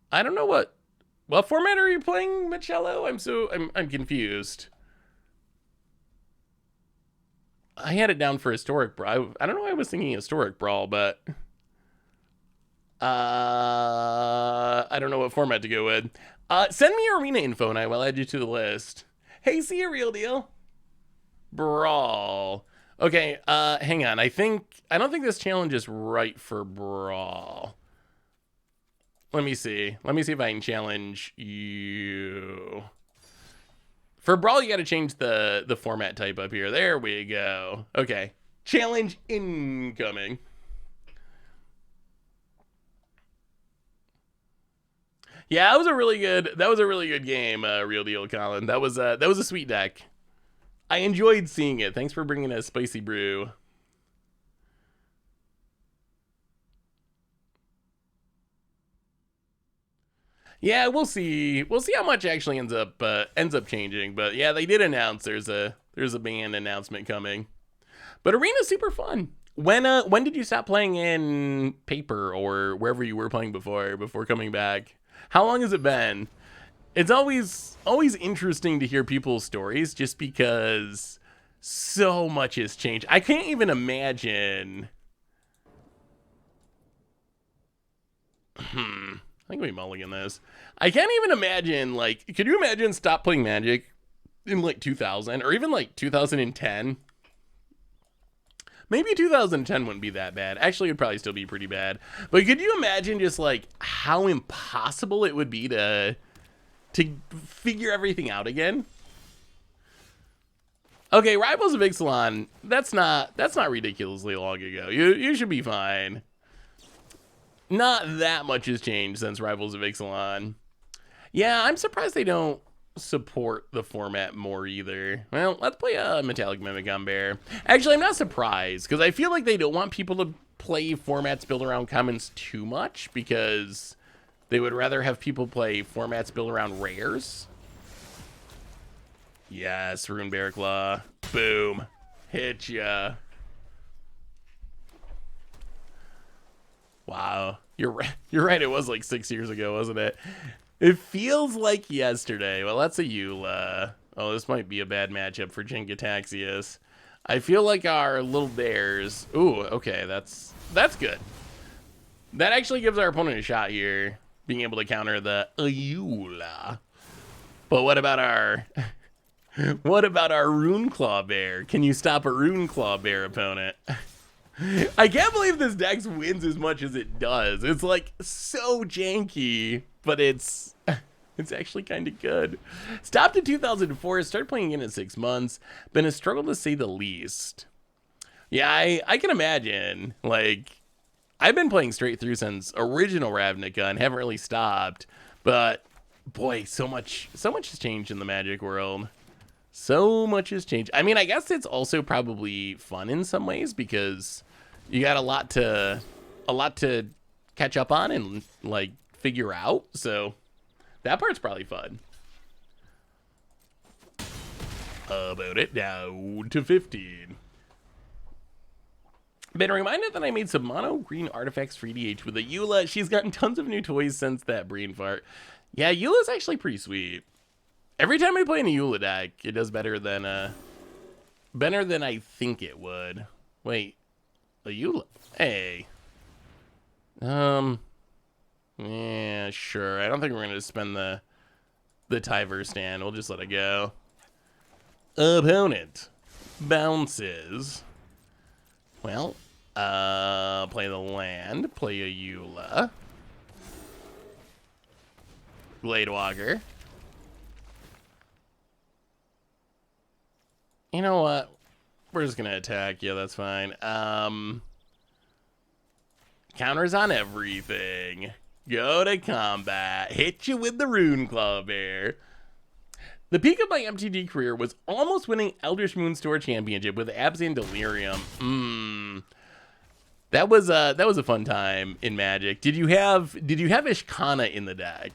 I don't know what format are you playing, Michello? I'm confused. I had it down for Historic Brawl. I don't know why I was thinking Historic Brawl, but I don't know what format to go with. Send me your arena info and I will add you to the list. Hey, see you, Real Deal. Brawl. Okay, hang on. I don't think this challenge is right for Brawl. Let me see if I can challenge you. For Brawl, you got to change the format type up here. There we go. Okay. Challenge incoming. Yeah, that was a really good game, Real Deal, Colin. That was a sweet deck. I enjoyed seeing it. Thanks for bringing a spicy brew. Yeah, we'll see. We'll see how much actually ends up changing. But yeah, they did announce there's a ban announcement coming. But Arena's super fun. When did you stop playing in paper or wherever you were playing before coming back? How long has it been? It's always interesting to hear people's stories just because so much has changed. I can't even imagine. I think we mulligan this. I can't even imagine, like, could you imagine stop playing Magic in like 2000 or even like 2010? Maybe 2010 wouldn't be that bad. Actually, it would probably still be pretty bad. But could you imagine just like how impossible it would be to figure everything out again? Okay, Rivals of Ixalan, that's not ridiculously long ago. You should be fine. Not that much has changed since Rivals of Ixalan. Yeah, I'm surprised they don't support the format more either. Well, let's play a Metallic Mimic on Bear. Actually, I'm not surprised, because I feel like they don't want people to play formats built around commons too much, because they would rather have people play formats built around rares. Yes, Rune Bear Claw. Boom. Hit ya. Wow. You're right. You're right. It was like 6 years ago, wasn't it? It feels like yesterday. Well, that's a Eula. Oh, this might be a bad matchup for Jin-Gitaxias. I feel like our little bears. Ooh, okay, that's good. That actually gives our opponent a shot here, being able to counter the Eula. But what about our Rune Claw Bear? Can you stop a Rune Claw Bear opponent? I can't believe this deck wins as much as it does. It's like so janky, but it's actually kind of good. Stopped in 2004, started playing again in 6 months. Been a struggle to say the least. Yeah, I can imagine. Like, I've been playing straight through since original Ravnica and haven't really stopped. But boy, so much has changed in the Magic world. So much has changed. I mean, I guess it's also probably fun in some ways because you got a lot to catch up on and like figure out. So that part's probably fun. About it down to 15. Been reminded that I made some mono green artifacts for EDH with a Eula. She's gotten tons of new toys since that brain fart. Yeah, Eula's actually pretty sweet. Every time I play in a Eula deck, it does better than I think it would. Wait, a Eula? Hey. Yeah, sure. I don't think we're gonna spend the Tyver stand. We'll just let it go. Opponent bounces. Well, play the land. Play a Eula. Bladewalker. You know what? We're just gonna attack. Yeah, that's fine. Counters on everything. Go to combat. Hit you with the Rune Claw Bear. The peak of my MTG career was almost winning Eldritch Moonstore Championship with Abs and Delirium. That was a fun time in Magic. Did you have Ishkana in the deck?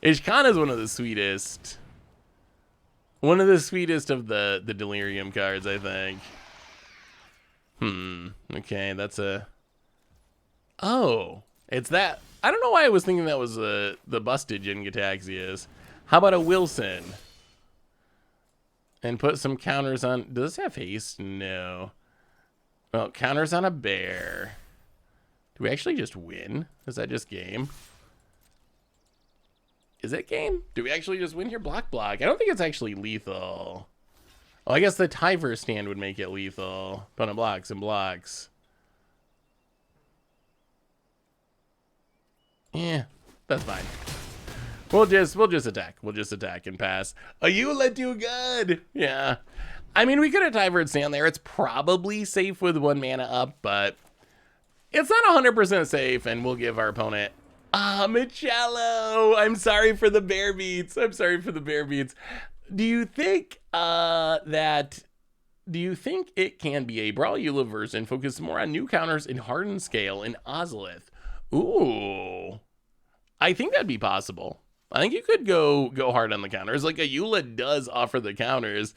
Ishkana is one of the sweetest. One of the sweetest of the Delirium cards, I think. Okay, that's a... Oh, it's that. I don't know why I was thinking that was the busted Jin-Gitaxias. How about a Wilson? And put some counters on... Does this have haste? No. Well, counters on a bear. Do we actually just win? Is that just game? Is it game? Do we actually just win here? Block. I don't think it's actually lethal. Oh, I guess the Tyver stand would make it lethal. Opponent blocks and blocks. Yeah, that's fine. We'll just attack. We'll just attack and pass. Oh, you let do good. Yeah. I mean, we could have Tyvered stand there. It's probably safe with 1 mana up, but it's not 100% safe, and we'll give our opponent... Michello! I'm sorry for the bear beats. Do you think it can be a Brawl Eula version focused more on new counters in Hardened Scale and Ozolith? Ooh. I think that'd be possible. I think you could go hard on the counters. Like, a Eula does offer the counters.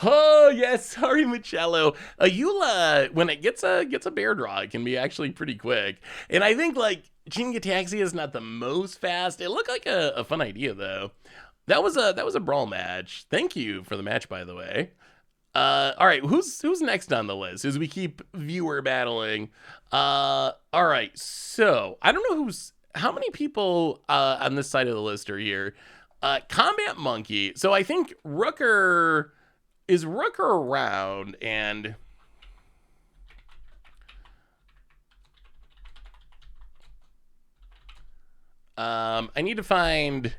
Oh, yes, sorry, Michello. A Eula, when it gets a bear draw, it can be actually pretty quick. And I think, like, Jin-Gitaxia is not the most fast. It looked like a fun idea, though. That was a brawl match. Thank you for the match, by the way. All right, who's next on the list as we keep viewer battling? All right, so I don't know how many people on this side of the list are here. Combat Monkey. So I think Rooker around, and I need to find...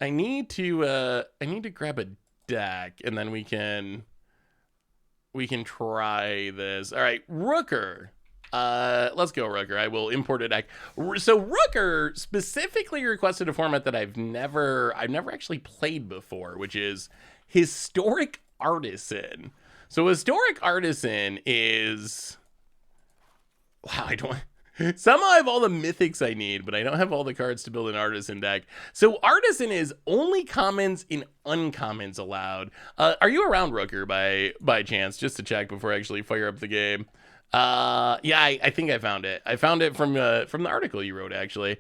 I need to grab a deck, and then we can try this. All right, Rooker. Let's go, Rooker. I will import a deck. So Rooker specifically requested a format that I've never actually played before, which is Historic Artisan. So Historic Artisan is, wow, I don't. Somehow I have all the mythics I need, but I don't have all the cards to build an Artisan deck. So Artisan is only commons and uncommons allowed. Are you around, Rooker, by chance, just to check before I actually fire up the game? Yeah, I think I found it. I found it from the article you wrote, actually.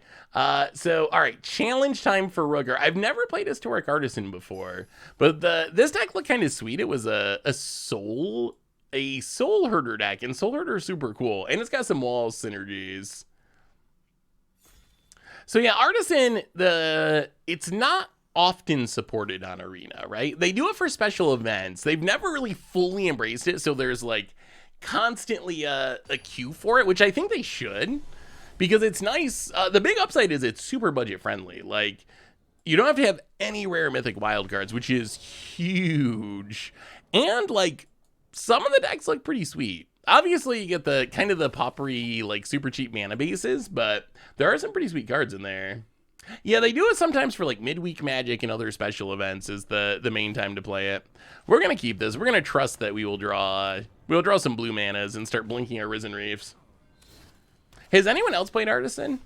So all right, challenge time for Rooker. I've never played Historic Artisan before, but this deck looked kind of sweet. It was a soul herder deck, and soul herder is super cool, and it's got some wall synergies. So yeah, Artisan, it's not often supported on Arena, right? They do it for special events. They've never really fully embraced it, so there's like constantly a queue for it, which I think they should, because it's nice. The big upside is it's super budget friendly. Like, you don't have to have any rare mythic wild cards, which is huge, and like some of the decks look pretty sweet. Obviously, you get the kind of the poppery, like super cheap mana bases, but there are some pretty sweet cards in there. Yeah, they do it sometimes for like midweek Magic and other special events is the main time to play it. We're gonna keep this. We're gonna trust that we'll draw some blue manas and start blinking our Risen Reefs. Has anyone else played Artisan?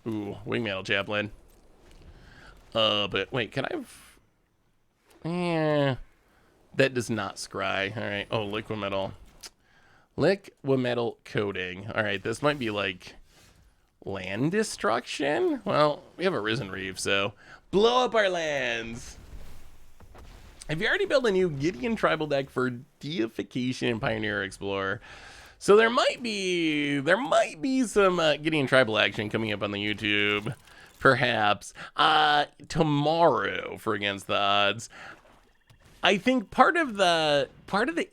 Ooh, Wingmantle Chaplain. But wait, can I have... Yeah, that does not scry. All right. Oh, Liquimetal. Liquimetal Coating. All right, this might be like land destruction. Well, we have a Risen Reef, so blow up our lands. Have you already built a new Gideon tribal deck for Deification and Pioneer Explorer? So there might be some Gideon tribal action coming up on the YouTube, perhaps tomorrow for Against the Odds. I think part of the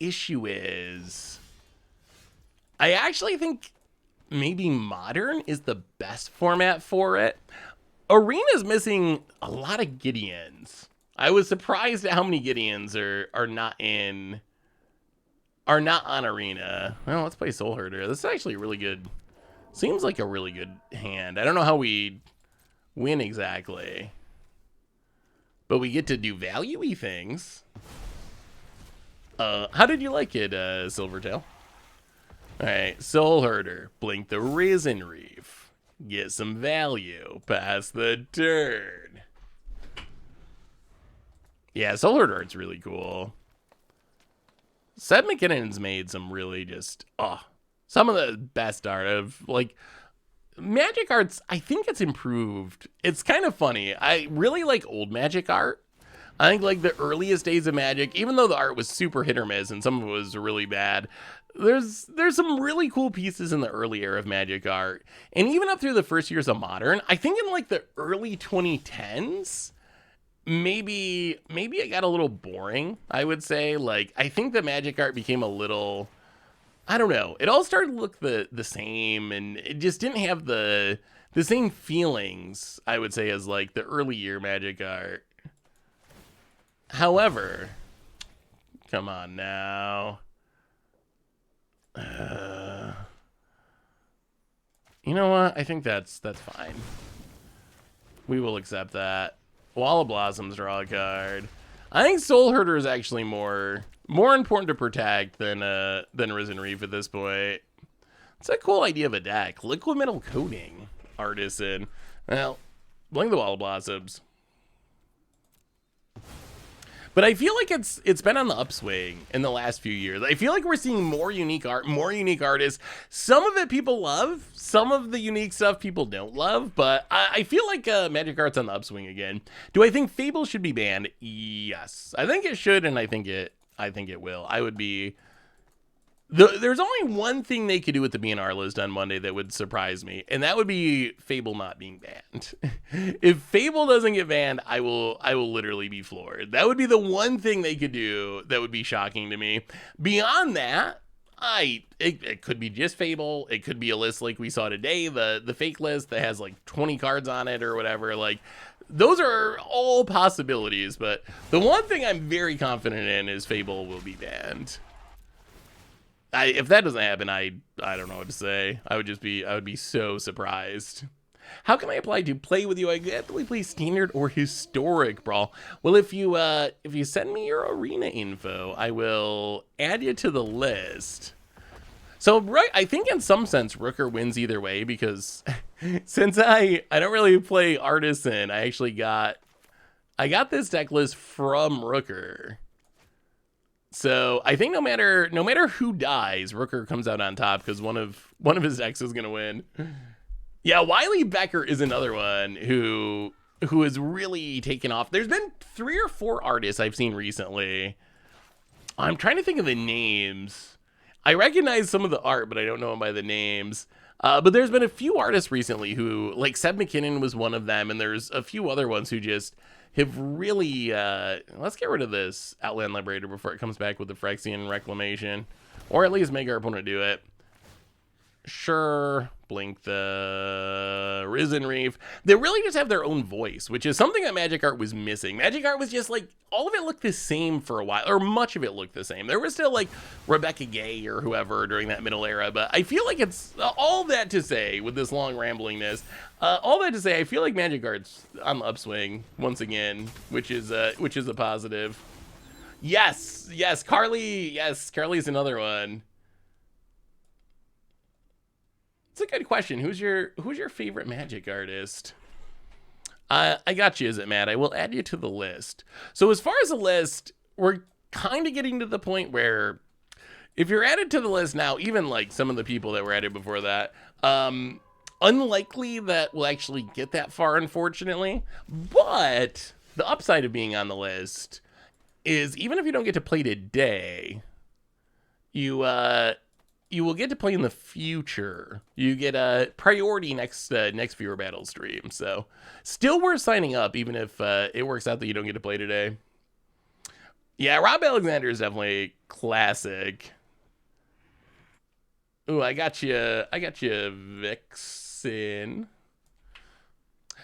issue is I actually think maybe Modern is the best format for it. Arena's missing a lot of Gideons. I was surprised at how many Gideons are not on Arena. Well, let's play Soul Herder. This is actually really good. Seems like a really good hand. I don't know how we win exactly, but we get to do value-y things. How did you like it, Silvertail? All right, Soul Herder, blink the Risen Reef, get some value, pass the turn. Yeah, Soul Herder art's really cool. Seth McKinnon's made some really just, some of the best art of, like, Magic arts. I think it's improved. It's kind of funny. I really like old Magic art. I think like the earliest days of Magic, even though the art was super hit or miss and some of it was really bad, there's some really cool pieces in the early era of Magic art. And even up through the first years of Modern, I think in like the early 2010s, maybe it got a little boring, I would say. Like, I think the Magic art became a little, I don't know, it all started to look the same, and it just didn't have the same feelings, I would say, as like the early year Magic art. However, come on now. You know what? I think that's fine. We will accept that. Wall of Blossoms, draw a card. I think Soul Herder is actually more important to protect than Risen Reef at this point. It's a cool idea of a deck. Liquimetal Coating, Artisan. Well, blink the Wall of Blossoms. But I feel like it's been on the upswing in the last few years. I feel like we're seeing more unique art, more unique artists. Some of it people love. Some of the unique stuff people don't love. But I feel like Magic art's on the upswing again. Do I think Fable should be banned? Yes. I think it should, and I think it will. I would be... There's only one thing they could do with the BNR list on Monday that would surprise me, and that would be Fable not being banned. If Fable doesn't get banned, I will literally be floored. That would be the one thing they could do that would be shocking to me. Beyond that, It could be just Fable. It could be a list like we saw today, the fake list that has like 20 cards on it or whatever. Like, those are all possibilities, but the one thing I'm very confident in is Fable will be banned. If that doesn't happen, I don't know what to say. I would be so surprised. How can I apply to play with you? I gladly play Standard or Historic Brawl. Well, if you send me your arena info, I will add you to the list. So, right, I think in some sense, Rooker wins either way, because since I don't really play Artisan, I got this deck list from Rooker. So I think no matter who dies, Rooker comes out on top, because one of his decks is gonna win. Yeah, Wiley Becker is another one who has really taken off. There's been 3 or 4 artists I've seen recently. I'm trying to think of the names. I recognize some of the art, but I don't know them by the names. But there's been a few artists recently who, like Seb McKinnon was one of them, and there's a few other ones who just have really, let's get rid of this Outland Liberator before it comes back with the Phyrexian Reclamation. Or at least make our opponent do it. Sure, blink the Risen Reef. They really just have their own voice, which is something that Magic Art was missing. Magic Art was just like, all of it looked the same for a while, or much of it looked the same. There was still like Rebecca Gay or whoever during that middle era, but I feel like it's all that to say with this long ramblingness. All that to say, I feel like Magic Art's on the upswing once again, which is a positive. Yes, Carly's another one. It's a good question. Who's your favorite Magic artist? I got you, is it, Matt? I will add you to the list. So as far as the list, we're kind of getting to the point where if you're added to the list now, even like some of the people that were added before that, unlikely that we'll actually get that far, unfortunately. But the upside of being on the list is even if you don't get to play today, you will get to play in the future. You get a priority next Viewer Battle stream. So still worth signing up, even if it works out that you don't get to play today. Yeah, Rob Alexander is definitely classic. Ooh, I got you, Vixen.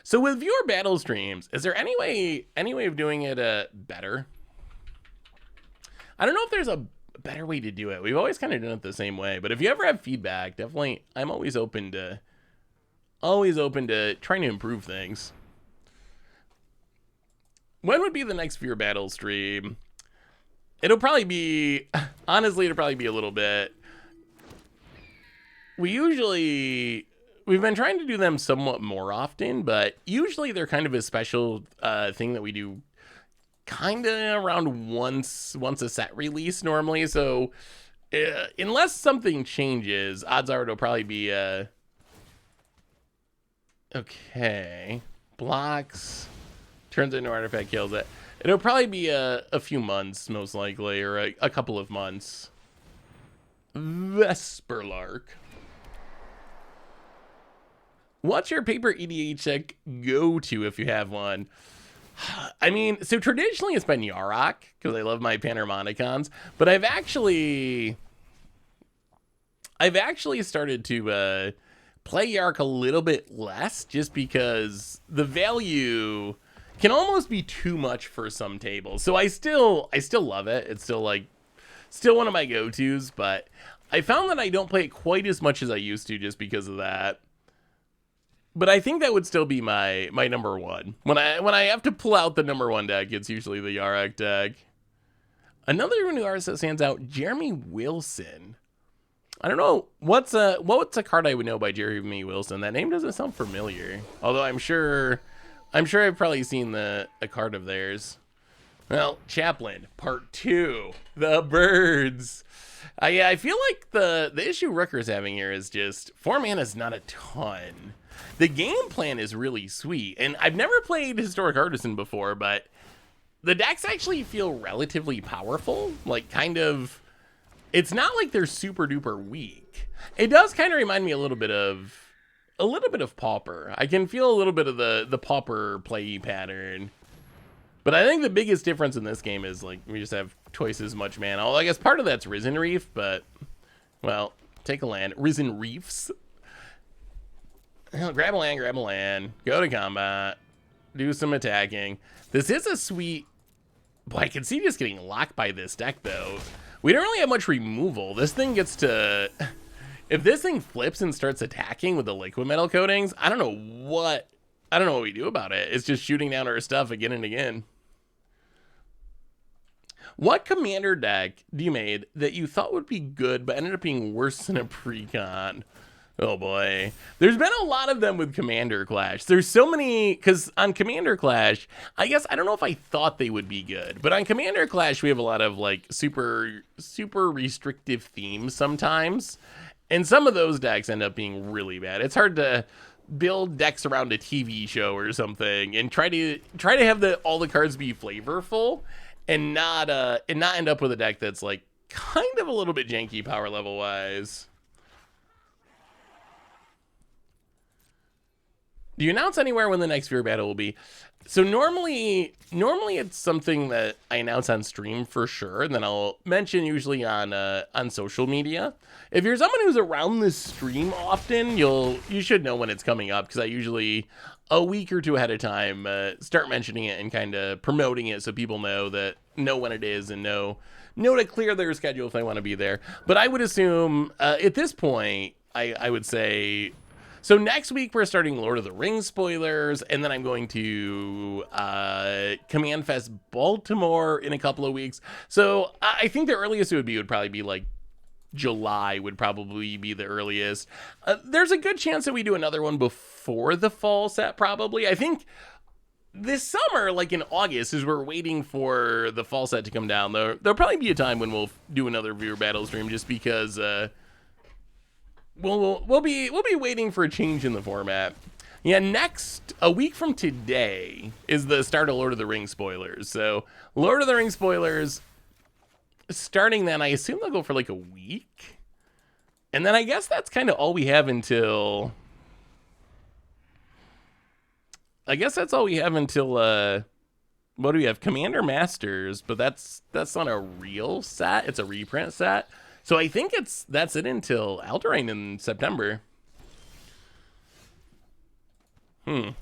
So with Viewer Battle streams, is there any way of doing it better? I don't know if there's a better way to do it. We've always kind of done it the same way, but if you ever have feedback, definitely, I'm always open to trying to improve things. When would be the next Viewer Battle stream? It'll probably be a little bit. We've been trying to do them somewhat more often, but usually they're kind of a special thing that we do kind of around once a set release normally. So unless something changes, odds are it'll probably be okay, blocks, turns into artifact, kills it. It'll probably be a few months, most likely, or a couple of months. Vesperlark. What's your paper EDH deck go to if you have one? I mean, so traditionally it's been Yarok, because I love my Panharmonicons, but I've actually started to play Yarok a little bit less, just because the value can almost be too much for some tables. So I still love it. It's still one of my go-tos, but I found that I don't play it quite as much as I used to just because of that. But I think that would still be my number one. When I have to pull out the number one deck, it's usually the Yarok deck. Another new artist that stands out, Jeremy Wilson. I don't know what's a card I would know by Jeremy Wilson. That name doesn't sound familiar. Although I'm sure I've probably seen a card of theirs. Well, Chaplain Part 2, the birds. Yeah, I feel like the issue Rooker's having here is just 4 mana is not a ton. The game plan is really sweet, and I've never played Historic Artisan before, but the decks actually feel relatively powerful. Like, kind of, it's not like they're super duper weak. It does kind of remind me a little bit of Pauper. I can feel a little bit of the Pauper play pattern. But I think the biggest difference in this game is, like, we just have twice as much mana. Although I guess part of that's Risen Reef, but Well, take a land. Risen Reefs. Grab a land, grab a land. Go to combat. Do some attacking. This is a sweet... Boy, I can see just getting locked by this deck, though. We don't really have much removal. This thing gets to... If this thing flips and starts attacking with the liquid metal coatings, I don't know what we do about it. It's just shooting down our stuff again and again. What commander deck do you made that you thought would be good but ended up being worse than a pre-con? Oh boy. There's been a lot of them with Commander Clash. There's so many, because on Commander Clash, I guess I don't know if I thought they would be good, but on Commander Clash we have a lot of like super restrictive themes sometimes. And some of those decks end up being really bad. It's hard to build decks around a TV show or something and try to have all the cards be flavorful and not end up with a deck that's like kind of a little bit janky power level wise. Do you announce anywhere when the next Fear Battle will be? So normally it's something that I announce on stream for sure, and then I'll mention usually on social media. If you're someone who's around this stream often, you should know when it's coming up, because I usually a week or two ahead of time start mentioning it and kind of promoting it so people know when it is and know to clear their schedule if they want to be there. But I would assume at this point I would say. So next week we're starting Lord of the Rings spoilers, and then I'm going to Command Fest Baltimore in a couple of weeks. So I think the earliest it would probably be like July would probably be the earliest. There's a good chance that we do another one before the fall set probably. I think this summer, like in August, as we're waiting for the fall set to come down, there'll probably be a time when we'll do another Viewer Battle stream just because... We'll be waiting for a change in the format. Yeah, a week from today is the start of Lord of the Rings spoilers. So Lord of the Rings spoilers, starting then, I assume they'll go for like a week. And then I guess that's kind of all we have until... I guess that's all we have until, what do we have? Commander Masters, but that's not a real set. It's a reprint set. So I think that's it until Eldraine in September. Our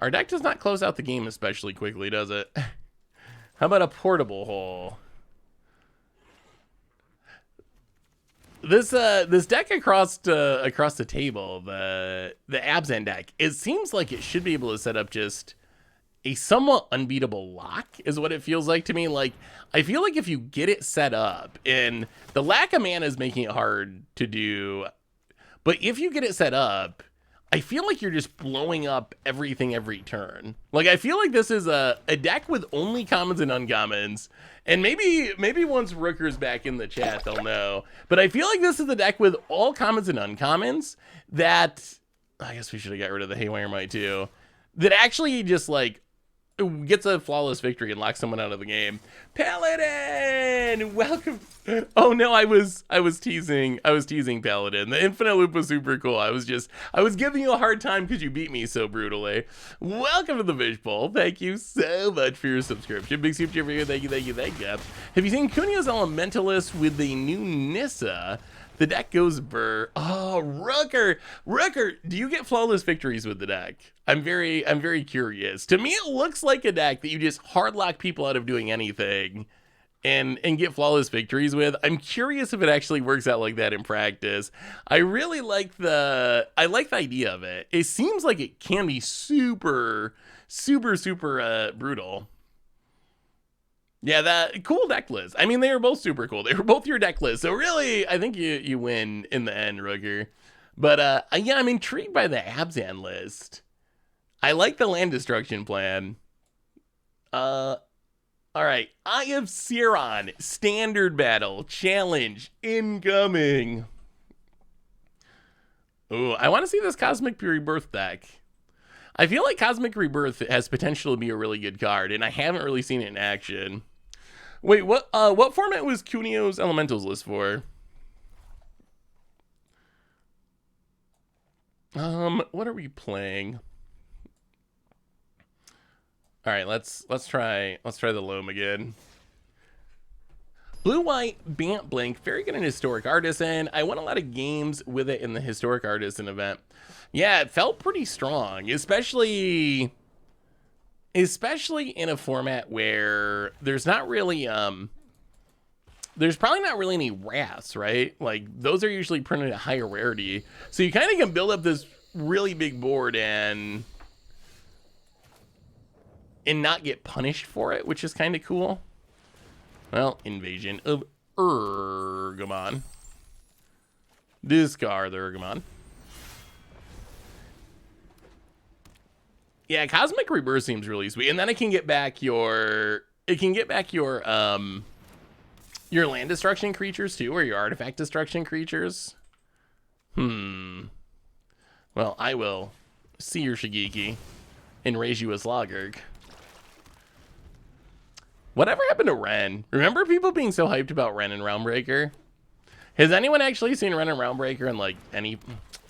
deck does not close out the game especially quickly, does it? How about a portable hole? This deck across the table, the Abzan deck, it seems like it should be able to set up just a somewhat unbeatable lock is what it feels like to me. Like, I feel like if you get it set up, and the lack of mana is making it hard to do, but if you get it set up, I feel like you're just blowing up everything every turn. Like, I feel like this is a deck with only commons and uncommons, and maybe once Rooker's back in the chat, they'll know. But I feel like this is the deck with all commons and uncommons that, I guess we should have got rid of the Haywire Might too, that actually just like, gets a flawless victory and locks someone out of the game. Paladin, welcome. Oh no, I was teasing Paladin. The infinite loop was super cool. I was giving you a hard time because you beat me so brutally. Welcome to the Fishbowl. Thank you so much for your subscription. Big super for you. Thank you. Have you seen Cunha's Elementalist with the new Nissa? The deck goes burr. Oh, Rooker, do you get flawless victories with the deck? I'm very curious. To me, it looks like a deck that you just hard lock people out of doing anything and get flawless victories with. I'm curious if it actually works out like that in practice. I really like the idea of it. It seems like it can be super brutal. Yeah, that cool deck list. I mean, they were both super cool. They were both your deck list. So really, I think you win in the end, Rooker. But yeah, I'm intrigued by the Abzan list. I like the land destruction plan. All right, Eye of Sauron, standard battle, challenge, incoming. Ooh, I want to see this Cosmic Rebirth deck. I feel like Cosmic Rebirth has potential to be a really good card, and I haven't really seen it in action. Wait, what format was Cunio's Elementals list for? What are we playing? All right, let's try the Loam again. Blue-white, Bant Blink, very good in Historic Artisan. I won a lot of games with it in the Historic Artisan event. Yeah, it felt pretty strong, especially in a format where there's not really, there's probably not really any wraths, right? Like, those are usually printed at higher rarity. So you kind of can build up this really big board and not get punished for it, which is kind of cool. Well, Invasion of Urgamon. Discard the Urgamon. Yeah, Cosmic Rebirth seems really sweet. And then it can get back your land destruction creatures too, or your artifact destruction creatures. Well, I will see your Shigeki and raise you a Slogurg. Whatever happened to Ren? Remember people being so hyped about Ren and Realmbreaker? Has anyone actually seen Ren and Realmbreaker in like any...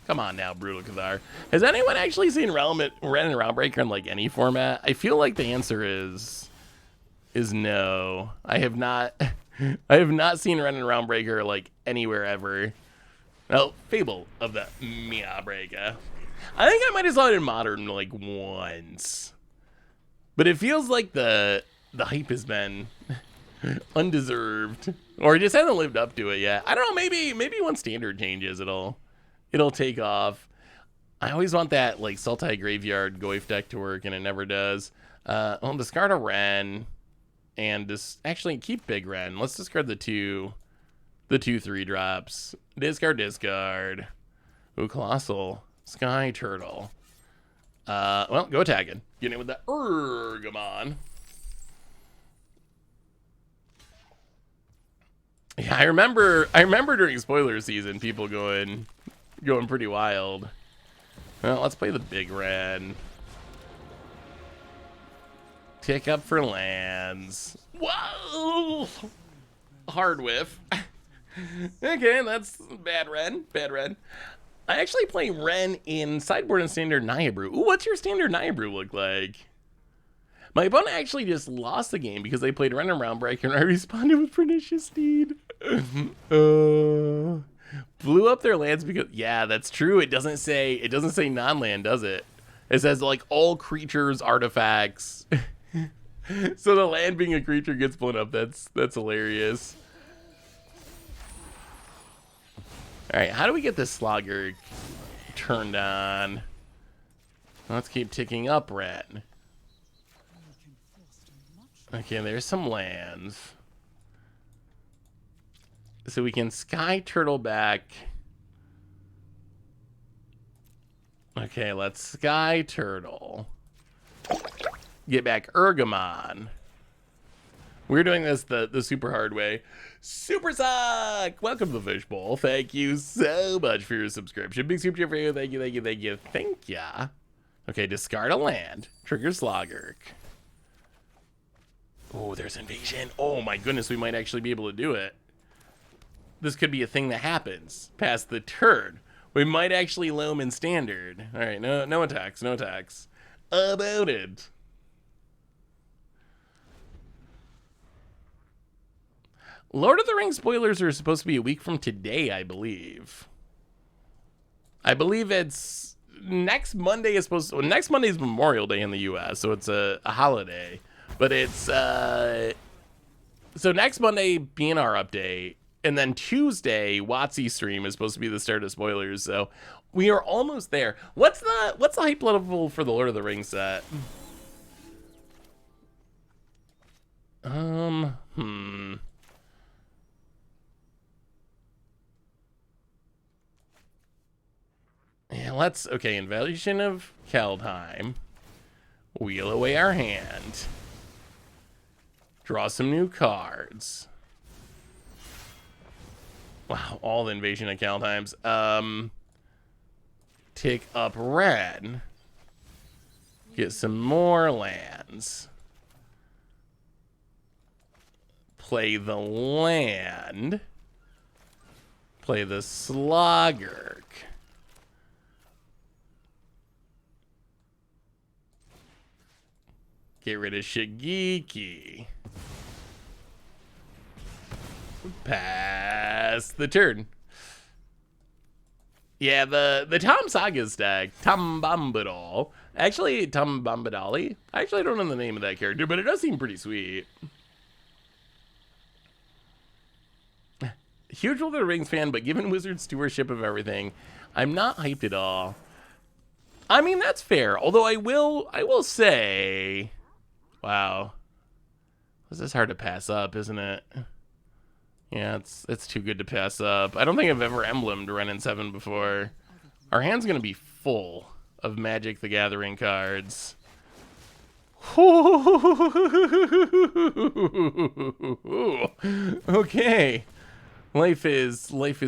Come on now, Brutal Cathar. Has anyone actually seen Ren and Realmbreaker in like any format? I feel like the answer is no. I have not seen Ren and Realmbreaker like anywhere ever. Well, Fable of the Miabreaker. I think I might have saw it in Modern like once. But it feels like the hype has been undeserved, or it just hasn't lived up to it yet. I don't know. Maybe once Standard changes, it'll take off. I always want that like Sultai Graveyard Goif deck to work, and it never does. I'll discard a Ren, and just actually keep Big Ren. Let's discard the two 3-drops. Discard. Ooh, Colossal Sky Turtle. Well, go attacking. Getting it with the Urgamon. Yeah, I remember during spoiler season, people going pretty wild. Well, let's play the Big Red. Tick up for lands. Whoa! Hard whiff. Okay, that's bad Ren. I actually play Ren in sideboard and standard Nyabrew. Ooh, what's your standard Nyabrew look like? My opponent actually just lost the game because they played Ren and Realmbreaker, and I responded with Pernicious Steed. Blew up their lands because, yeah, that's true. It doesn't say non-land, does it? It says like all creatures, artifacts. So the land being a creature gets blown up. That's hilarious. All right, how do we get this Slogger turned on? Let's keep ticking up, Ren. Okay, there's some lands. So we can Sky Turtle back. Okay, let's Sky Turtle. Get back Urgamon. We're doing this the super hard way. Super Suck! Welcome to the Fishbowl. Thank you so much for your subscription. Big super chat for you. Thank ya. Okay, discard a land. Trigger Slogger. Oh, there's Invasion. Oh my goodness, we might actually be able to do it. This could be a thing that happens past the turn. We might actually loam in standard. All right, no attacks. About it. Lord of the Rings spoilers are supposed to be a week from today, I believe. I believe it's next Monday is supposed to, well, next Monday is Memorial Day in the US, so it's a holiday. But it's so next Monday being our update, and then Tuesday WotC stream is supposed to be the start of spoilers, so we are almost there. What's the hype level for the Lord of the Rings set? Yeah, okay, Invasion of Kaldheim. Wheel away our hand. Draw some new cards. Wow, all the Invasion of Kaldheims. Tick up red. Get some more lands. Play the land. Play the Slogger. Get rid of Shigeki. Pass the turn. Yeah, the Tom Sagas deck, Tom Bombadil. Actually, Tom Bombadali. I actually don't know the name of that character, but it does seem pretty sweet. Huge Lord of the Rings fan, but given Wizards' stewardship of everything, I'm not hyped at all. I mean, that's fair. Although I will say, wow, this is hard to pass up, isn't it? Yeah, it's too good to pass up. I don't think I've ever emblemed Ren and 7 before. Our hand's gonna be full of Magic the Gathering cards. Okay. Life is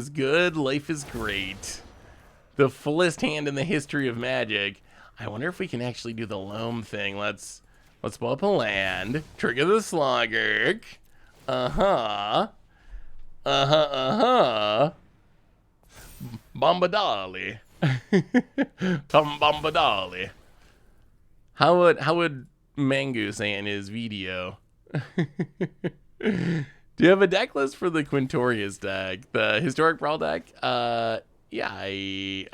good, life is great. The fullest hand in the history of Magic. I wonder if we can actually do the loam thing. Let's pull up a land, trigger the Sloggerk. Bombadali. Tom Bombadali. How would Mangu say in his video? Do you have a deck list for the Quintorius deck? The Historic Brawl deck? Yeah, I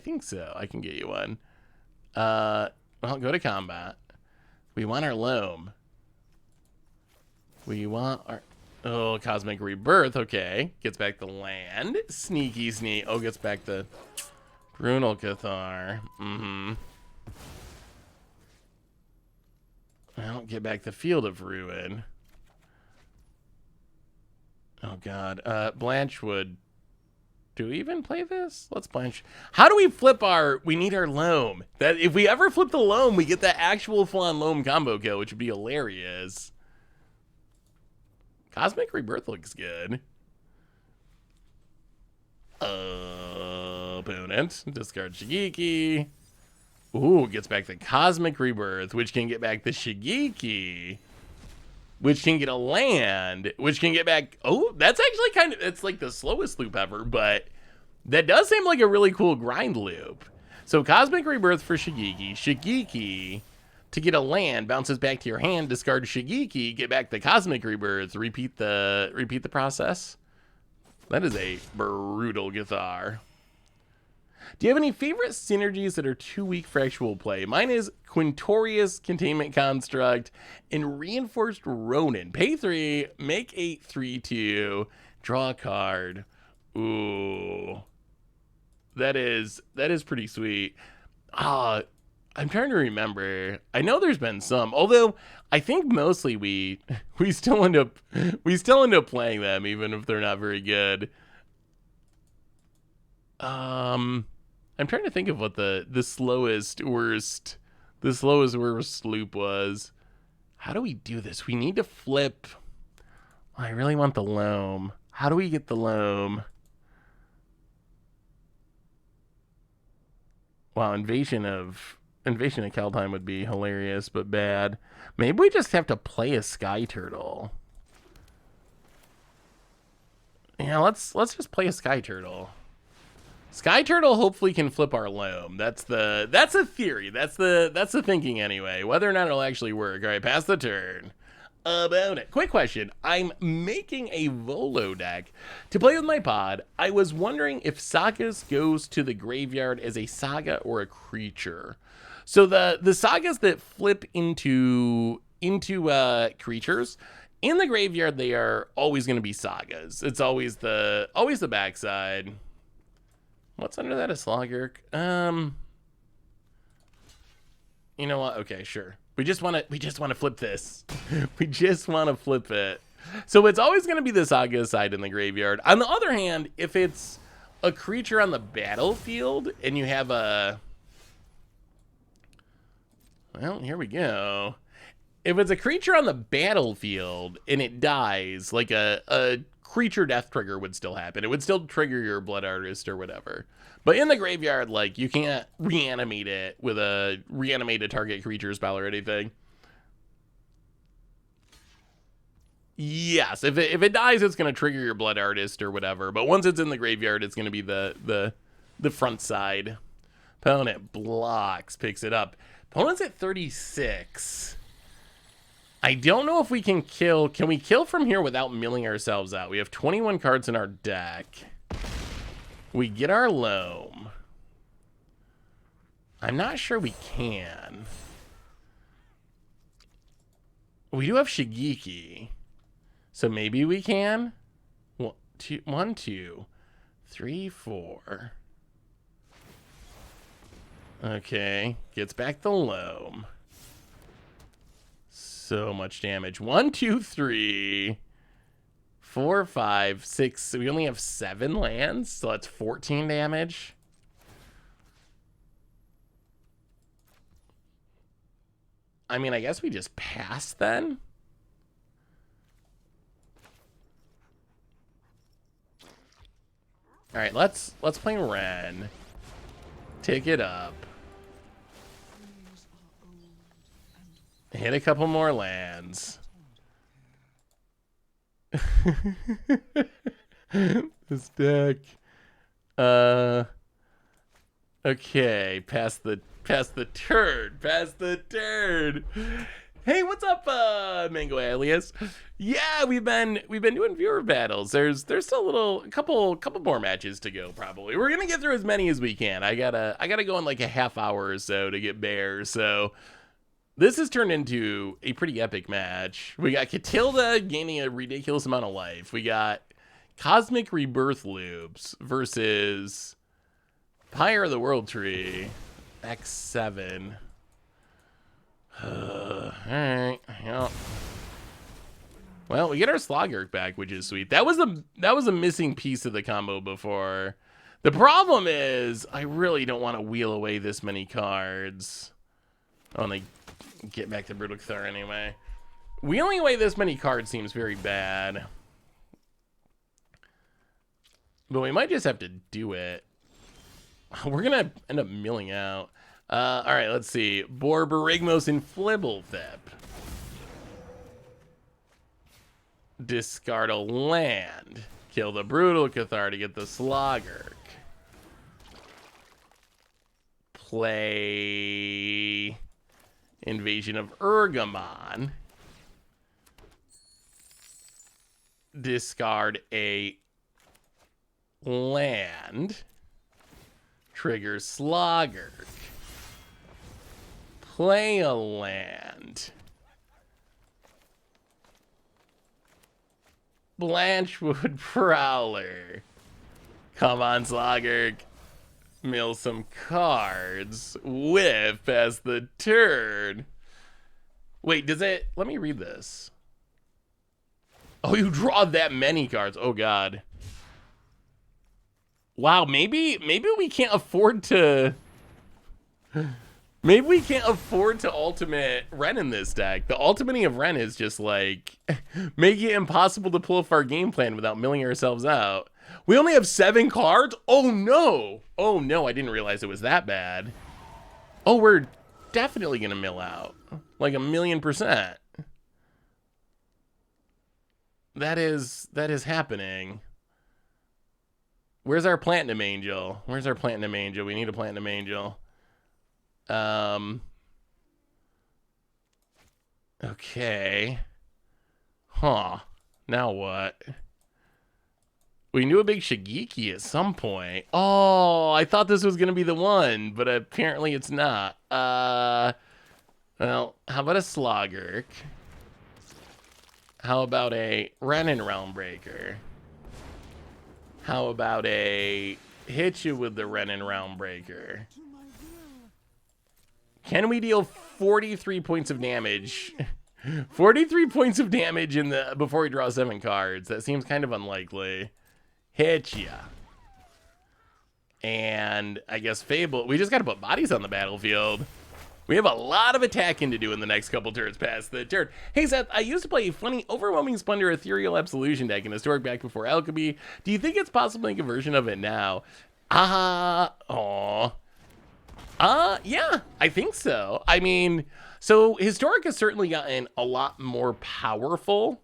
think so. I can get you one. Well, go to combat. We want our loam. We want our... Oh, Cosmic Rebirth. Okay. Gets back the land. Sneaky sneak. Oh, gets back the Brunel Cathar. Well, get back the Field of Ruin. Oh, God. Blanchwood. Do we even play this? Let's Blanch. How do we flip our... We need our loam. That if we ever flip the loam, we get the actual full-on loam combo kill, which would be hilarious. Cosmic Rebirth looks good. Opponent. Discard Shigeki. Ooh, gets back the Cosmic Rebirth, which can get back the Shigeki. Which can get a land, which can get back... Oh, that's actually kind of... It's like the slowest loop ever, but that does seem like a really cool grind loop. So Cosmic Rebirth for Shigeki. Shigeki... To get a land, bounces back to your hand, discard Shigeki, get back the Cosmic Rebirth, repeat the process. That is a brutal Cathar. Do you have any favorite synergies that are too weak for actual play? Mine is Quintorius Containment Construct and Reinforced Ronin. Pay 3, make 8 3/2, draw a card. Ooh. That is pretty sweet. I'm trying to remember. I know there's been some, although I think mostly we still end up playing them even if they're not very good. I'm trying to think of what the slowest worst loop was. How do we do this? We need to flip. I really want the loam. How do we get the loam? Wow, Invasion of Kaldheim would be hilarious, but bad. Maybe we just have to play a Sky Turtle. Yeah, let's just play a Sky Turtle. Sky Turtle hopefully can flip our loam. That's a theory. That's the thinking anyway. Whether or not it'll actually work. All right, pass the turn. About it. Quick question. I'm making a Volo deck to play with my pod. I was wondering if Sagas goes to the graveyard as a saga or a creature. So the sagas that flip into creatures in the graveyard, they are always going to be sagas. It's always the backside. What's under that? A Sloggerk? You know what? Okay, sure. We just want to flip this. We just want to flip it. So it's always going to be the saga side in the graveyard. On the other hand, if it's a creature on the battlefield and you have a... Well, here we go. If it's a creature on the battlefield and it dies, like a creature death trigger would still happen. It would still trigger your Blood Artist or whatever. But in the graveyard, like, you can't reanimate it with a reanimated target creature spell or anything. Yes, if it dies, it's going to trigger your Blood Artist or whatever. But once it's in the graveyard, it's going to be the front side. Opponent blocks, picks it up. Opponent's at 36. I don't know if we can kill. Can we kill from here without milling ourselves out? We have 21 cards in our deck. We get our loam. I'm not sure we can. We do have Shigeki. So maybe we can. 1, 2, 3, 4. Okay. Gets back the loam. So much damage. 1, 2, 3, 4, 5, 6. We only have 7 lands, so that's 14 damage. I mean, I guess we just pass then. All right, let's play Ren. Take it up. Hit a couple more lands. This deck. Okay, pass the turd. Pass the turd. Hey, what's up, Mango Alias? Yeah, we've been doing viewer battles. There's still a couple more matches to go. Probably we're gonna get through as many as we can. I gotta go in like a half hour or so to get bears. So this has turned into a pretty epic match. We got Catilda gaining a ridiculous amount of life. We got Cosmic Rebirth Loops versus Pyre of the World Tree X7. Alright, yeah. Well, we get our Slogurk back, which is sweet. That was a missing piece of the combo before. The problem is, I really don't want to wheel away this many cards. Oh, and they get back to Brutal Cathar anyway. Wheeling away this many cards seems very bad. But we might just have to do it. We're going to end up milling out. All right, let's see. Borborygmos and Flibblethip. Discard a land. Kill the Brutal Cathar to get the Slogurk. Play Invasion of Urgamon. Discard a land. Trigger Slogurk. Play a land. Blanchwood Prowler. Come on, Slogurk. Mill some cards. Whiff as the turd. Wait, does it... Let me read this. Oh, you draw that many cards. Oh, God. Wow, maybe we can't afford to... Maybe we can't afford to ultimate Ren in this deck. The ultimating of Ren is just like making it impossible to pull off our game plan without milling ourselves out. We only have 7 cards? Oh no! Oh no, I didn't realize it was that bad. Oh, we're definitely gonna mill out. Like 1,000,000%. That is happening. Where's our Platinum Angel? Where's our Platinum Angel? We need a Platinum Angel. Okay. Huh. Now what? We can do a big Shigeki at some point. Oh, I thought this was going to be the one, but apparently it's not. Well, how about a Slogurk? How about a Renin Realmbreaker? How about a hit you with the Renin Realmbreaker? Can we deal 43 points of damage? 43 points of damage in the before we draw 7 cards. That seems kind of unlikely. Hit ya. And I guess Fable. We just got to put bodies on the battlefield. We have a lot of attacking to do in the next couple turns past the turn. Hey, Seth, I used to play a funny Overwhelming Splendor Ethereal Absolution deck in Historic back before Alchemy. Do you think it's possible to make a version of it now? Yeah, I think so. I mean, so Historic has certainly gotten a lot more powerful.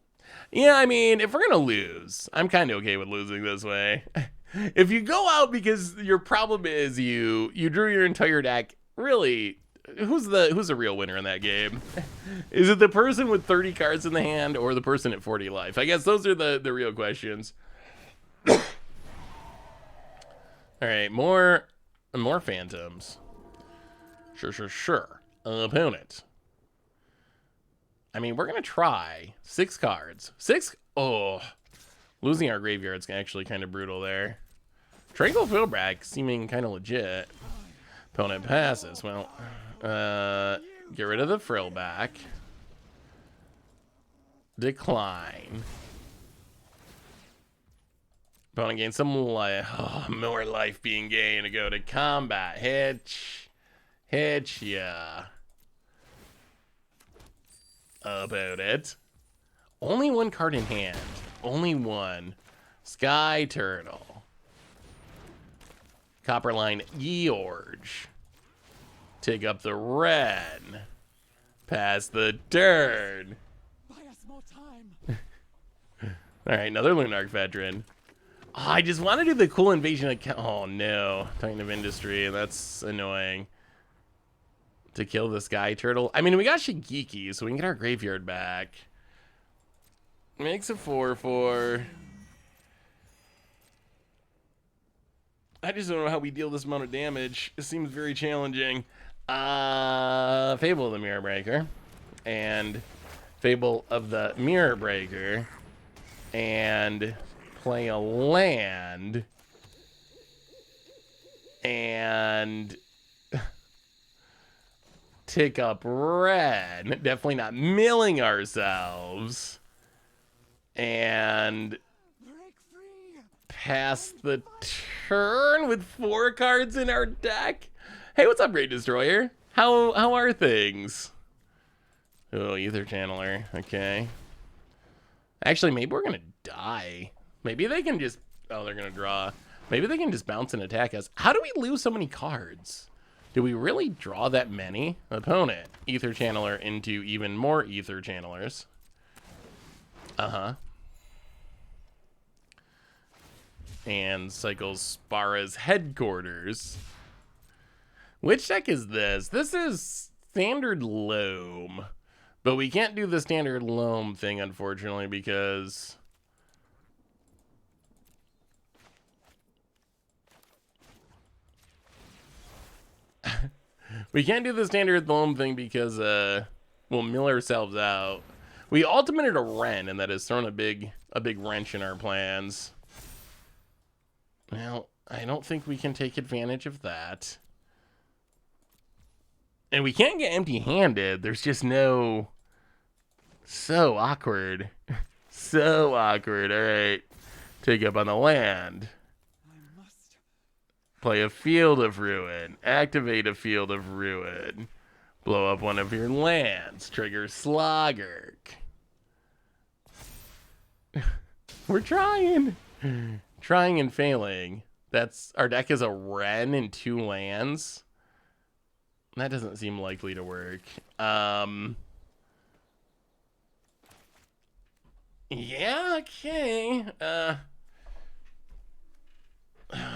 Yeah, I mean, if we're going to lose, I'm kind of okay with losing this way. If you go out because your problem is you drew your entire deck really who's the real winner in that game? Is it the person with 30 cards in the hand or the person at 40 life? I guess those are the real questions. All right, more phantoms. Sure. Opponent. I mean, we're gonna try 6 cards. 6. Oh, losing our graveyard's actually kind of brutal there. Tranquil Fieldback seeming kind of legit. Opponent passes. Well, get rid of the Frillback. Decline. Opponent gains some life. Oh, more life being gained to go to combat. Hitch, yeah. About it. Only 1 card in hand. Only 1. Sky Turtle. Copperline George. Take up the red. Pass the turn. Buy us more time. Alright, another Lunarch veteran. Oh, I just want to do the cool invasion account. Oh no. Titan of Industry. That's annoying. To kill the Sky Turtle. I mean, we got Shigeki, so we can get our graveyard back. Makes a 4/4. I just don't know how we deal this amount of damage. It seems very challenging. Fable of the Mirror Breaker. And Fable of the Mirror Breaker. And play a land. And take up red. Definitely not milling ourselves. And Break free. pass the turn with 4 cards in our deck. Hey, what's up, Great Destroyer? How are things? Oh, Ether Channeler. Okay. Actually, maybe we're gonna die. Maybe they can just... Oh, they're gonna draw. Maybe they can just bounce and attack us. How do we lose so many cards? Do we really draw that many? Opponent. Ether Channeler into even more Ether Channelers. Uh-huh. And cycles Spara's headquarters. Which deck is this? This is standard loam. But we can't do the standard loam thing, unfortunately, because... we can't do the standard loam thing because we'll mill ourselves out. We ultimated a Wren, and that has thrown a big wrench in our plans. Well, I don't think we can take advantage of that. And we can't get empty-handed. There's just no... So awkward. So awkward. All right. Take up on the land. I must. Play a Field of Ruin. Activate a Field of Ruin. Blow up one of your lands. Trigger Sloggerk. We're trying. Trying and failing. That's our deck is a Wren and 2 lands. That doesn't seem likely to work. Yeah, okay.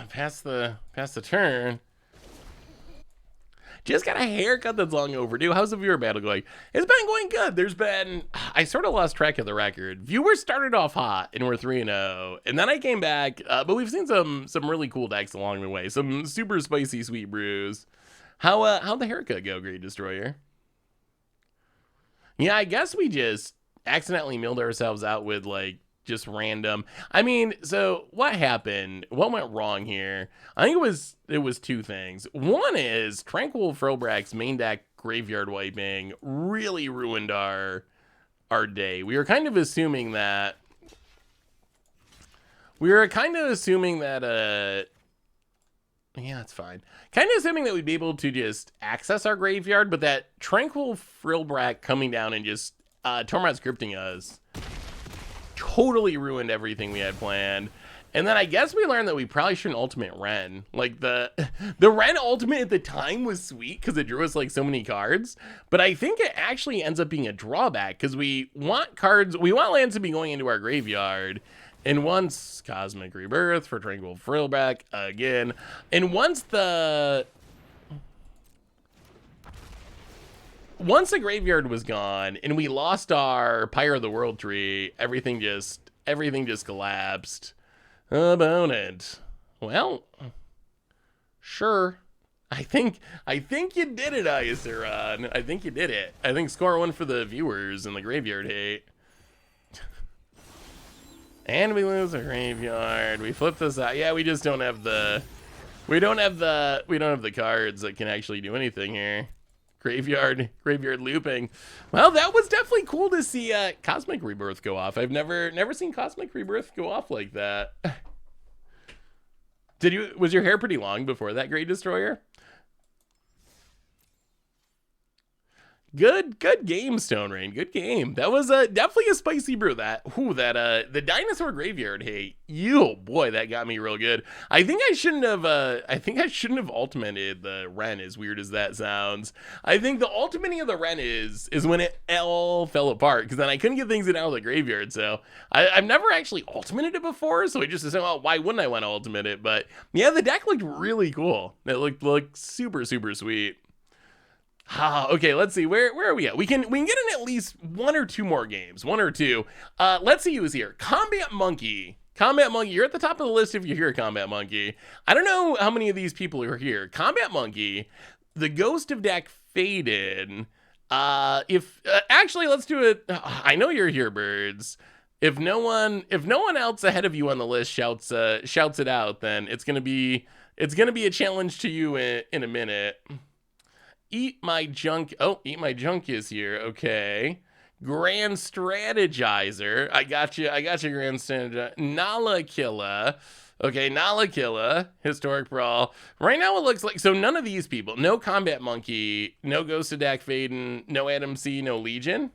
Pass the turn. Just got a haircut that's long overdue. How's the viewer battle going? It's been going good. There's been... I sort of lost track of the record. Viewers started off hot, and we're 3-0. And then I came back, but we've seen some really cool decks along the way. Some super spicy sweet brews. How'd the haircut go, Great Destroyer? Yeah, I guess we just accidentally milled ourselves out with, like, just random. I mean, so what happened? What went wrong here? I think it was 2 things. One is Tranquil Frobrak's main deck graveyard wiping really ruined our day. We were kind of assuming that yeah, it's fine. Kind of assuming that we'd be able to just access our graveyard, but that Tranquil Frillbrak coming down and just Tormod scripting us totally ruined everything we had planned. And then I guess we learned that we probably shouldn't ultimate Wren. Like, the Wren ultimate at the time was sweet because it drew us, like, so many cards. But I think it actually ends up being a drawback because we want lands to be going into our graveyard. And once Cosmic Rebirth for Tranquil Frillback again. And once the once the graveyard was gone and we lost our Pyre of the World tree, everything just collapsed. Opponent. Well, sure. I think you did it, Artisan. I think you did it. I think score one for the viewers and the graveyard hate. And we lose our graveyard. We flip this out. Yeah, we just don't have the cards that can actually do anything here. Graveyard looping. Well, that was definitely cool to see Cosmic Rebirth go off. I've never seen Cosmic Rebirth go off like that. Was your hair pretty long before that, Great Destroyer? Good game, Stone Rain. Good game. That was definitely a spicy brew. The dinosaur graveyard. Hey, boy, that got me real good. I think I shouldn't have ultimated the Ren, as weird as that sounds. I think the ultimating of the Ren is when it all fell apart, because then I couldn't get things in out of the graveyard. So I've never actually ultimated it before, so I just assumed, well, why wouldn't I want to ultimate it? But yeah, the deck looked really cool. It looked super, super sweet. Okay, let's see. Where are we at? We can get in at least one or two more games. One or two. Let's see who's here. Combat Monkey. Combat Monkey, you're at the top of the list if you hear Combat Monkey. I don't know how many of these people are here. Combat Monkey, the Ghost of Dak Faded. Actually, let's do it. I know you're here, Birds. If no one else ahead of you on the list shouts it out, then it's gonna be a challenge to you in a minute. Eat My Junk. Oh, Eat My Junk is here. Okay. Grand Strategizer. I got you, Grand Strategizer. Nala Killa. Okay, Nala Killa. Historic Brawl. Right now it looks like, so none of these people. No Combat Monkey. No Ghost of Dak Faden. No Adam C. No Legion.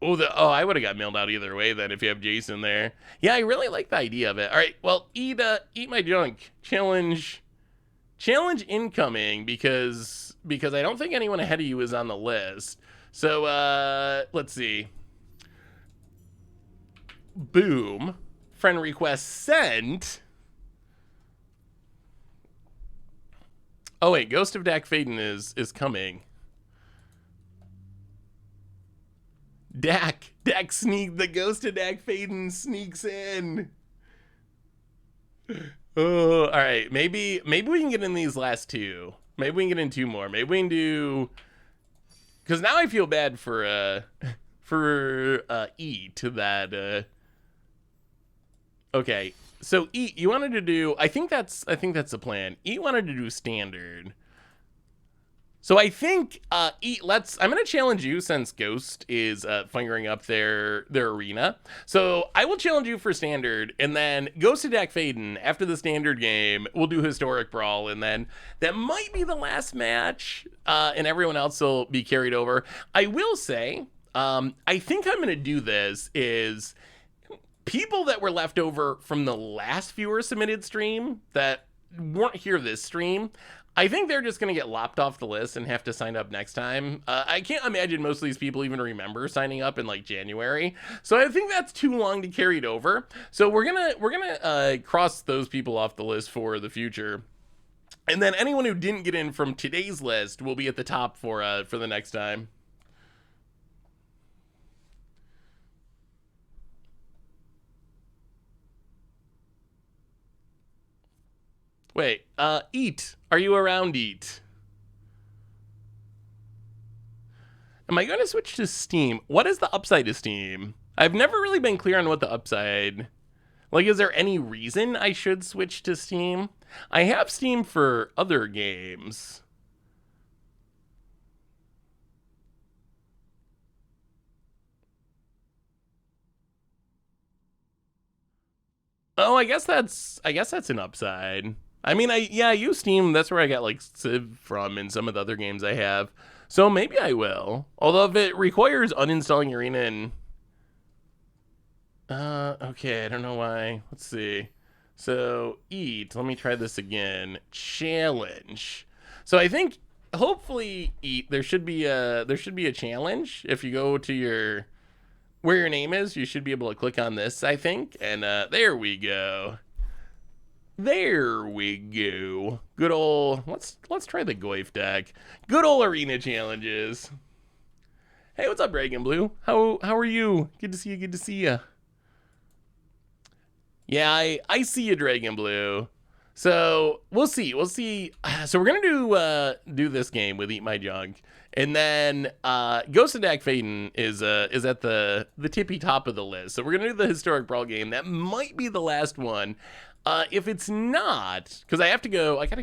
I would have got mailed out either way then if you have Jason there. Yeah, I really like the idea of it. All right, well, Eat My Junk. Challenge incoming, because I don't think anyone ahead of you is on the list. So let's see. Boom. Friend request sent. Oh wait, Ghost of Dak Faden is coming. Dak the Ghost of Dak Faden sneaks in. Oh, all right. Maybe we can get in these last two. Maybe we can get in two more. Maybe we can do, because now I feel bad for Eat that. Okay, so Eat, you wanted to do. I think that's the plan. Eat wanted to do standard. So I think Eat, I'm gonna challenge you since Ghost is firing up their arena. So I will challenge you for standard, and then Ghost of Dak Faden after the standard game, we'll do Historic Brawl, and then that might be the last match, and everyone else will be carried over. I will say, I think I'm gonna do this is people that were left over from the last viewer submitted stream that weren't here this stream. I think they're just going to get lopped off the list and have to sign up next time. I can't imagine most of these people even remember signing up in like January. So I think that's too long to carry it over. So we're gonna cross those people off the list for the future. And then anyone who didn't get in from today's list will be at the top for the next time. Wait, Eat. Are you around, Eat? Am I going to switch to Steam? What is the upside to Steam? I've never really been clear on what the upside... Like, is there any reason I should switch to Steam? I have Steam for other games. Oh, I guess that's an upside. I mean, I use Steam. That's where I got like Civ from and some of the other games I have. So maybe I will. Although if it requires uninstalling Arena and okay, I don't know why. Let's see. So Eat. Let me try this again. Challenge. So I think hopefully Eat. There should be a challenge. If you go to where your name is, you should be able to click on this, I think. And there we go. There we go. Good old, let's try the Goif deck. Good old arena challenges. Hey, what's up, Dragon Blue? How are you? Good to see you. Good to see you. Yeah, I see you, Dragon Blue. So we'll see. We'll see. So we're gonna do this game with Eat My Junk, and then Ghost of Dak Faden is at the tippy top of the list. So we're gonna do the Historic Brawl game. That might be the last one. If it's not, because I gotta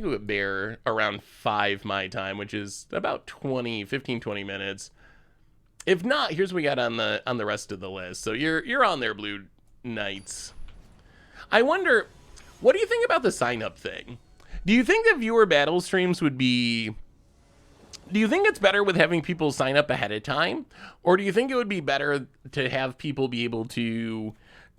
go at Bear around 5 my time, which is about 15, 20 minutes. If not, here's what we got on the rest of the list. So you're on there, Blue Knights. I wonder, what do you think about the sign up thing? Do you think that viewer battle streams would be, do you think it's better with having people sign up ahead of time? Or do you think it would be better to have people be able to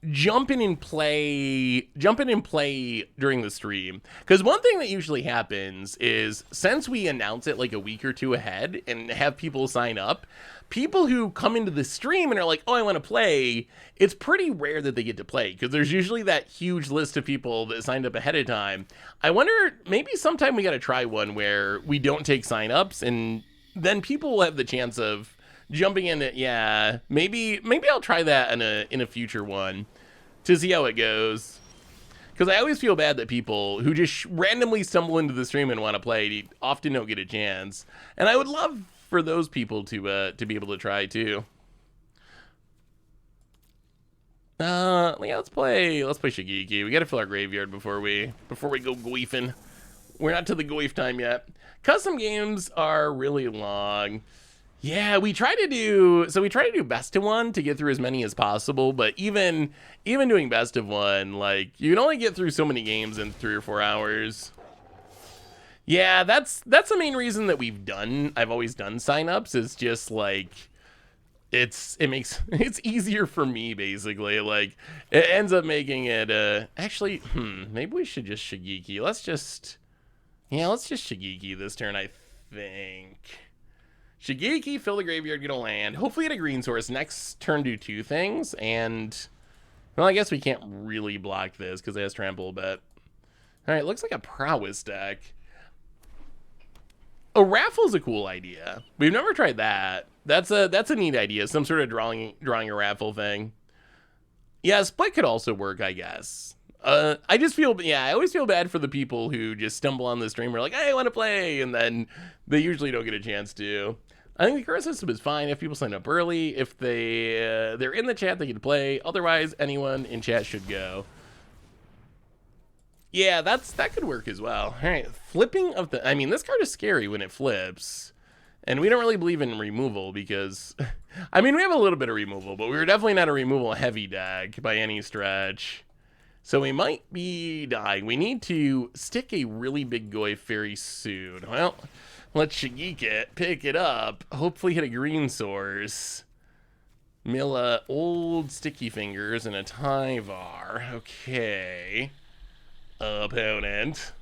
jump in and play during the stream? Because one thing that usually happens is, since we announce it like a week or two ahead and have people sign up, people who come into the stream and are like, oh, I want to play, it's pretty rare that they get to play, because there's usually that huge list of people that signed up ahead of time. I wonder, maybe sometime we got to try one where we don't take signups, and then people will have the chance of jumping in it. Yeah, maybe I'll try that in a future one to see how it goes. Because I always feel bad that people who just randomly stumble into the stream and want to play often don't get a chance. And I would love for those people to be able to try too. Yeah, let's play Shigeki. We gotta fill our graveyard before we go goifing. We're not to the goif time yet. Custom games are really long. Yeah, we try to do best of one to get through as many as possible, but even doing best of one, like, you can only get through so many games in 3 or 4 hours. Yeah, that's the main reason that I've always done signups, is just like it's easier for me, basically. Like, it ends up making it actually, maybe we should just Shigeki. Let's just Shigeki this turn, I think. Shigeki, fill the graveyard, get a land. Hopefully get a green source. Next turn do 2 things, and well, I guess we can't really block this because it has trample, but alright, looks like a prowess deck. A raffle's a cool idea. We've never tried that. That's a neat idea. Some sort of drawing a raffle thing. Yeah, split could also work, I guess. I always feel bad for the people who just stumble on the stream and are like, hey, I want to play, and then they usually don't get a chance to. I think the current system is fine if people sign up early. If they're in the chat, they can play. Otherwise, anyone in chat should go. Yeah, that could work as well. All right, flipping of the... I mean, this card is scary when it flips. And we don't really believe in removal because... I mean, we have a little bit of removal, but we're definitely not a removal-heavy deck by any stretch. So we might be dying. We need to stick a really big Goif very soon. Well, let's Shigeki it, pick it up, hopefully hit a green source. Mill old Sticky Fingers and a Tyvar. Okay. Opponent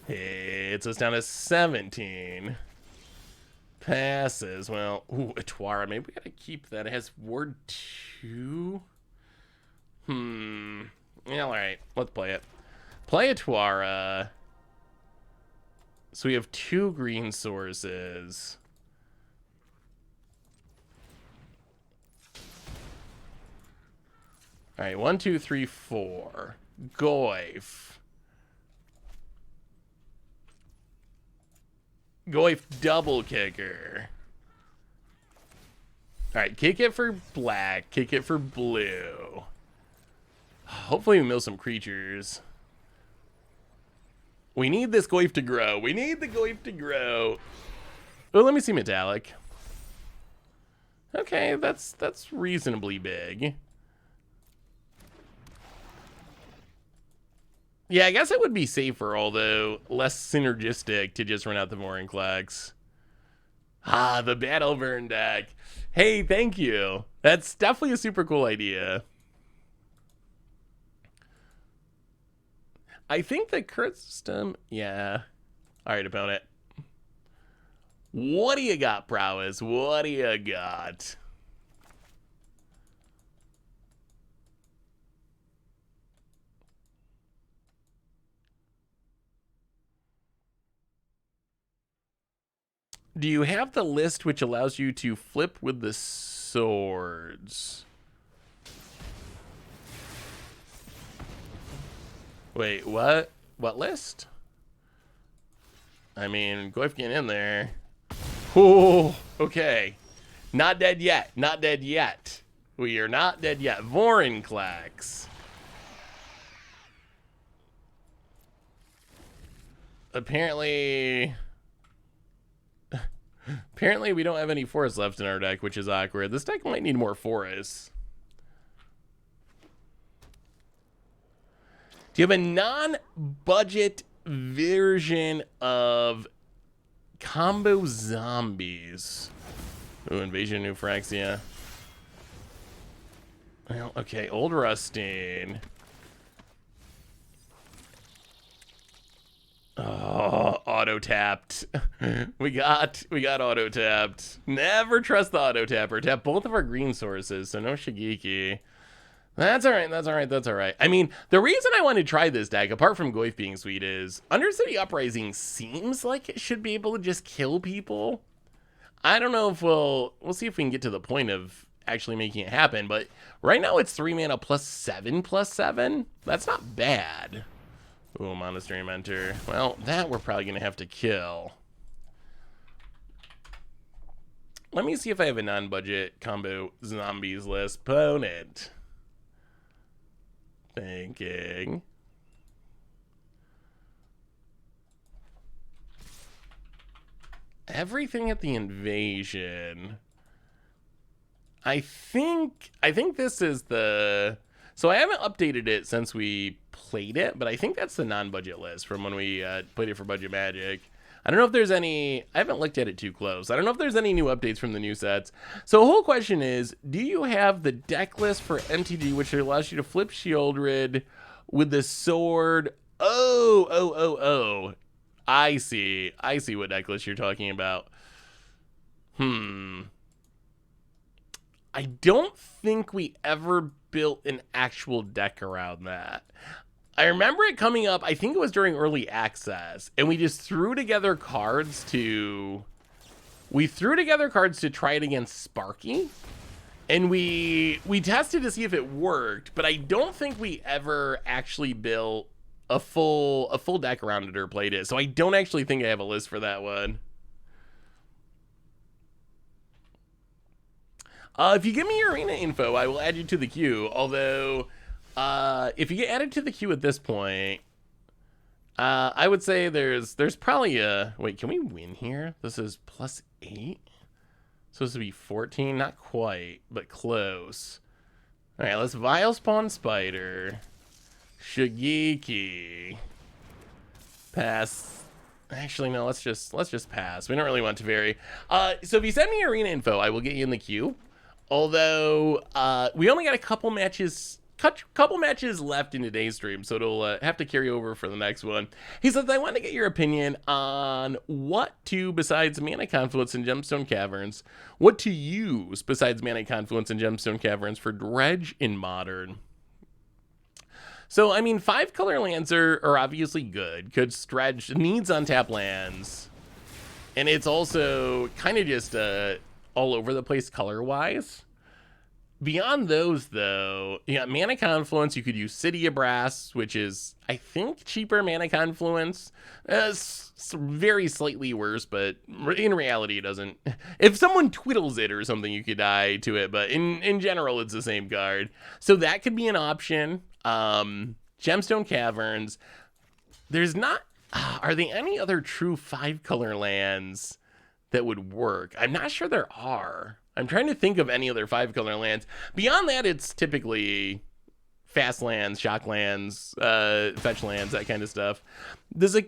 hits us down to 17. Passes. Well, ooh, Atwara. Maybe we gotta keep that. It has ward 2. Yeah, alright. Let's play it. Play Atwara. So we have 2 green sources. Alright, 1, 2, 3, 4. Goif. Goif double kicker. Alright, kick it for black, kick it for blue. Hopefully we mill some creatures. We need this Goif to grow. We need the Goif to grow. Oh, let me see metallic. Okay, that's reasonably big. Yeah, I guess it would be safer, although less synergistic to just run out the Vorinclex. Ah, the Battle Burn deck. Hey, thank you. That's definitely a super cool idea. I think the current system... Yeah. Alright, opponent. What do you got, Prowess? What do you got? Do you have the list which allows you to flip with the swords? Wait, what? What list? I mean, go ahead and get in there. Oh, okay. Not dead yet. Not dead yet. We are not dead yet. Vorinclex. Apparently we don't have any forests left in our deck, which is awkward. This deck might need more forests. Do you have a non-budget version of combo zombies? Ooh, Invasion of Euphraxia. Well, okay, Old Rusting. Oh, auto-tapped. we got auto-tapped. Never trust the auto-tapper. Tap both of our green sources, so no Shigeki. That's all right, that's all right, that's all right. I mean, the reason I want to try this deck, apart from Goyf being sweet, is Undercity Uprising seems like it should be able to just kill people. I don't know if we'll see if we can get to the point of actually making it happen, but right now it's 3 mana +7/+7. That's not bad. Ooh, Monastery Mentor. Well, that we're probably going to have to kill. Let me see if I have a non-budget combo zombies list. Opponent. Thinking. Everything at the invasion. I think this is the... So I haven't updated it since we played it, but I think that's the non-budget list from when we played it for Budget Magic. I don't know if there's any... I haven't looked at it too close. I don't know if there's any new updates from the new sets. So the whole question is, do you have the deck list for MTG, which allows you to flip Shieldred with the sword? Oh. I see what deck list you're talking about. I don't think we ever built an actual deck around that. I remember it coming up, I think it was during early access, and we just threw together cards to... We threw together cards to try it against Sparky, and we tested to see if it worked, but I don't think we ever actually built a full deck around it or played it, so I don't actually think I have a list for that one. If you give me your arena info, I will add you to the queue. Although, if you get added to the queue at this point, I would say there's probably a... Wait, can we win here? This is +8? Supposed to be 14? Not quite, but close. All right, let's Vile Spawn Spider. Shigeki. Pass. Actually, no, let's just pass. We don't really want to vary. So if you send me arena info, I will get you in the queue. Although, we only got a couple matches left in today's stream, so it'll have to carry over for the next one. He says, I want to get your opinion on what to, besides Mana Confluence and Gemstone Caverns, what to use besides Mana Confluence and Gemstone Caverns for Dredge in Modern. So, I mean, 5-color lands are obviously good, because Dredge needs untap lands, and it's also kind of just all over the place color-wise. Beyond those, though, you got Mana Confluence. You could use City of Brass, which is, I think, cheaper Mana Confluence. Very slightly worse, but in reality, it doesn't. If someone twiddles it or something, you could die to it, but in general, it's the same card. So that could be an option. Gemstone Caverns. There's not... are there any other true 5-color lands that would work? I'm not sure there are. I'm trying to think of any other 5-color lands. Beyond that, it's typically fast lands, shock lands, fetch lands, that kind of stuff. Does a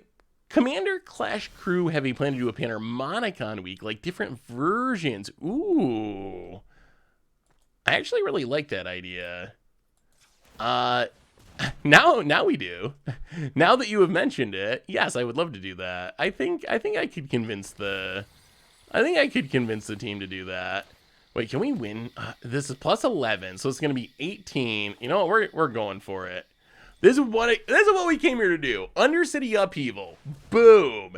Commander Clash Crew have a plan to do a Panharmonicon week, like different versions? Ooh. I actually really like that idea. Now we do. Now that you have mentioned it, yes, I would love to do that. I think I could convince the team to do that. Wait, can we win? This is +11, so it's gonna be 18. You know what? We're going for it. This is what we came here to do. Undercity Upheaval. Boom.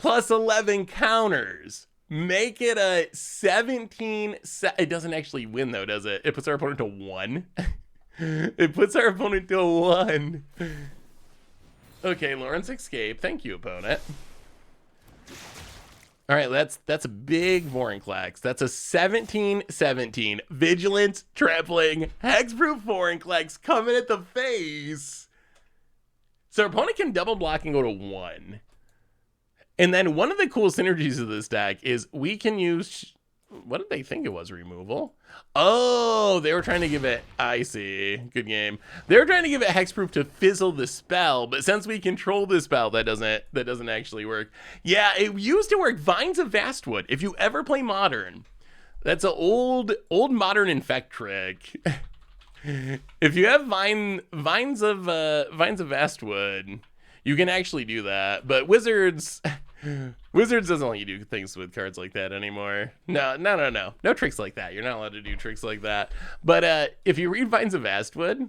plus 11 counters. Make it a 17. It doesn't actually win though, does it? It puts our opponent to 1. It puts our opponent to 1. Okay, Lawrence escape. Thank you, opponent. All right, that's a big Vorinclex. That's a 17-17. Vigilance, trampling, hexproof Vorinclex coming at the face. So our opponent can double block and go to 1. And then one of the cool synergies of this deck is we can use... What did they think it was? Removal? Oh, they were trying to give it... I see. Good game. They were trying to give it hexproof to fizzle the spell, but since we control the spell, that doesn't actually work. Yeah, it used to work. Vines of Vastwood. If you ever play Modern, that's an old Modern infect trick. If you have vines of Vastwood, you can actually do that. But Wizards doesn't let you do things with cards like that anymore. No tricks like that. You're not allowed to do tricks like that. But if you read Vines of Vastwood,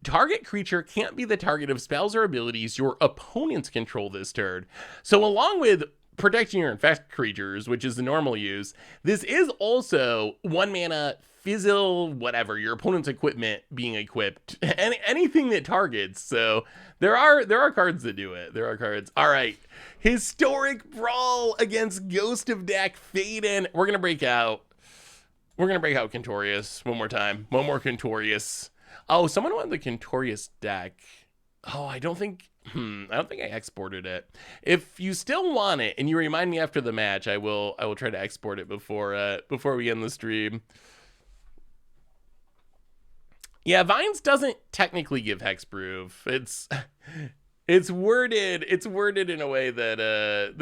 target creature can't be the target of spells or abilities your opponents control this turn. So along with protecting your infect creatures, which is the normal use, this is also 1 mana fizzle, whatever, your opponent's equipment being equipped, anything that targets. So there are cards that do it. There are cards. All right, Historic Brawl against Ghost of Dak Faden. We're gonna break out Contorious one more time. One more Contorious. Oh, someone wanted the Contorious deck. Oh, I don't think I exported it. If you still want it and you remind me after the match, I will try to export it before we end the stream. Yeah, Vines doesn't technically give hexproof. It's worded in a way that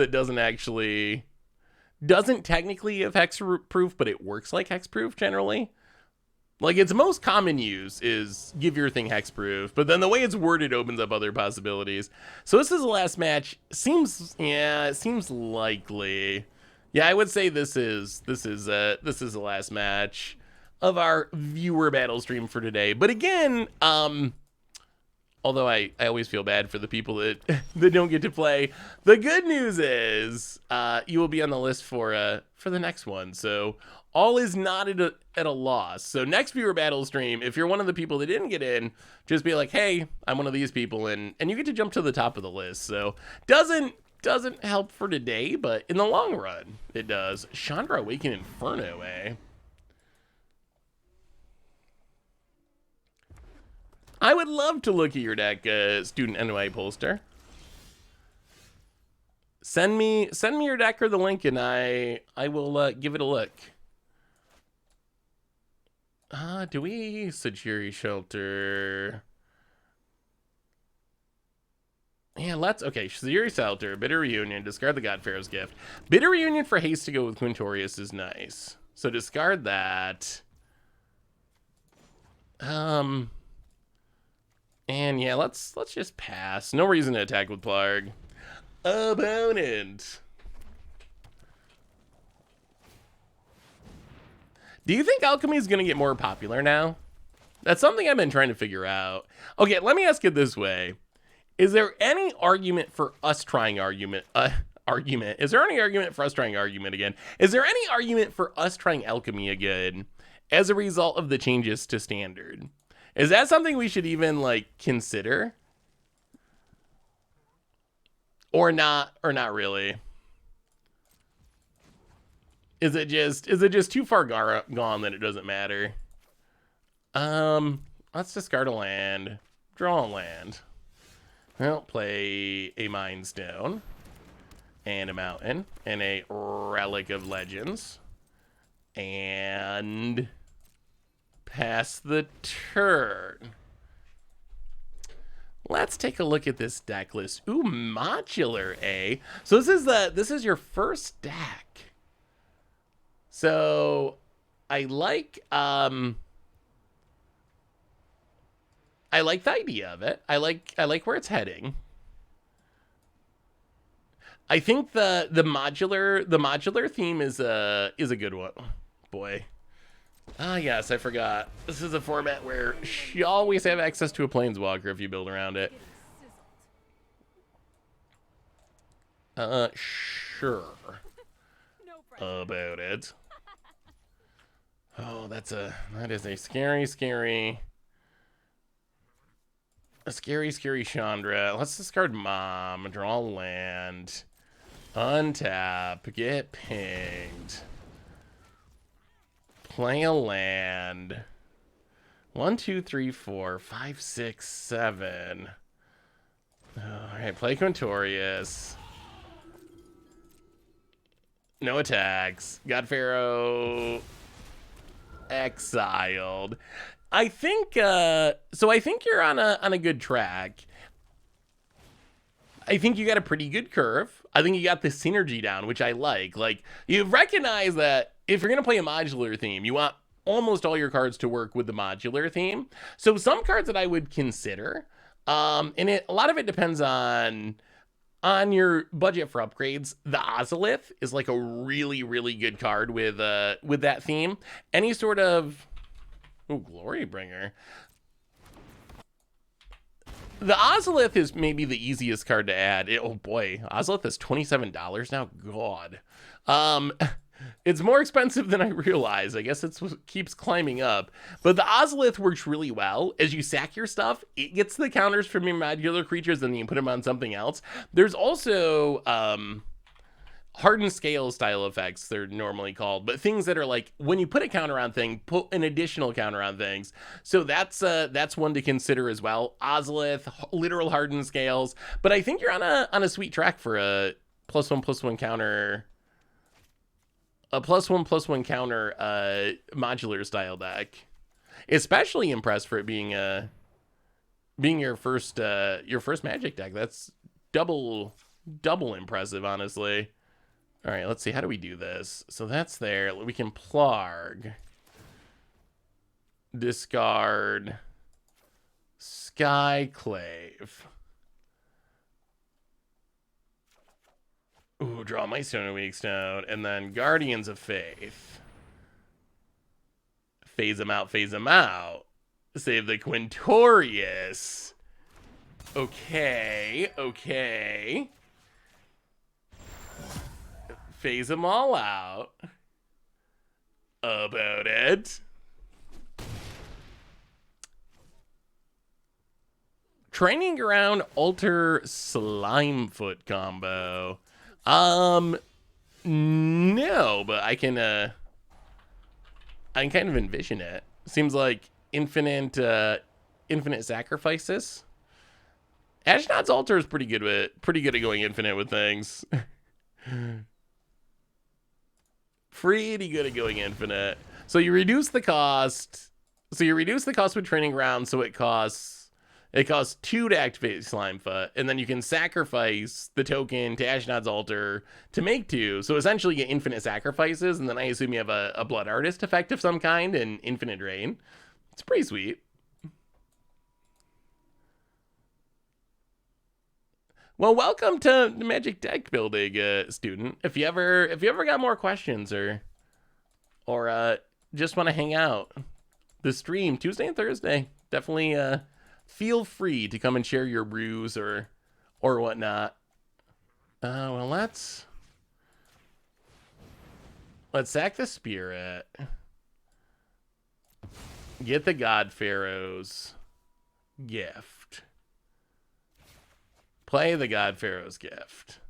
doesn't technically give hexproof, but it works like hexproof generally. Like, its most common use is give your thing hexproof, but then the way it's worded opens up other possibilities. So this is the last match. It seems likely. Yeah, I would say this is the last match of our viewer battle stream for today. But again, although I always feel bad for the people that don't get to play, the good news is you will be on the list for the next one. So all is not at a loss. So next viewer battle stream, if you're one of the people that didn't get in, just be like, hey, I'm one of these people, and you get to jump to the top of the list. So doesn't help for today, but in the long run, it does. Chandra Awaken Inferno, eh? I would love to look at your deck, Student NY Pollster. Send me your deck or the link, and I will give it a look. Do we Sajiri Shelter? Yeah, okay, Sajiri Shelter, Bitter Reunion, discard the God Pharaoh's Gift. Bitter Reunion for haste to go with Quintorius is nice. So discard that. And yeah, let's just pass. No reason to attack with Plarg. Opponent. Do you think alchemy is going to get more popular now? That's something I've been trying to figure out. Okay, let me ask it this way. Is there any argument for us trying argument? Is there any argument for us trying argument again? Is there any argument for us trying alchemy again as a result of the changes to standard? Is that something we should even like consider? Or not really? Is it just too far gone that it doesn't matter? Let's discard a land, draw a land. Well, play a Mind Stone and a Mountain and a Relic of Legends and pass the turn. Let's take a look at this deck list. Ooh, modular, eh? So this is your first deck. So I like the idea of it. I like where it's heading. I think the modular theme is a good one. Boy. Ah, yes, I forgot. This is a format where you always have access to a planeswalker if you build around it. Sure. No pressure. About it. Oh, that is a scary Chandra. Let's discard Mom, draw land, untap, get pinged, play a land. 1, 2, 3, 4, 5, 6, 7. All right, play Quintorius. No attacks. God Pharaoh exiled. I think so I think you're on a good track. I think you got a pretty good curve. I think you got the synergy down, which I like. Like, you recognize that if you're going to play a modular theme, you want almost all your cards to work with the modular theme. So some cards that I would consider, and a lot of it depends on your budget for upgrades. The Ozolith is like a really, really good card with that theme. Any sort of Glory Bringer. The Ozolith is maybe the easiest card to add. Oh boy, Ozolith is $27 now. God, it's more expensive than I realized. I guess it keeps climbing up. But the Ozolith works really well. As you sack your stuff, it gets the counters from your modular creatures, and then you put them on something else. There's also hardened scale style effects, they're normally called, but things that are like when you put a counter on thing, put an additional counter on things. So that's one to consider as well. Ozolith, literal hardened scales, but I think you're on a sweet track for a +1/+1 counter, a +1/+1 counter modular style deck. Especially impressed for it being your first Magic deck. That's double impressive, honestly. All right, let's see. How do we do this? So that's there. We can plarg. Discard. Skyclave. Ooh, draw my Stone and Weak Stone. And then Guardians of Faith. Phase them out, phase them out. Save the Quintorius. Okay. Phase them all out. About it. Training Ground Alter Slimefoot combo. No, but I can kind of envision it. Seems like infinite sacrifices. Ashnod's Altar is pretty good at going infinite with things. Pretty good at going infinite. So you reduce the cost. With Training Ground, so it costs 2 to activate Slimefoot, and then you can sacrifice the token to Ashnod's Altar to make 2. So essentially you get infinite sacrifices, and then I assume you have a Blood Artist effect of some kind and infinite drain. It's pretty sweet. Well, welcome to the Magic deck building, student. If you ever got more questions or just want to hang out, the stream Tuesday and Thursday, definitely feel free to come and share your brews or whatnot. Well, let's sack the Spirit. Get the God Pharaoh's gift. Play the God Pharaoh's gift.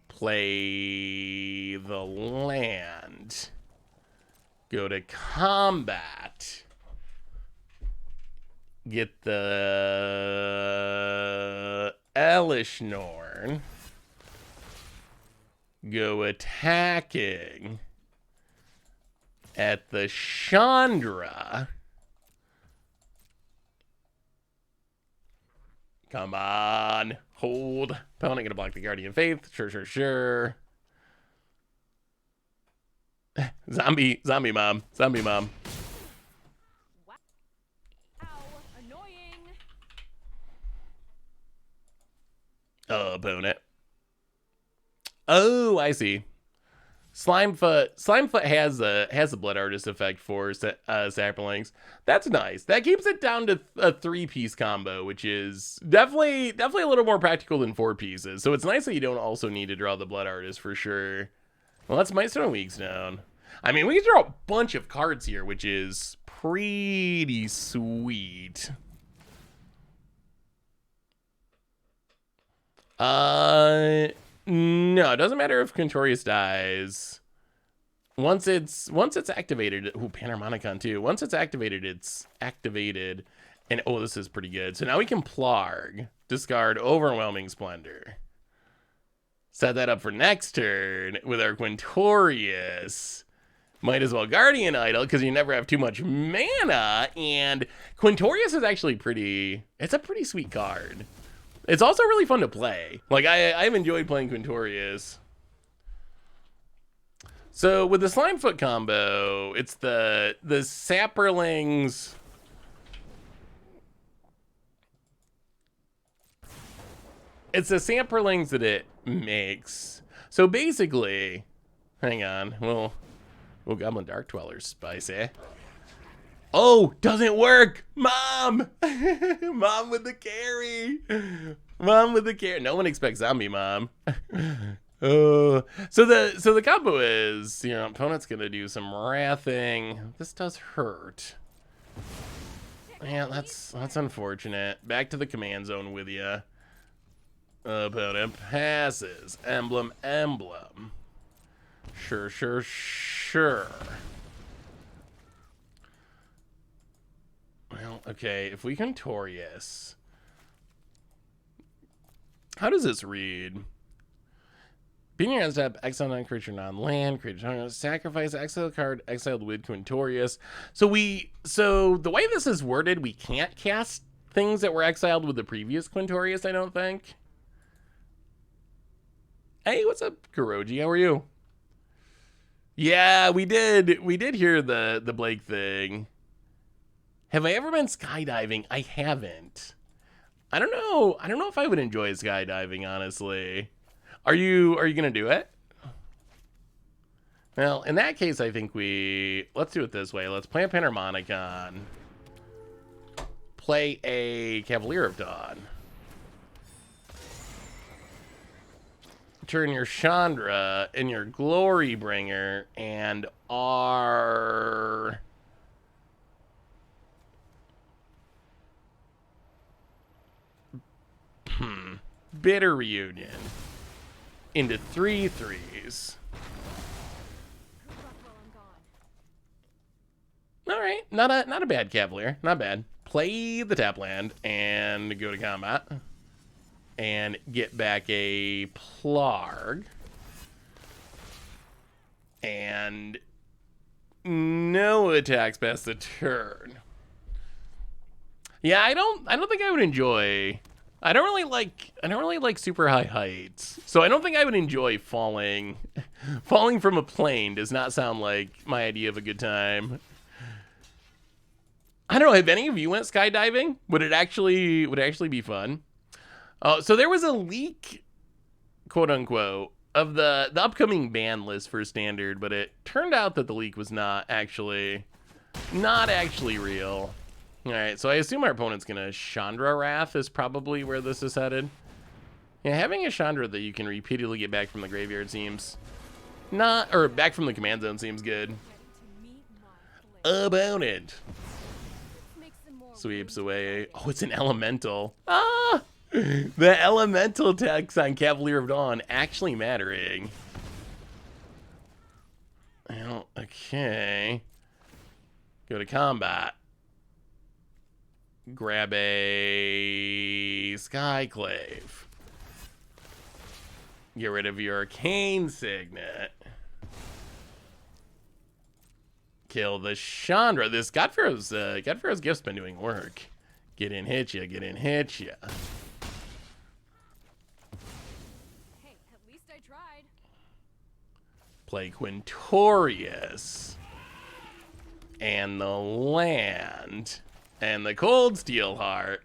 Play the land. Go to combat. Get the Elish Norn. Go attacking at the Chandra. Come on. Hold. Opponent gonna block the Guardian of Faith. Sure. Zombie mom. Wow, annoying. Opponent. Oh, I see. Slimefoot has a Blood Artist effect for Saplings. That's nice. That keeps it down to a 3-piece combo, which is definitely a little more practical than 4 pieces. So it's nice that you don't also need to draw the Blood Artist for sure. Well, that's Maestro Weeks down. I mean, we can draw a bunch of cards here, which is pretty sweet. No, it doesn't matter if Quintorius dies. Once it's activated, ooh, Panharmonicon too. Once it's activated, and oh, this is pretty good. So now we can Plarg, discard Overwhelming Splendor. Set that up for next turn with our Quintorius. Might as well Guardian Idol, because you never have too much mana, and Quintorius is actually it's a pretty sweet card. It's also really fun to play. Like, I've enjoyed playing Quintorius. So, with the Slimefoot combo, it's the Saplings. It's the Saplings that it makes. So, basically, hang on. We'll Goblin Dark Dwellers, spicy. Oh, doesn't work! Mom! Mom with the carry! Mom with the carry. No one expects zombie mom. So the combo is, your opponent's gonna do some wrathing. This does hurt. Yeah, that's unfortunate. Back to the command zone with ya. Opponent passes. Emblem. Sure. Well, okay, if we Quintorius. How does this read? Being your hand step, exile non-creature, non-land, creature, sacrifice, exile card, exiled with Quintorius. So the way this is worded, we can't cast things that were exiled with the previous Quintorius, I don't think. Hey, what's up, Kuroji? How are you? Yeah, we did hear the Blake thing. Have I ever been skydiving? I haven't. I don't know if I would enjoy skydiving, honestly. Are you gonna do it? Well, in that case, I think let's do it this way. Let's play a Panharmonicon. Play a Cavalier of Dawn. Turn your Chandra and your Glorybringer and our Bitter Reunion into 3/3s. All right, not a bad Cavalier, not bad. Play the tap land and go to combat and get back a Plarg and no attacks past the turn. Yeah, I don't think I would enjoy. I don't really like super high heights. So I don't think I would enjoy falling. Falling from a plane does not sound like my idea of a good time. I don't know, have any of you went skydiving? Would it actually be fun? So there was a leak, quote unquote, of the upcoming ban list for standard, but it turned out that the leak was not actually real. All right, so I assume our opponent's gonna Chandra Wrath is probably where this is headed. Yeah, having a Chandra that you can repeatedly get back from the graveyard seems back from the command zone seems good. Opponent sweeps away. Oh, it's an elemental. Ah, the elemental text on Cavalier of Dawn actually mattering. Well, okay. Go to combat. Grab a Skyclave. Get rid of your Arcane Signet. Kill the Chandra. This Godpharaoh's Gift's been doing work. Get in, hit ya. Hey, at least I tried. Play Quintorius. And the land. And the Cold Steel Heart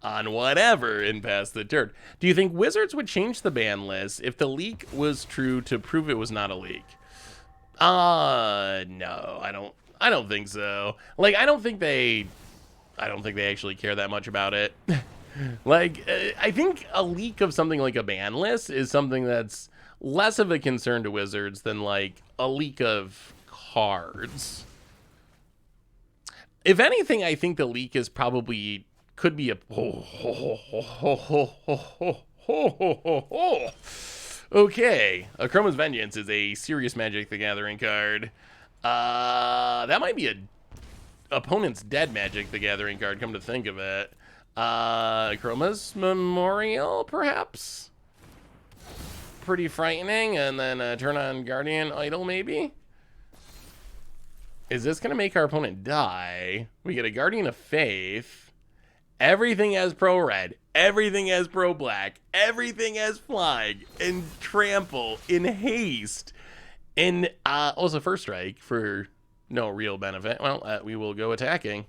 on whatever and pass the turn. Do you think Wizards would change the ban list if the leak was true to prove it was not a leak? No, I don't think so. Like, I don't think they actually care that much about it. Like, I think a leak of something like a ban list is something that's less of a concern to Wizards than, like, a leak of cards. If anything, I think the leak is probably, could be a... Okay, Chroma's Vengeance is a serious Magic the Gathering card. That might be a opponent's dead Magic the Gathering card, come to think of it. Chroma's Memorial, perhaps? Pretty frightening, and then turn on Guardian Idol, maybe? Is this gonna make our opponent die? We get a Guardian of Faith. Everything has pro red, everything has pro black, everything has flag, and trample, in haste. And also first strike for no real benefit. Well, we will go attacking.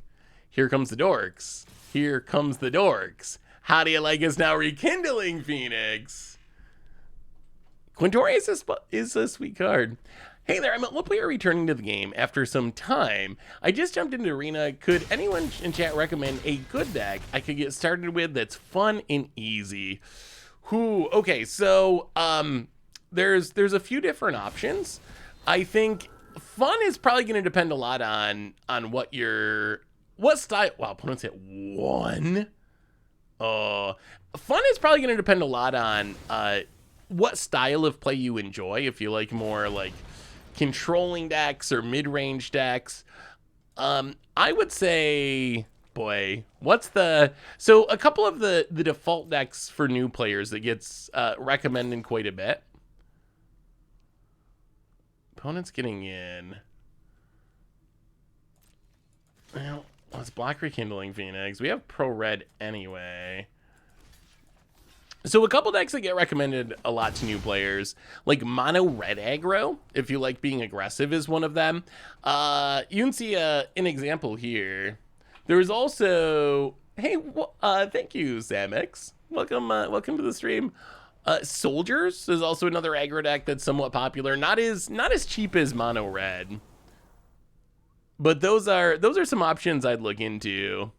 Here comes the dorks. Here comes the dorks. How do you like us now rekindling, Phoenix? Quintorius is a sweet card. Hey there, I'm a player returning to the game after some time. I just jumped into Arena. Could anyone in chat recommend a good deck I could get started with that's fun and easy? Okay, so there's a few different options. I think fun is probably going to depend a lot on what style. Wow, opponents hit 1. Fun is probably going to depend a lot on what style of play you enjoy. If you like more like controlling decks or mid-range decks, I would say, boy, so a couple of the default decks for new players that gets recommended quite a bit. Opponents getting in. Well, let's block Rekindling Phoenix. We have pro red anyway. So a couple decks that get recommended a lot to new players, like mono red aggro, if you like being aggressive, is one of them. You can see an example here. There's also, hey, thank you, Samix. Welcome to the stream. Soldiers is also another aggro deck that's somewhat popular. Not as cheap as mono red, but those are some options I'd look into.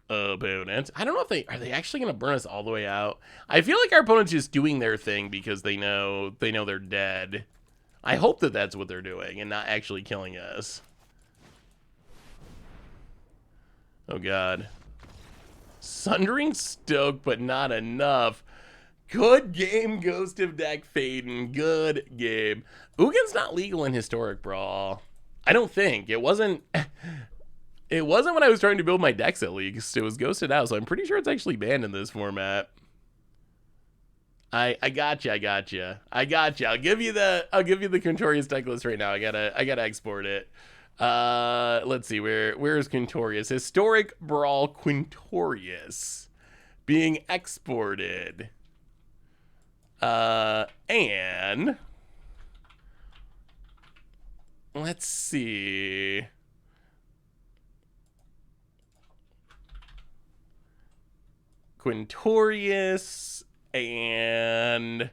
Opponents. I don't know if are they actually going to burn us all the way out? I feel like our opponent's just doing their thing because they know they're dead. I hope that that's what they're doing and not actually killing us. Oh god. Sundering Stoke, but not enough. Good game, Ghost of Deck Faden. Good game. Ugin's not legal in Historic Brawl. I don't think. It wasn't when I was trying to build my decks, at least. It was ghosted out, so I'm pretty sure it's actually banned in this format. I got you. I'll give you the Quintorius deck list right now. I gotta export it. Let's see, where is Quintorius? Historic Brawl Quintorius being exported. And let's see. Quintorius, and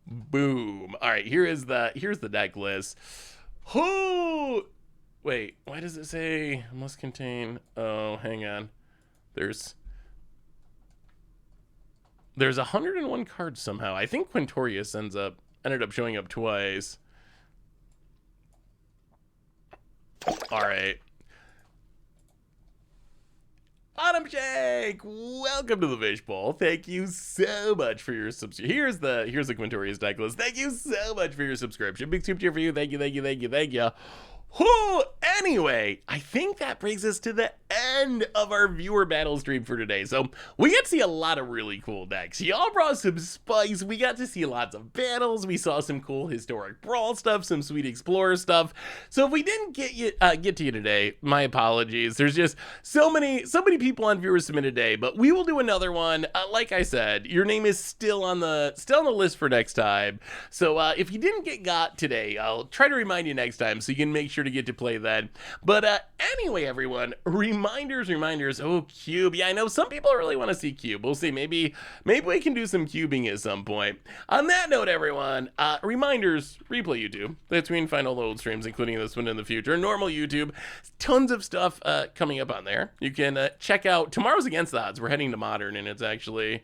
boom. All right, here's the deck list. Wait, why does it say must contain? Oh, hang on. There's 101 cards somehow. I think Quintorius ended up showing up twice. All right. Autumn Shake, welcome to the Fishbowl. Thank you so much for your subscription. Here's the Quintorius deck list. Thank you so much for your subscription. Big super cheer for you. Thank you. Anyway, I think that brings us to the end of our viewer battle stream for today. So we got to see a lot of really cool decks. Y'all brought some spice. We got to see lots of battles. We saw some cool Historic Brawl stuff, some sweet Explorer stuff. So if we didn't get to you today, my apologies. There's just so many people on Viewer Submit today, but we will do another one. Like I said, your name is still on the list for next time. So if you didn't get today, I'll try to remind you next time so you can make sure to get to play then. But anyway, everyone, reminders. Oh, Cube. Yeah, I know some people really want to see Cube. We'll see. Maybe we can do some cubing at some point. On that note, everyone, reminders, replay YouTube. That's where you can find all the old streams, including this one in the future. Normal YouTube. Tons of stuff coming up on there. You can check out Tomorrow's Against the Odds. We're heading to Modern, and it's actually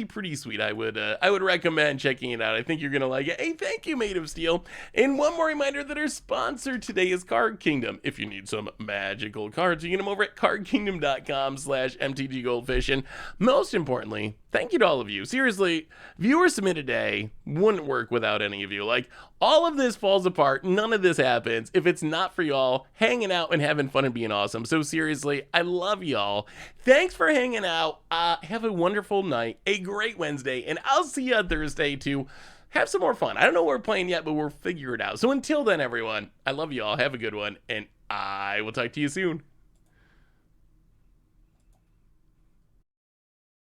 pretty sweet. I would recommend checking it out. I think you're gonna like it. Hey, thank you, Made of Steel. And one more reminder that our sponsor today is Card Kingdom. If you need some magical cards, you can get them over at cardkingdom.com/mtggoldfish. And most importantly, thank you to all of you. Seriously, Viewer Submit a Day wouldn't work without any of you. Like, all of this falls apart. None of this happens if it's not for y'all hanging out and having fun and being awesome. So seriously, I love y'all. Thanks for hanging out. Have a wonderful night, a great Wednesday, and I'll see you on Thursday to have some more fun. I don't know what we're playing yet, but we'll figure it out. So until then, everyone, I love y'all. Have a good one, and I will talk to you soon.